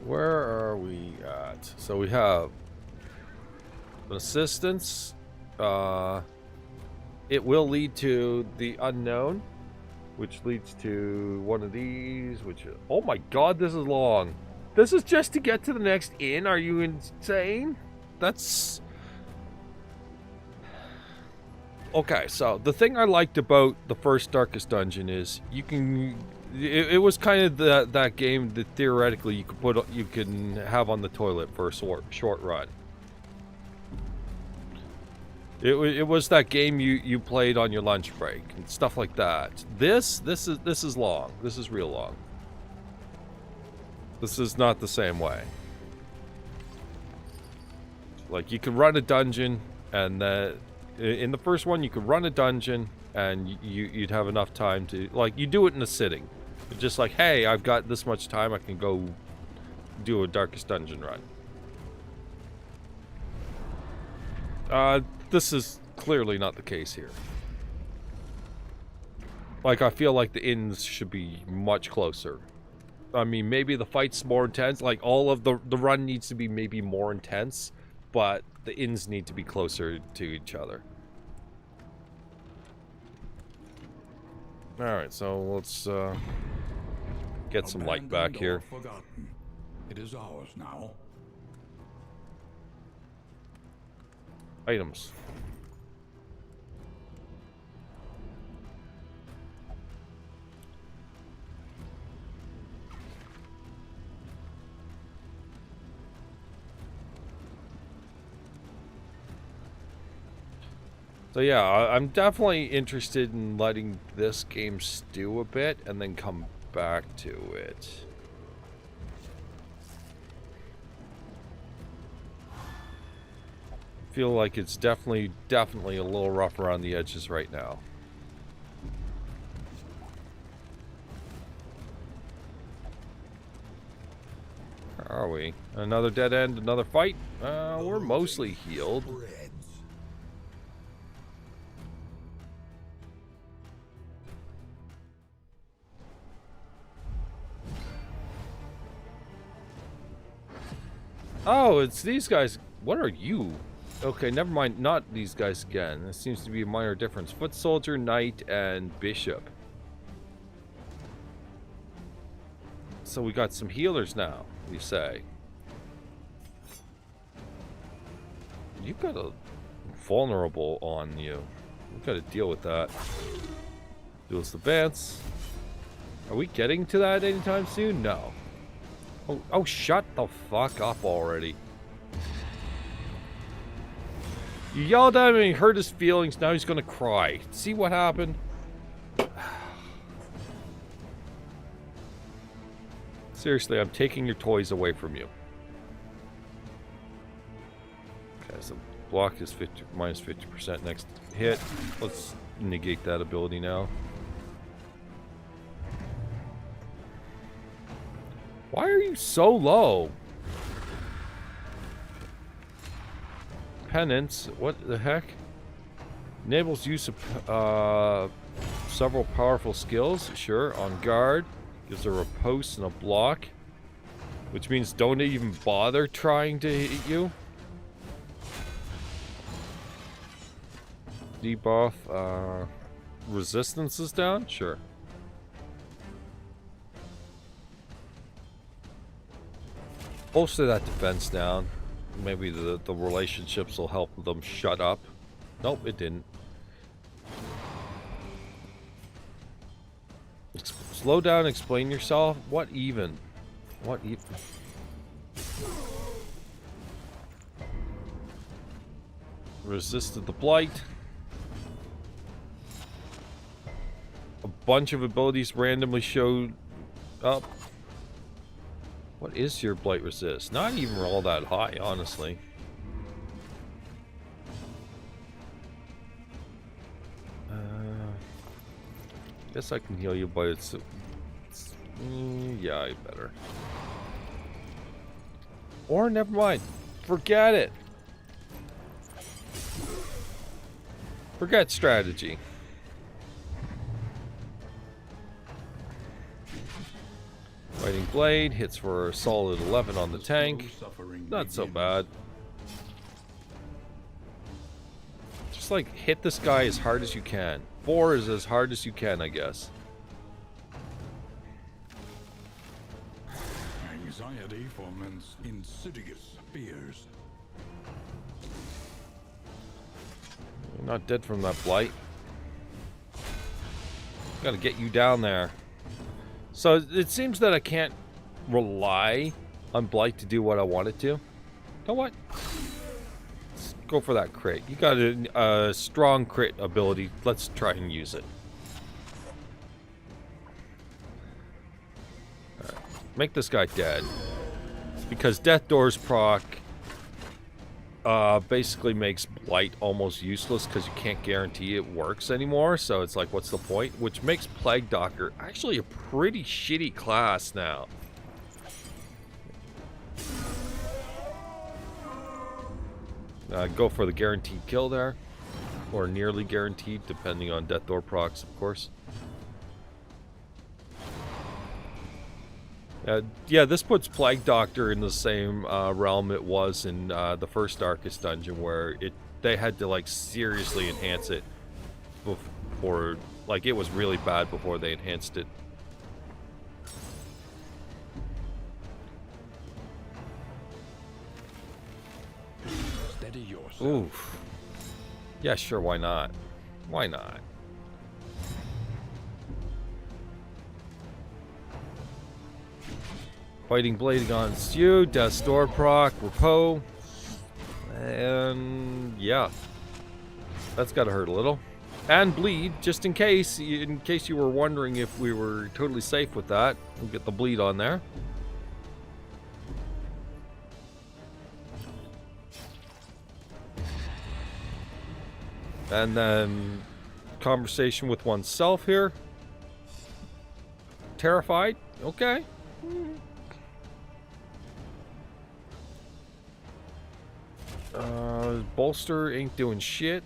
A: Where are we at? So we have assistance. It will lead to the unknown, which leads to one of these, which is, oh my god, this is long. This is just to get to the next inn. Are you insane? That's... Okay, so the thing I liked about the first Darkest Dungeon is you can... It was kind of that game that theoretically you can have on the toilet for a short run. It was that game you played on your lunch break and stuff like that. This is long. This is real long. This is not the same way. Like you can run a dungeon, and in the first one you could run a dungeon, and you'd have enough time to, like, you do it in a sitting. It's just like, hey, I've got this much time, I can go do a Darkest Dungeon run. This is clearly not the case here. Like, I feel like the inns should be much closer. I mean, maybe the fight's more intense, like all of the run needs to be maybe more intense, but the inns need to be closer to each other. Alright, so let's get some light back here.
B: Forgotten. It is ours now.
A: Items. So yeah, I'm definitely interested in letting this game stew a bit and then come back to it. Feel like it's definitely a little rough around the edges right now. Where are we? Another dead end, another fight? We're mostly healed. Oh, it's these guys. What are you? Okay, never mind. Not these guys again. There seems to be a minor difference. Foot soldier, knight, and bishop. So we got some healers now, you say. You've got a vulnerable on you. We've got to deal with that. Duels advance. Are we getting to that anytime soon? No. Oh, shut the fuck up already. You yelled at him and he hurt his feelings, now he's gonna cry. See what happened? Seriously, I'm taking your toys away from you. Okay, so block is minus 50% next hit. Let's negate that ability now. Why are you so low? Penance, what the heck? Enables use of several powerful skills, sure. On guard, gives her a post and a block, which means don't even bother trying to hit you. debuff. Resistance is down? Sure. Most of that defense down. Maybe the relationships will help them shut up. Nope, it didn't. Slow down, explain yourself. What even? What even? Resisted the blight. A bunch of abilities randomly showed up. What is your blight resist? Not even all that high, honestly. Guess I can heal you, but it's yeah, I better. Or never mind. Forget it. Forget strategy. Fighting Blade hits for a solid 11 on the tank. Not so bad. Just like hit this guy as hard as you can. 4 is as hard as you can, I guess.
B: Anxiety foments insidious fears.
A: You're not dead from that blight. Gotta get you down there. So it seems that I can't rely on blight to do what I want it to. You know what? Let's go for that crit. You got a strong crit ability. Let's try and use it. All right. Make this guy dead. Because Death Doors proc basically makes blight almost useless because you can't guarantee it works anymore. So it's like, what's the point? Which makes Plague Doctor actually a pretty shitty class now. Go for the guaranteed kill there, or nearly guaranteed, depending on Death Door procs, of course. Yeah, this puts Plague Doctor in the same realm it was in the first Darkest Dungeon, where they had to like seriously enhance it before, like it was really bad before they enhanced it.
B: Steady yourself.
A: Oof. Yeah, sure, why not? Why not? Fighting Blade against you, Death's Door proc, Repo. And yeah. That's gotta hurt a little. And bleed, just in case you were wondering if we were totally safe with that. We'll get the bleed on there. And then conversation with oneself here. Terrified? Okay. Bolster ain't doing shit.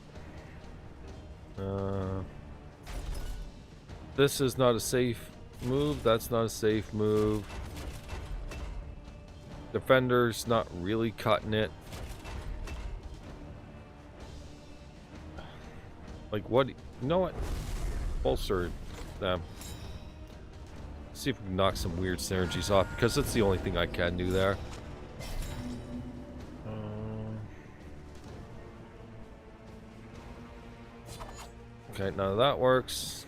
A: This is not a safe move. That's not a safe move. Defender's not really cutting it. Like what? You know what? Bolster them. See if we can knock some weird synergies off, because that's the only thing I can do there. Okay, none of that works.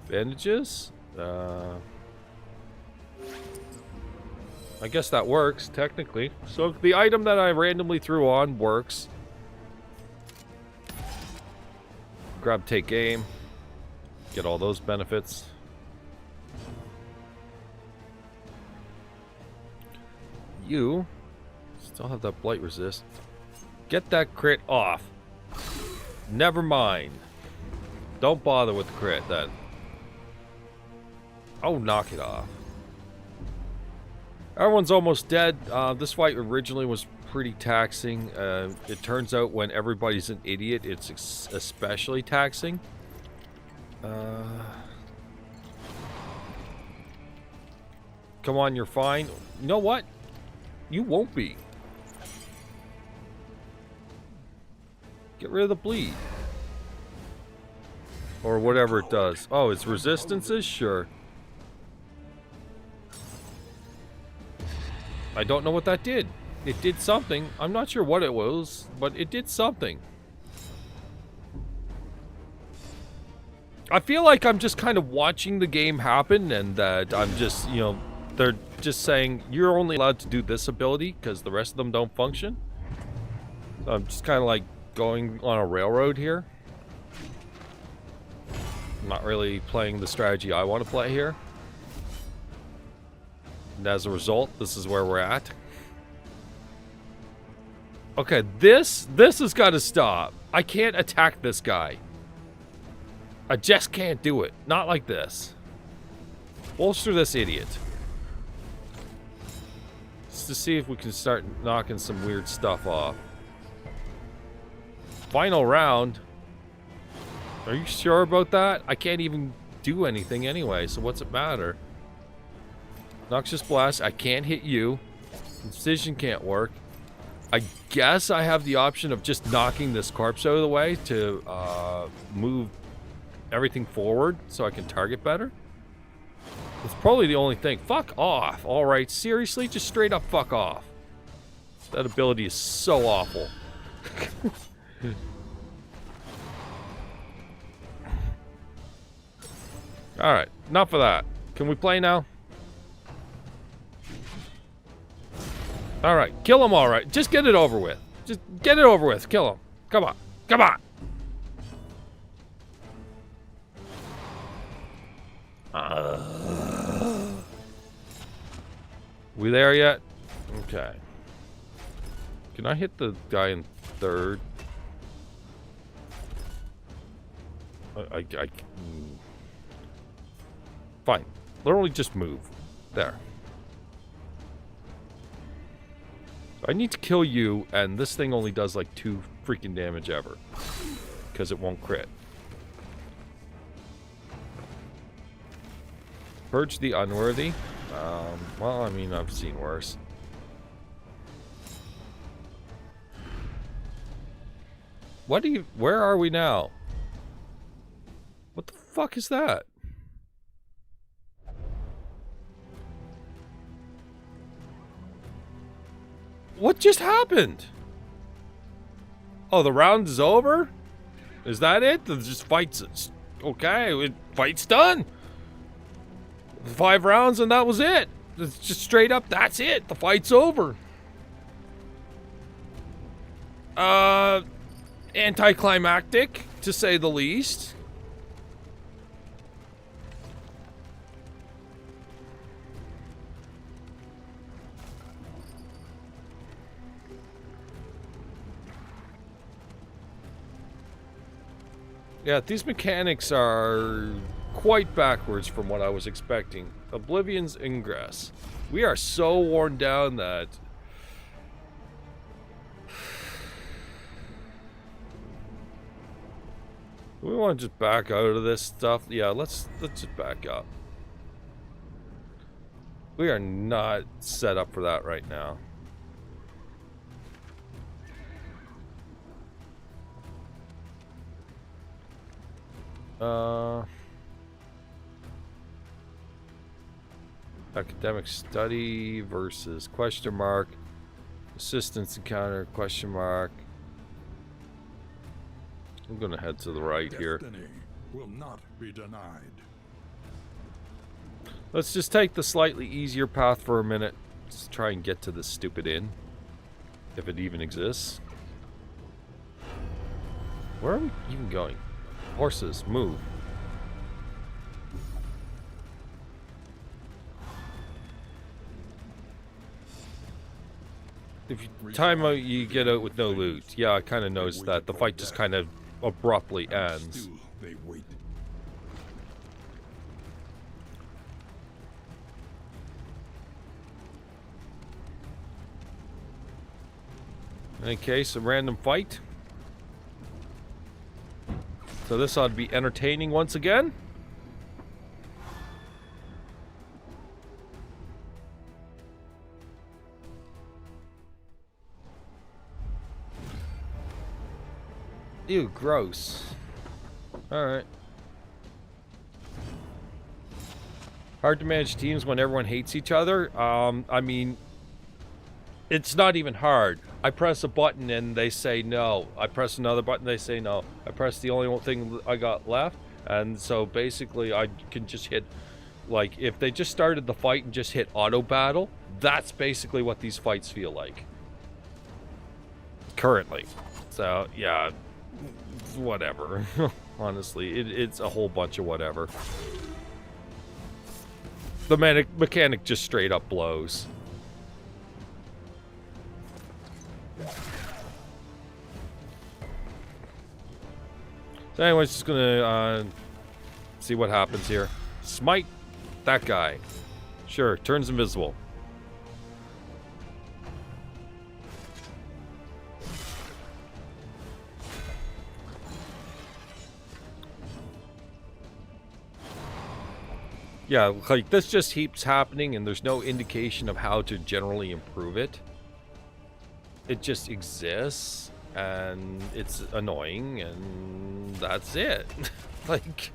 A: Bandages? I guess that works, technically. So the item that I randomly threw on works. Grab, take aim. Get all those benefits. You still have that blight resist. Get that crit off. Never mind. Don't bother with the crit then. Oh, knock it off. Everyone's almost dead. This fight originally was pretty taxing. It turns out when everybody's an idiot, it's especially taxing. Come on, you're fine. You know what? You won't be. Get rid of the bleed. Or whatever it does. Oh, it's resistances? Sure. I don't know what that did. It did something. I'm not sure what it was, but it did something. I feel like I'm just kind of watching the game happen, and that I'm just, you know, they're just saying, you're only allowed to do this ability because the rest of them don't function. So I'm just kind of like going on a railroad here. I'm not really playing the strategy I want to play here. And as a result, this is where we're at. Okay, this has got to stop. I can't attack this guy. I just can't do it. Not like this. Bolster this idiot. Just to see if we can start knocking some weird stuff off. Final round. Are you sure about that? I can't even do anything anyway, so what's it matter? Noxious Blast, I can't hit you. Incision can't work. I guess I have the option of just knocking this corpse out of the way to move everything forward so I can target better. It's probably the only thing. Fuck off. Alright, seriously? Just straight up fuck off. That ability is so awful. Alright, enough of that. Can we play now? Alright, kill him alright. Just get it over with. Just get it over with. Kill him. Come on. Come on. We there yet? Okay. Can I hit the guy in third? Fine. Literally just move. There. I need to kill you, and this thing only does like 2 freaking damage ever. Because it won't crit. Purge the unworthy. Well, I mean, I've seen worse. Where are we now? What the fuck is that? What just happened? Oh, the round is over? Is that it? The just fights. Okay, fight's done. 5 rounds and that was it. It's just straight up, that's it. The fight's over. Anticlimactic, to say the least. Yeah, these mechanics are quite backwards from what I was expecting. Oblivion's Ingress. We are so worn down that... we want to just back out of this stuff. Yeah, let's just back up. We are not set up for that right now. Academic study versus question mark. Assistance encounter question mark. I'm gonna head to the right here.
B: Destiny will not be denied.
A: Let's just take the slightly easier path for a minute. Let's try and get to this stupid inn. If it even exists. Where are we even going? Horses, move. If you time out, you get out with no loot. Yeah, I kind of noticed that. The fight just kind of abruptly ends.
B: Still they wait.
A: In any case, a random fight. So this ought to be entertaining once again. Ew, gross. Alright. Hard to manage teams when everyone hates each other. I mean, it's not even hard. I press a button and they say no. I press another button, they say no. I press the only thing I got left. And so basically I can just hit, like, if they just started the fight and just hit auto battle, that's basically what these fights feel like. Currently. So, yeah, whatever. Honestly, it's a whole bunch of whatever. The mechanic just straight up blows. So anyways, just gonna see what happens here. Smite that guy. Sure, turns invisible. Yeah, like this just keeps happening and there's no indication of how to generally improve it. It just exists and it's annoying and that's it. Like,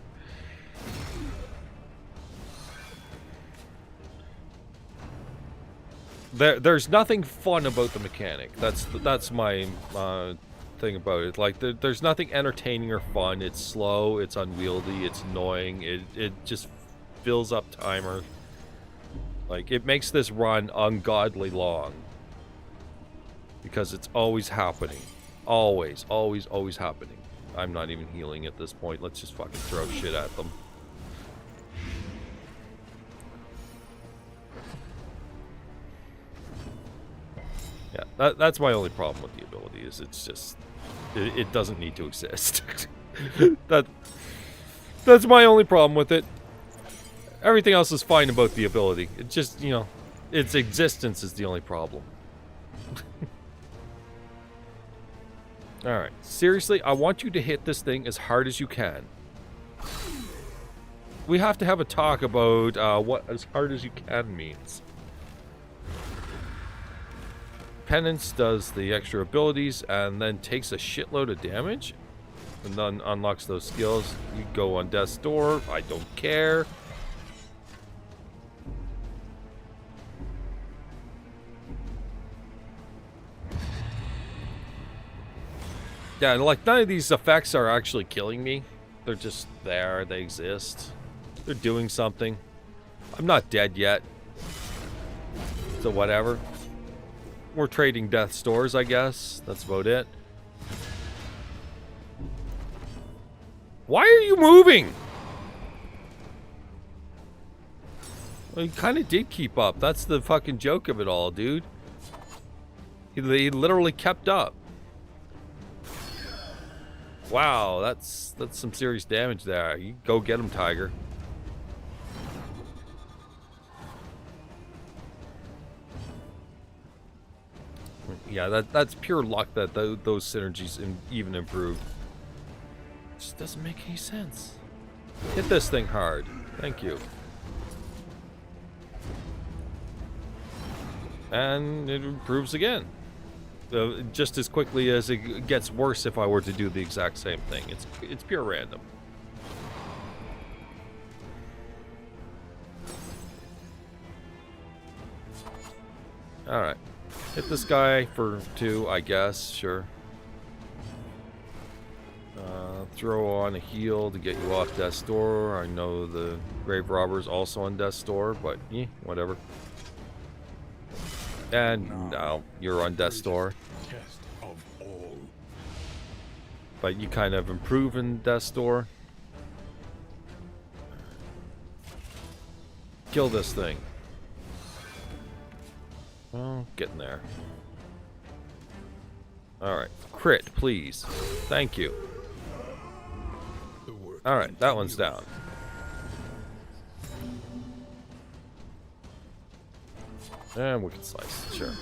A: there's nothing fun about the mechanic. That's my thing about it. Like, there's nothing entertaining or fun. It's slow, it's unwieldy, it's annoying. It just fills up timer. Like, it makes this run ungodly long because it's always happening. Always happening. I'm not even healing at this point. Let's just fucking throw shit at them. Yeah, that's my only problem with the ability, is it's just it doesn't need to exist. That's my only problem with it. Everything else is fine about the ability. It just, you know, its existence is the only problem. Alright, seriously, I want you to hit this thing as hard as you can. We have to have a talk about what as hard as you can means. Penance does the extra abilities and then takes a shitload of damage. And then unlocks those skills. You go on death's door. I don't care. Yeah, like, none of these effects are actually killing me. They're just there. They exist. They're doing something. I'm not dead yet. So whatever. We're trading death's doors, I guess. That's about it. Why are you moving? Well, he kind of did keep up. That's the fucking joke of it all, dude. He literally kept up. Wow, that's some serious damage there. You go get him, Tiger. Yeah, that's pure luck that those synergies even improved. It just doesn't make any sense. Hit this thing hard. Thank you. And it improves again. Just as quickly as it gets worse if I were to do the exact same thing. It's pure random. Alright. Hit this guy for 2, I guess. Sure. Throw on a heal to get you off death's door. I know the grave robber's also on death's door, but whatever. And now you're on death's door.
B: Test of all.
A: But you kind of improve in death's door. Kill this thing. Well, getting there. Alright. Crit, please. Thank you. Alright, that one's down. And Wicked Slice, sure.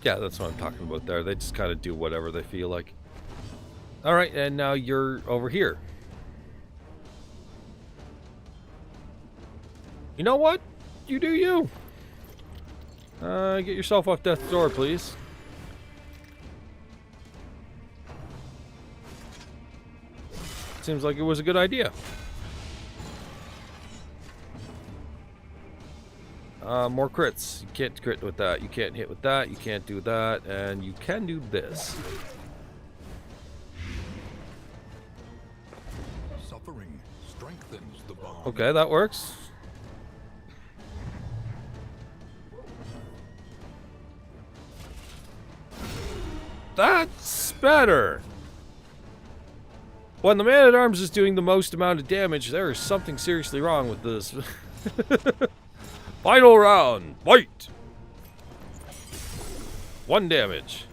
A: Yeah, that's what I'm talking about there. They just kind of do whatever they feel like. Alright, and now you're over here. You know what? You do you. Get yourself off death's door, please. seems like it was a good idea. More crits. You can't crit with that. You can't hit with that. You can't do that. And you can do this.
B: Suffering strengthens the bond.
A: Okay, that works. That's better. When the man-at-arms is doing the most amount of damage, there is something seriously wrong with this. Final round, fight! 1 damage.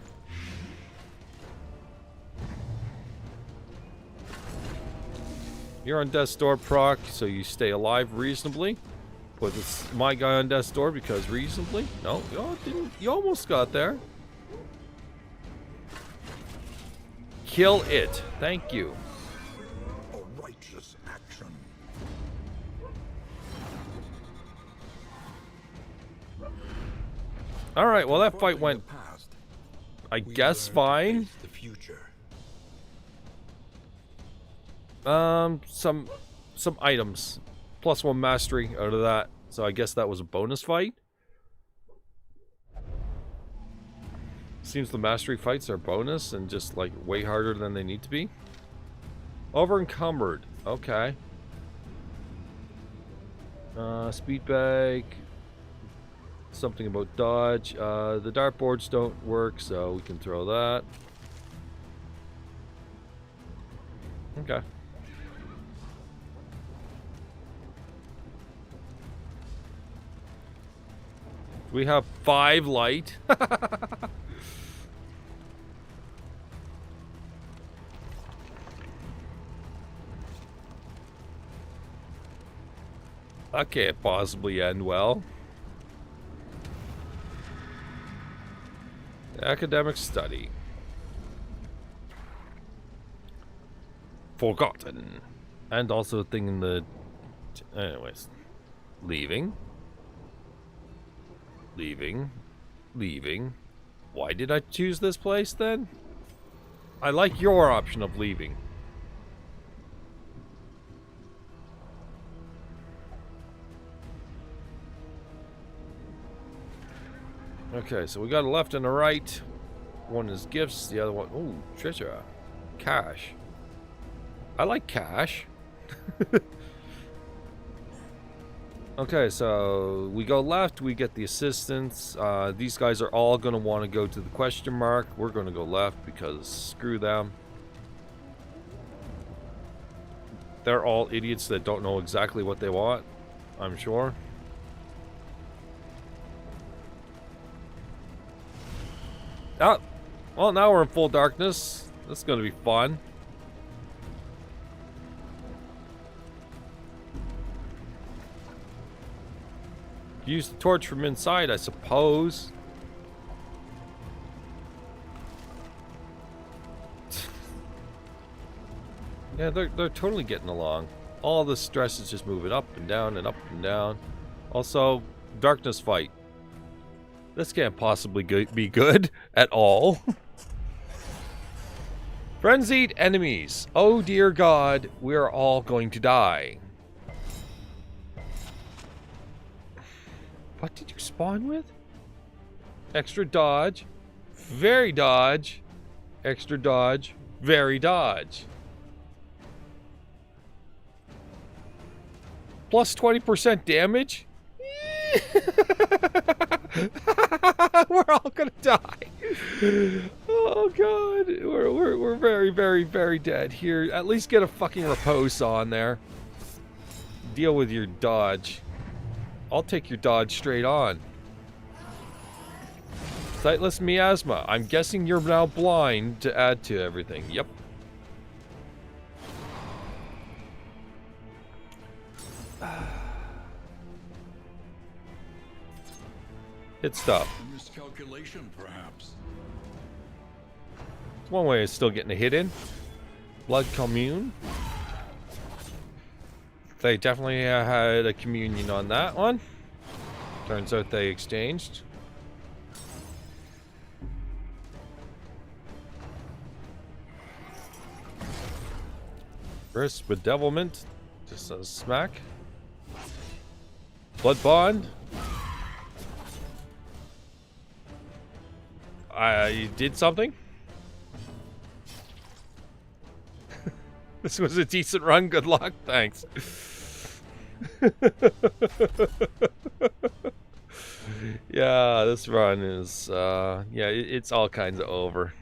A: You're on death's door proc, so you stay alive reasonably. Put this, my guy on death's door because reasonably. No, didn't. You almost got there. Kill it. Thank you.
B: A righteous action.
A: All right. Well, that fight went, I guess, fine.
B: The future.
A: Some items, +1 mastery out of that. So I guess that was a bonus fight. Seems the mastery fights are bonus and just like way harder than they need to be. Over encumbered. Okay. Speed bag. Something about dodge. The dartboards don't work, so we can throw that. Okay. We have 5 light. That can't possibly end well. Academic study. Forgotten. And also a thing in the... Anyways. Leaving. Leaving. Leaving. Why did I choose this place then? I like your option of leaving. Okay, so we got a left and a right. One is gifts, the other one... Ooh, treasure. Cash. I like cash. Okay, so we go left, we get the assistants. These guys are all going to want to go to the question mark. We're going to go left because screw them. They're all idiots that don't know exactly what they want, I'm sure. Ah, well, now we're in full darkness. That's going to be fun. Use the torch from inside, I suppose. Yeah, they're totally getting along. All the stress is just moving up and down and up and down. Also, darkness fight. This can't possibly be good at all. Frenzied enemies. Oh dear God, we are all going to die. What did you spawn with? Extra dodge. Very dodge. Extra dodge. Very dodge. Plus 20% damage? We're all gonna die. Oh God. We're very, very, very dead here. At least get a fucking repose on there. Deal with your dodge. I'll take your dodge straight on. Sightless miasma. I'm guessing you're now blind to add to everything. Yep. Hit stop.
B: Miscalculation, perhaps.
A: It's one way of still getting a hit in. Blood commune. They definitely had a communion on that one. Turns out they exchanged. First, bedevilment. Just a smack. Blood bond. I did something. This was a decent run. Good luck. Thanks. Yeah, this run is, yeah, it's all kinds of over.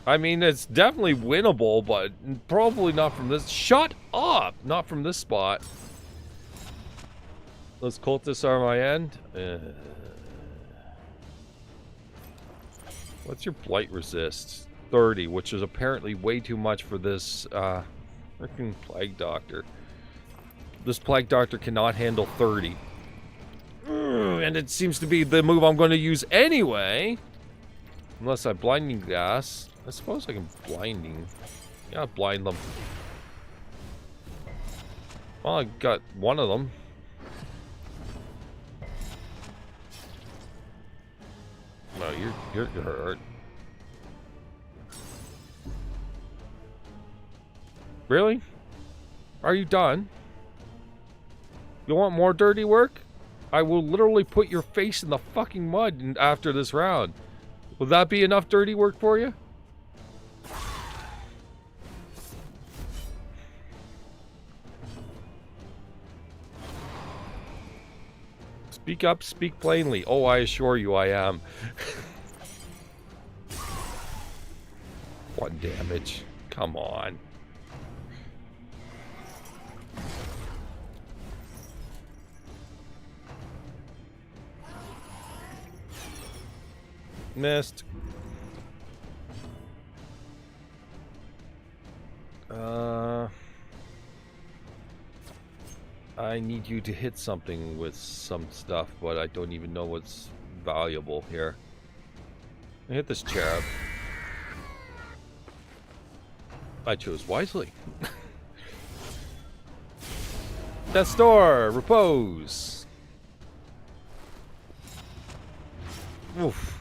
A: I mean, it's definitely winnable, but probably not from this. Shut up! Not from this spot. Those cultists are my end. What's your blight resist? 30, which is apparently way too much for this freaking plague doctor. This plague doctor cannot handle 30. And it seems to be the move I'm going to use anyway. Unless I blinding gas. I suppose I can blinding. Yeah, blind them. Well, I got one of them. No, you're hurt. Really? Are you done? You want more dirty work? I will literally put your face in the fucking mud after this round. Will that be enough dirty work for you? Speak up, speak plainly. Oh, I assure you I am. 1 damage. Come on. Missed. I need you to hit something with some stuff, but I don't even know what's valuable here. I hit this cherub. I chose wisely. Death's Door, repose. Oof.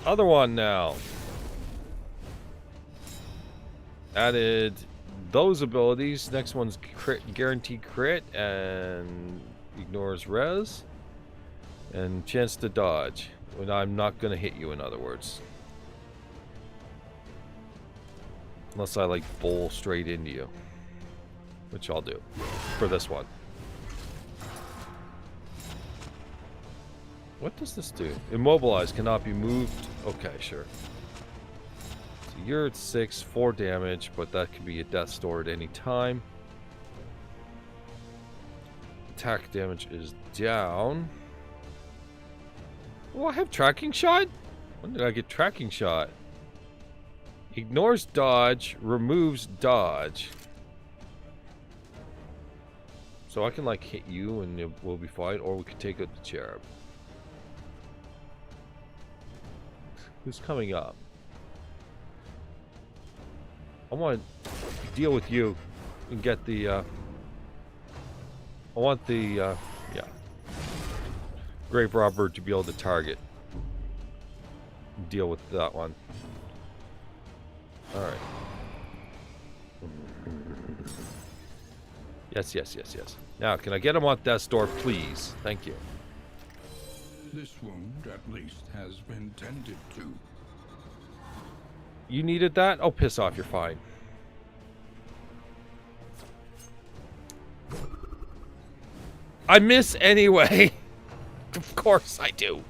A: Other one now. Added those abilities. Next one's crit, guaranteed crit, and ignores res, and chance to dodge when I'm not gonna hit you. In other words, unless I like bowl straight into you, which I'll do for this one. What does this do? Immobilize, cannot be moved. Okay, sure. So you're at 6, 4 damage, but that could be a Death's Door at any time. Attack damage is down. Oh, I have tracking shot? When did I get tracking shot? Ignores dodge, removes dodge. So I can like hit you and we'll be fine, or we could take out the cherub. Who's coming up? I want to deal with you and get the, I want the, yeah. Grave Robber to be able to target. Deal with that one. Alright. Yes, yes, yes, yes. Now, can I get him on Death's Door, please? Thank you.
B: This wound, at least, has been tended to.
A: You needed that? Oh, piss off, you're fine. I miss anyway. Of course I do.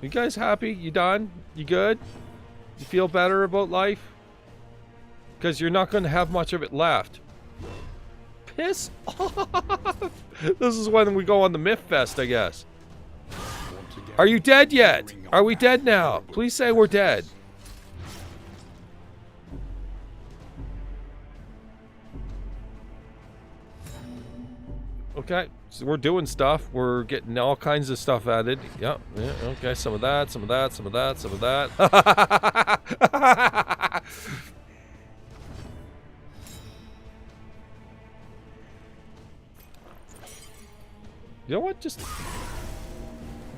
A: You guys happy? You done? You good? You feel better about life? Because you're not going to have much of it left. Piss off! This is when we go on the Myth Fest, I guess. Are you dead yet? Are we dead now? Please say we're dead. Okay, so we're doing stuff. We're getting all kinds of stuff added. Yep, yeah, okay, some of that, some of that, some of that, some of that. You know what? Just...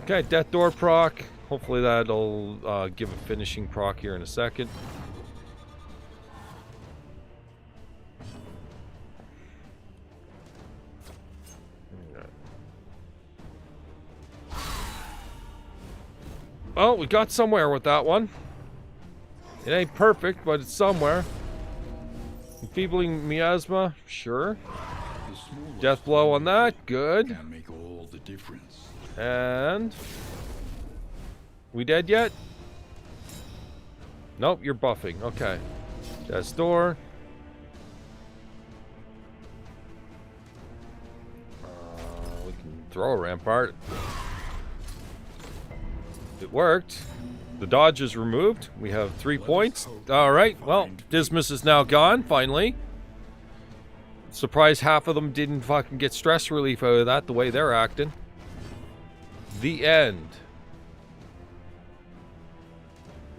A: Okay, death door proc. Hopefully that'll give a finishing proc here in a second. Oh, we got somewhere with that one. It ain't perfect, but it's somewhere. Enfeebling miasma, sure. Death blow on that, good.
B: Can make all the difference.
A: And... we dead yet? Nope, you're buffing. Okay. Death's door. We can throw a rampart. It worked. The dodge is removed. We have 3 points. Alright, well, Dismas is now gone, finally. Surprised half of them didn't fucking get stress relief out of that, the way they're acting. The end.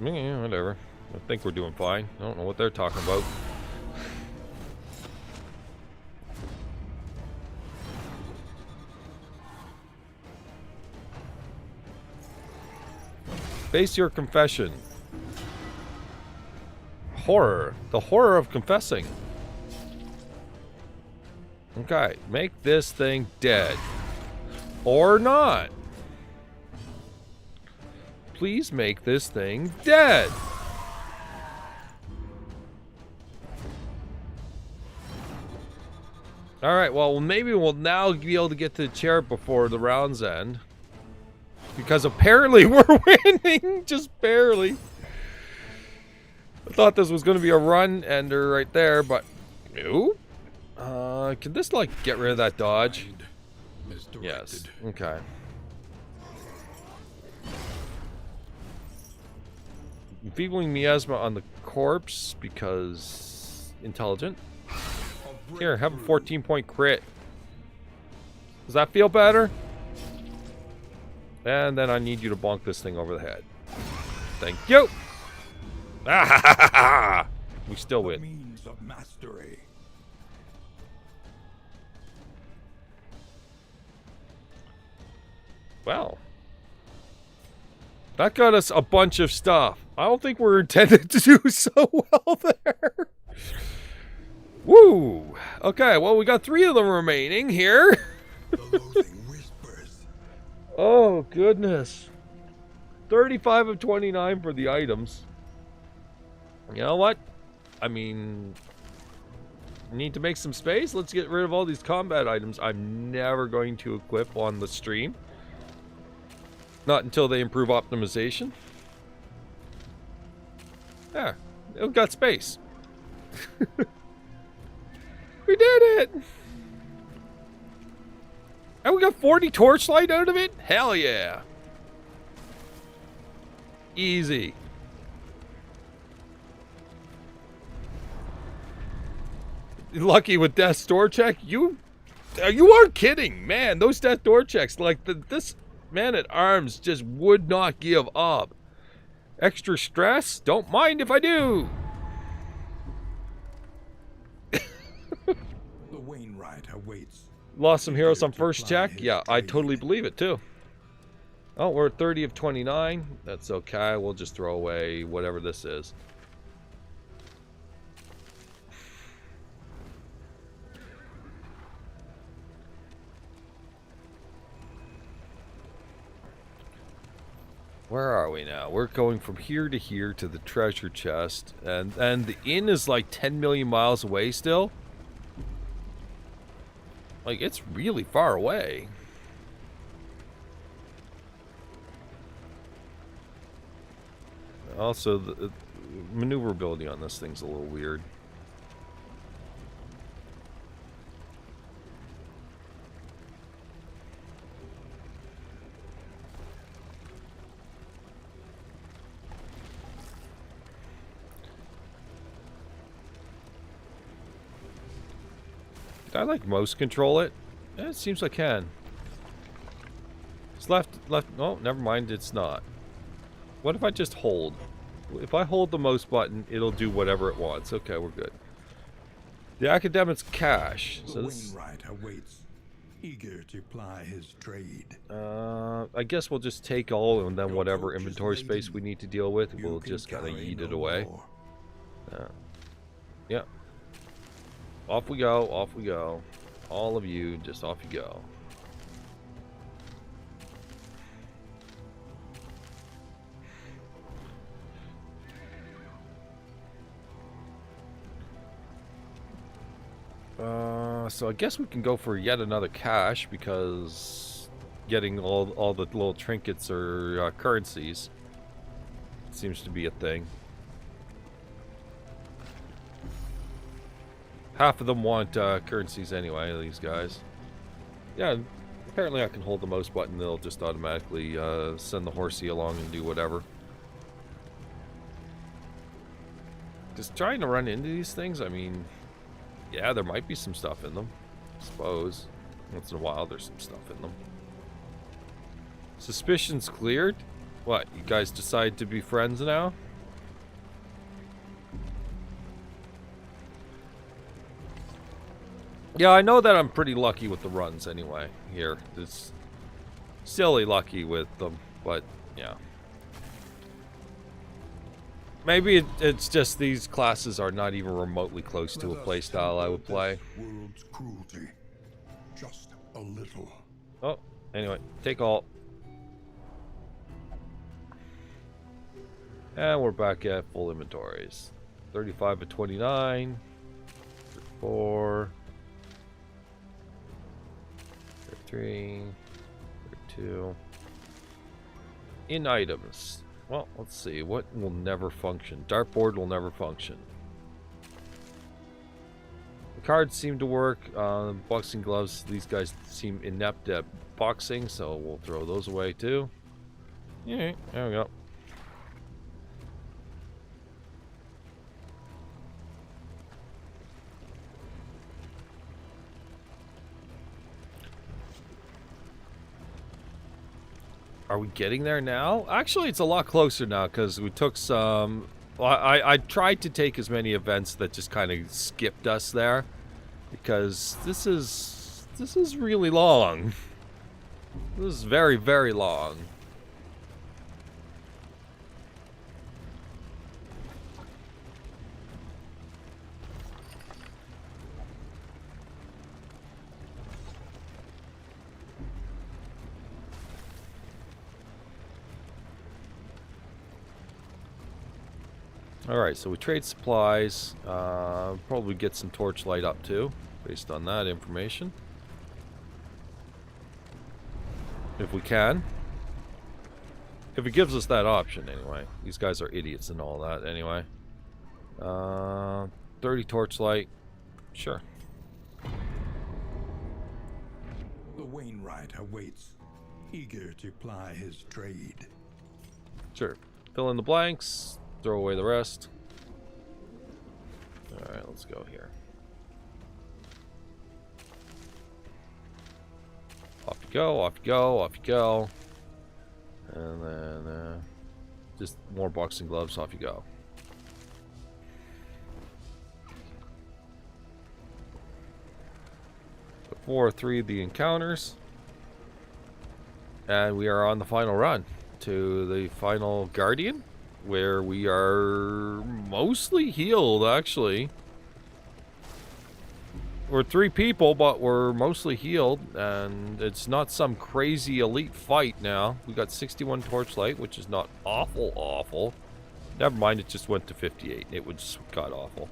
A: Yeah, whatever. I think we're doing fine. I don't know what they're talking about. Face your confession. Horror. The horror of confessing. Okay, make this thing dead. Or not. Please make this thing dead. Alright, well, maybe we'll now be able to get to the chair before the round's end. Because apparently we're winning! Just barely. I thought this was going to be a run ender right there, but... nope. Can this, like, get rid of that dodge? Yes. Okay. Enfeebling miasma on the corpse because intelligent. Here, have a 14-point crit. Does that feel better? And then I need you to bonk this thing over the head. Thank you. We still win.
B: Means of mastery.
A: Well, that got us a bunch of stuff. I don't think we're intended to do so well there. Woo! Okay, well, we got 3 of them remaining here.
B: The loathing whispers.
A: Oh, goodness. 35 of 29 for the items. You know what? I mean, need to make some space. Let's get rid of all these combat items I'm never going to equip on the stream. Not until they improve optimization. Yeah, it got space. We did it! And we got 40 torchlight out of it? Hell yeah. Easy. Lucky with death's door check? You aren't kidding, man. Those death door checks, like this man at arms just would not give up. Extra stress? Don't mind if I do.
B: The Wainwright awaits.
A: Lost some heroes on first check? Yeah, I totally believe it too. Oh, we're at 30 of 29. That's okay. We'll just throw away whatever this is. Where are we now? We're going from here to the treasure chest. And the inn is like 10 million miles away still. Like, it's really far away. Also, the maneuverability on this thing's a little weird. Did I like mouse control it? Yeah, it seems I can. It's left, oh, never mind, it's not. What if I just hold? If I hold the mouse button, it'll do whatever it wants. Okay, we're good. The academic's cache. So this...
B: Wainwright awaits. eager to ply his trade.
A: I guess we'll just take all, and then whatever inventory space we need to deal with,
B: You
A: we'll
B: can
A: just kind of
B: carry
A: yeet
B: no
A: it away.
B: more.
A: Yeah. Off we go, off we go. All of you, just off you go. So I guess we can go for yet another cache, because getting all the little trinkets or currencies seems to be a thing. Half of them want currencies anyway, these guys. Yeah, apparently I can hold the mouse button, they'll just automatically send the horsey along and do whatever. Just trying to run into these things, I mean... Yeah, there might be some stuff in them, I suppose. Once in a while, there's some stuff in them. Suspicions cleared? What, you guys decide to be friends now? Yeah, I know that I'm pretty lucky with the runs anyway, here. It's silly lucky with them, but, yeah. Maybe it's just these classes are not even remotely close to a playstyle I would play.
B: World's cruelty. Just a little.
A: Oh, anyway, take all. And we're back at full inventories. 35 of 29. 34. 33. 32. In items. Well, let's see. What will never function? Dartboard will never function. The cards seem to work. Boxing gloves, these guys seem inept at boxing, so we'll throw those away too. Yeah, there we go. Are we getting there now? Actually, it's a lot closer now because we took some... Well, I tried to take as many events that just kind of skipped us there, because this is really long. This is very, very long. Alright, so we trade supplies, probably get some torchlight up too, based on that information. If we can. If it gives us that option, anyway. These guys are idiots and all that, anyway. 30 torchlight, sure.
B: The Wainwright awaits, eager to ply his trade.
A: Sure. Fill in the blanks. Throw away the rest. Alright, let's go here. Off you go, off you go, off you go. And then just more boxing gloves, off you go. Before 3 of the encounters. And we are on the final run to the final Guardian, where we are mostly healed, actually. We're 3 people, but we're mostly healed, and it's not some crazy elite fight now. We got 61 torchlight, which is not awful. Never mind, it just went to 58. It was god awful.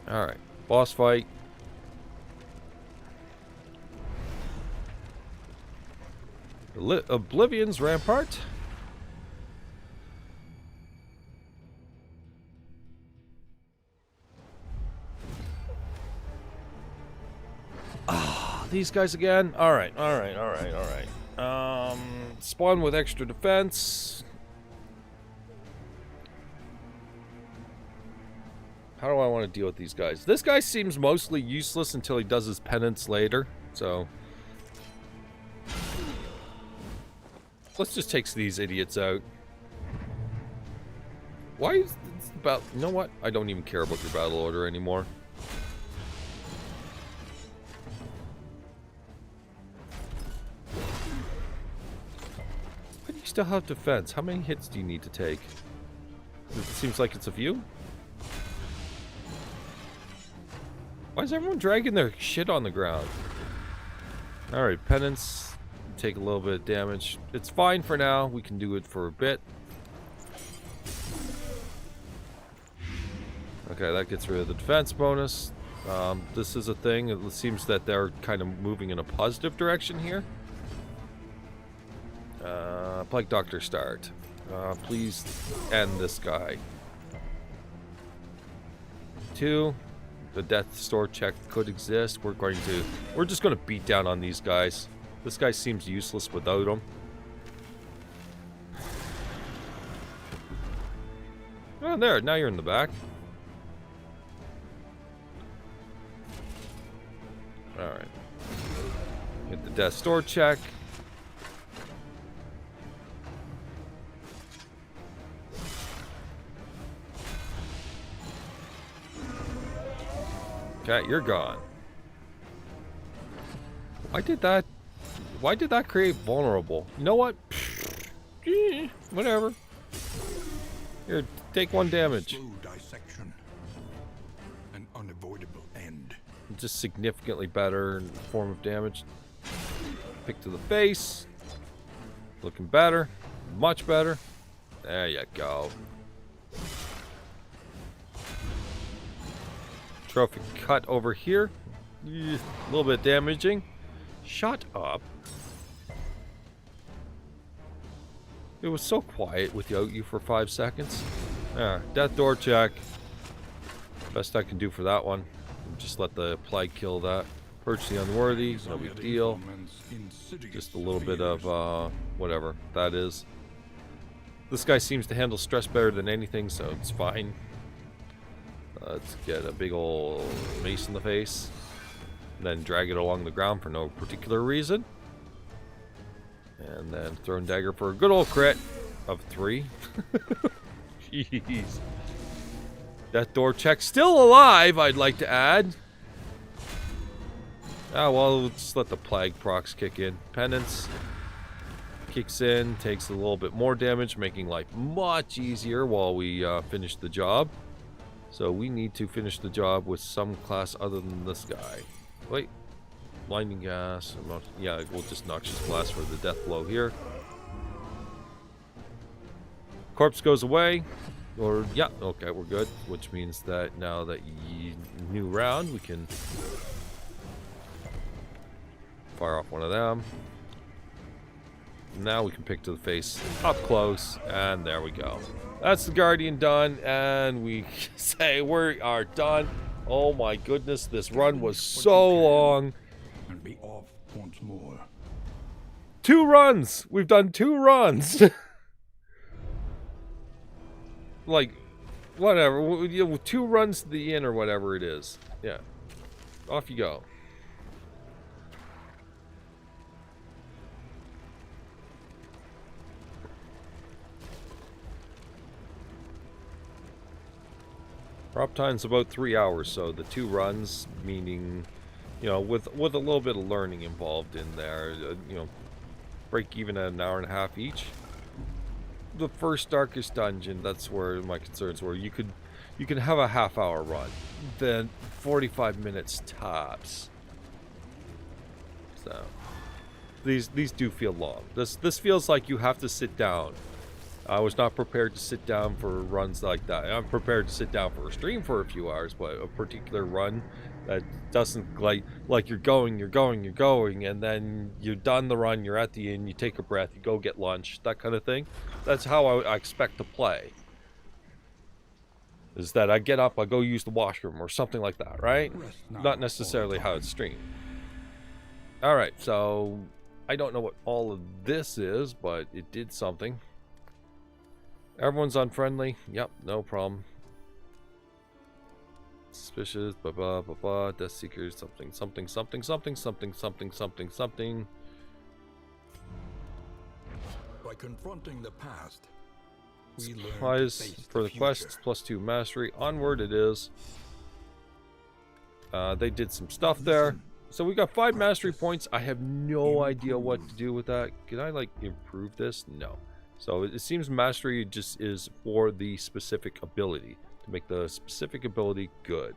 A: Alright. Boss fight. Oblivion's Rampart. Ah, these guys again? Alright. Spawn with extra defense. How do I want to deal with these guys? This guy seems mostly useless until he does his penance later, so... Let's just take these idiots out. Why is this about... You know what? I don't even care about your battle order anymore. Why do you still have defense? How many hits do you need to take? It seems like it's a few. Why is everyone dragging their shit on the ground? Alright, penance. Take a little bit of damage. It's fine for now. We can do it for a bit. Okay, that gets rid of the defense bonus. This is a thing. It seems that they're kind of moving in a positive direction here. Plague Doctor start. Please end this guy. 2. The death store check could exist. We're just gonna beat down on these guys. This guy seems useless without them. Oh, there. Now you're in the back. Alright. Get the death store check. Okay, you're gone. Why did that create vulnerable? You know what? Whatever. Here, take 1 damage.
B: Slow dissection. An unavoidable end.
A: Just significantly better in the form of damage. Pick to the face. Looking better. Much better. There you go. Trophy cut over here. A little bit damaging. Shut up. It was so quiet without you for 5 seconds. Death door check. Best I can do for that one. Just let the plague kill that. Purge the unworthy. No big deal. Just a little bit of whatever that is. This guy seems to handle stress better than anything, so it's fine. Let's get a big old mace in the face. And then drag it along the ground for no particular reason. And then thrown dagger for a good old crit of 3. Jeez. Death door check still alive, I'd like to add. Ah, well, we'll just let the plague procs kick in. Penance kicks in, takes a little bit more damage, making life much easier while we finish the job. So we need to finish the job with some class other than this guy. Wait. Blinding gas. Yeah, we'll just noxious blast for the death blow here. Corpse goes away. Or, yeah, okay, we're good. Which means that now that new round, we can fire off one of them. Now we can pick to the face up close, and there we go. That's the Guardian done, and we say we are done. Oh my goodness, this run was so long.
B: And be off once more.
A: 2 runs! We've done 2 runs! Like, whatever. 2 runs to the inn or whatever it is. Yeah. Off you go. Prop time's about 3 hours, so the 2 runs, meaning, you know, with a little bit of learning involved in there, you know, break even at 1.5 hours each. The first darkest dungeon, that's where my concerns were. You can have a half-hour run, then 45 minutes tops. So these do feel long. This feels like you have to sit down. I was not prepared to sit down for runs like that. I'm prepared to sit down for a stream for a few hours, but a particular run that doesn't like you're going, and then you're done the run, you're at the inn, you take a breath, you go get lunch, that kind of thing. That's how I expect to play. Is that I get up, I go use the washroom or something like that, right? Not necessarily how it's streamed. Alright, so I don't know what all of this is, but it did something. Everyone's unfriendly. Yep, no problem. Suspicious, blah blah blah blah. Death Seekers, something.
B: By confronting the past, We learn to
A: Supplies
B: face
A: for
B: the
A: the quests,
B: future.
A: +2 mastery. Onward it is. They did some stuff there. So we got 5 mastery points. I have no idea what to do with that. Can I, like, improve this? No. So it seems mastery just is for the specific ability, to make the specific ability good.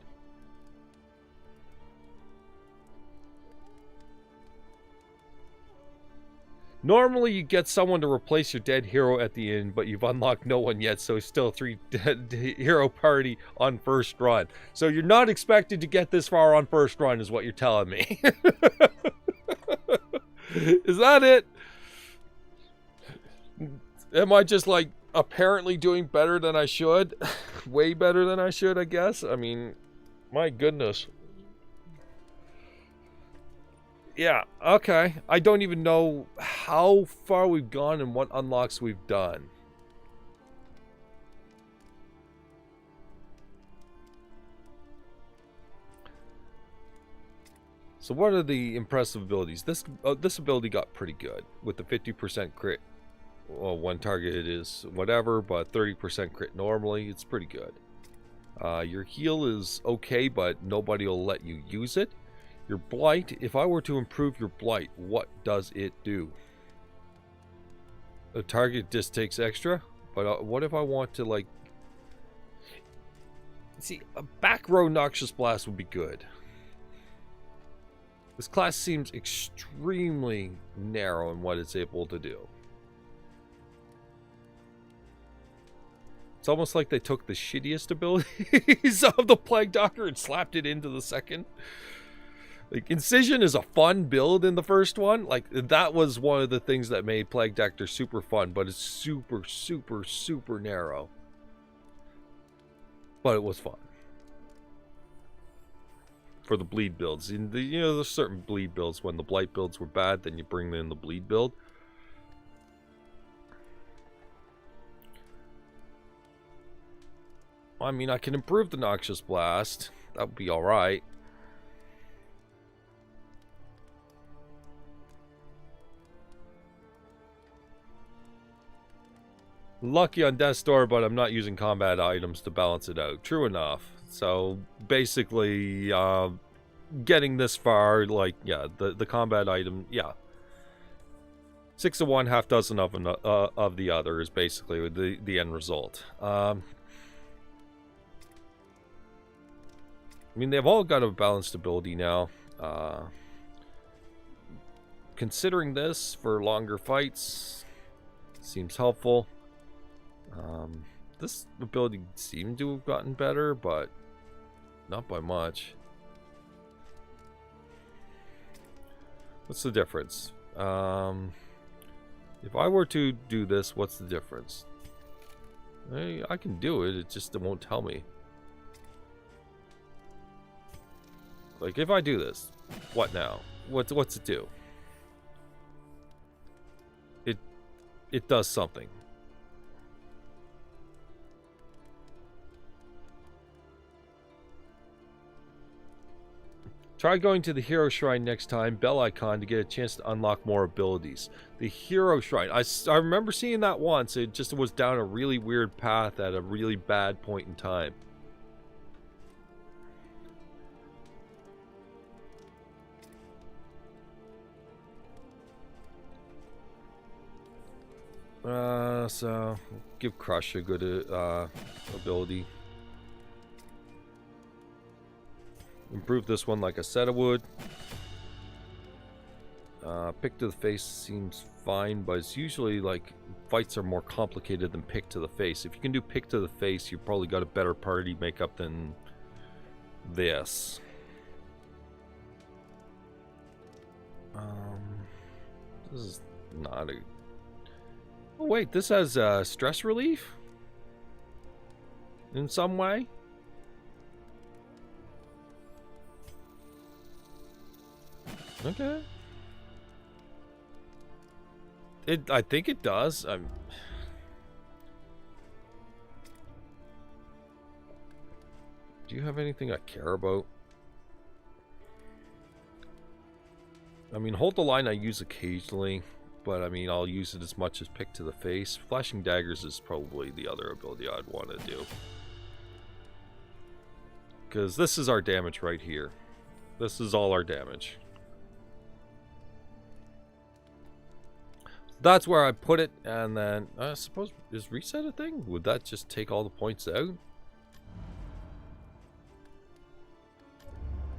A: Normally you get someone to replace your dead hero at the end, but you've unlocked no one yet, so it's still 3 dead hero party on first run. So you're not expected to get this far on first run is what you're telling me. Is that it? Am I just, like, apparently doing better than I should? Way better than I should, I guess? I mean, my goodness. Yeah, okay. I don't even know how far we've gone and what unlocks we've done. So what are the impressive abilities? This ability got pretty good with the 50% crit. Well, one target it is whatever, but 30% crit normally. It's pretty good. Your heal is okay, but nobody will let you use it. Your blight, if I were to improve your blight, what does it do? The target just takes extra, but what if I want to, like... See, a back row Noxious Blast would be good. This class seems extremely narrow in what it's able to do. It's almost like they took the shittiest abilities of the Plague Doctor and slapped it into the second. Like, Incision is a fun build in the first one. Like, that was one of the things that made Plague Doctor super fun, but it's super, super, super narrow. But it was fun. For the bleed builds. You know, there's certain bleed builds. When the blight builds were bad, then you bring in the bleed build. I mean, I can improve the Noxious Blast. That would be alright. Lucky on Death's Door, but I'm not using combat items to balance it out. True enough. So, basically, getting this far, like, yeah, the combat item, yeah. 6 of one, half dozen of the other is basically the end result. I mean, they've all got a balanced ability now. Considering this for longer fights seems helpful. This ability seemed to have gotten better, but not by much. What's the difference? If I were to do this, what's the difference? I can do it, it just won't tell me. Like, if I do this, what now? What's it do? It does something. Try going to the Hero Shrine next time, bell icon, to get a chance to unlock more abilities. The Hero Shrine. I remember seeing that once. It just was down a really weird path at a really bad point in time. So give Crush a good ability. Improve this one like I said I would. Pick to the face seems fine, but it's usually like fights are more complicated than pick to the face. If you can do pick to the face, you probably got a better party makeup than this. This is not a... Oh wait, this has stress relief? In some way? Okay. I think it does. Do you have anything I care about? I mean, hold the line I use occasionally. but I mean, I'll use it as much as pick to the face. Flashing daggers is probably the other ability I'd want to do. Because this is our damage right here. This is all our damage. That's where I put it, and then I suppose, is reset a thing? Would that just take all the points out?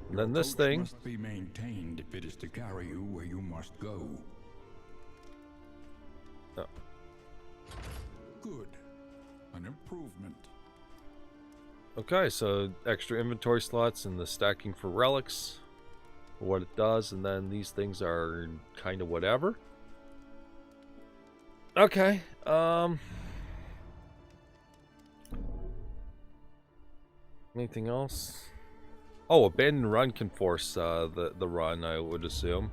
A: And then this thing
B: must be maintained if it is to carry you where you must go.
A: Oh.
B: Good. An improvement.
A: Okay, so extra inventory slots and the stacking for relics, for what it does, and then these things are kind of whatever. Okay, anything else? Oh, abandoned run can force the run, I would assume.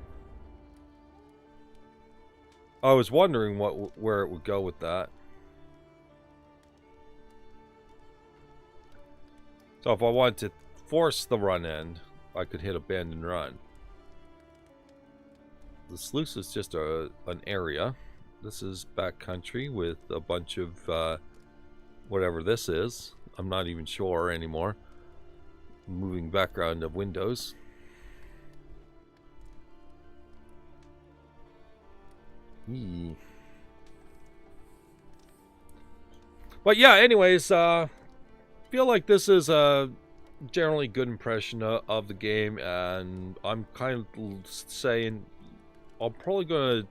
A: I was wondering where it would go with that. So if I wanted to force the run end, I could hit abandoned run. The sluice is just an area. This is backcountry with a bunch of whatever this is. I'm not even sure anymore. Moving background of windows. Eee. But yeah, anyways, feel like this is a generally good impression of the game, and I'm kind of saying I'm probably going to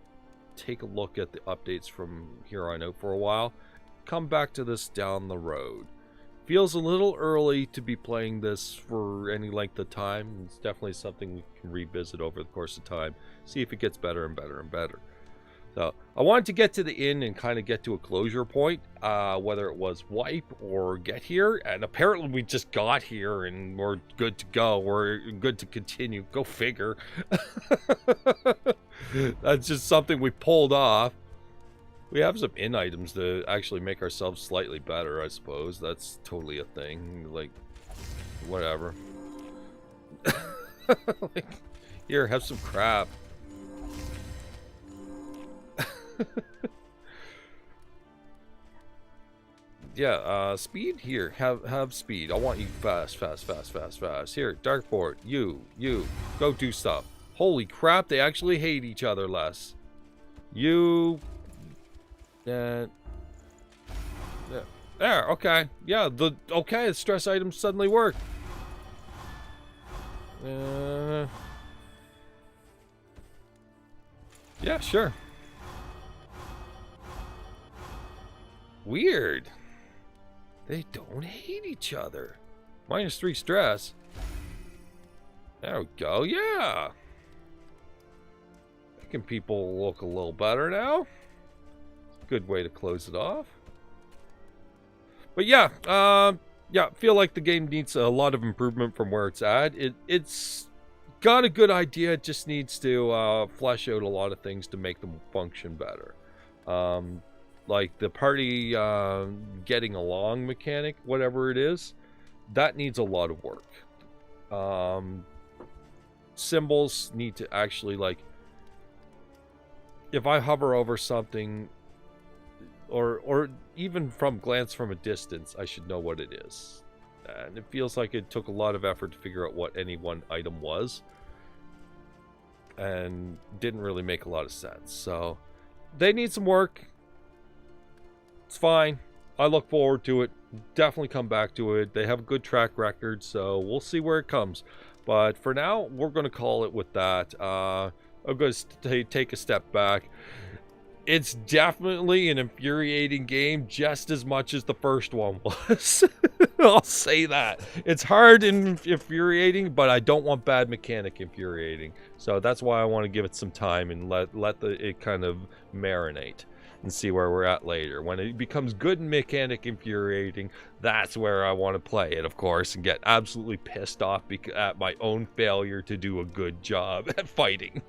A: take a look at the updates from here on out for a while. Come back to this down the road. Feels a little early to be playing this for any length of time. It's definitely something we can revisit over the course of time. See if it gets better and better and better. So I wanted to get to the inn and kind of get to a closure point, whether it was wipe or get here. And apparently we just got here and we're good to go. We're good to continue. Go figure. That's just something we pulled off. We have some inn items to actually make ourselves slightly better, I suppose. That's totally a thing. Like, whatever. Like, here, have some crap. Yeah, speed here. Have speed. I want you fast. Here, dartboard. You. Go do stuff. Holy crap, they actually hate each other less. You. Yeah. There, okay. Yeah, the stress items suddenly work. Yeah, sure. Weird. They don't hate each other. -3 stress. There we go, yeah. Making people look a little better now. Good way to close it off. But yeah, feel like the game needs a lot of improvement from where it's at. It's got a good idea, it just needs to flesh out a lot of things to make them function better. Like the party getting along mechanic, whatever it is, that needs a lot of work. Symbols need to actually, like, if I hover over something, or even from glance from a distance, I should know what it is. And it feels like it took a lot of effort to figure out what any one item was, and didn't really make a lot of sense. So they need some work. It's fine. I look forward to it. Definitely come back to it. They have a good track record, so we'll see where it comes. But for now, we're going to call it with that. I'm going to take a step back. It's definitely an infuriating game, just as much as the first one was. I'll say that. It's hard and infuriating, but I don't want bad mechanic infuriating. So that's why I want to give it some time and let it kind of marinate and see where we're at later. When it becomes good and mechanic infuriating, that's where I want to play it, of course, and get absolutely pissed off at my own failure to do a good job at fighting.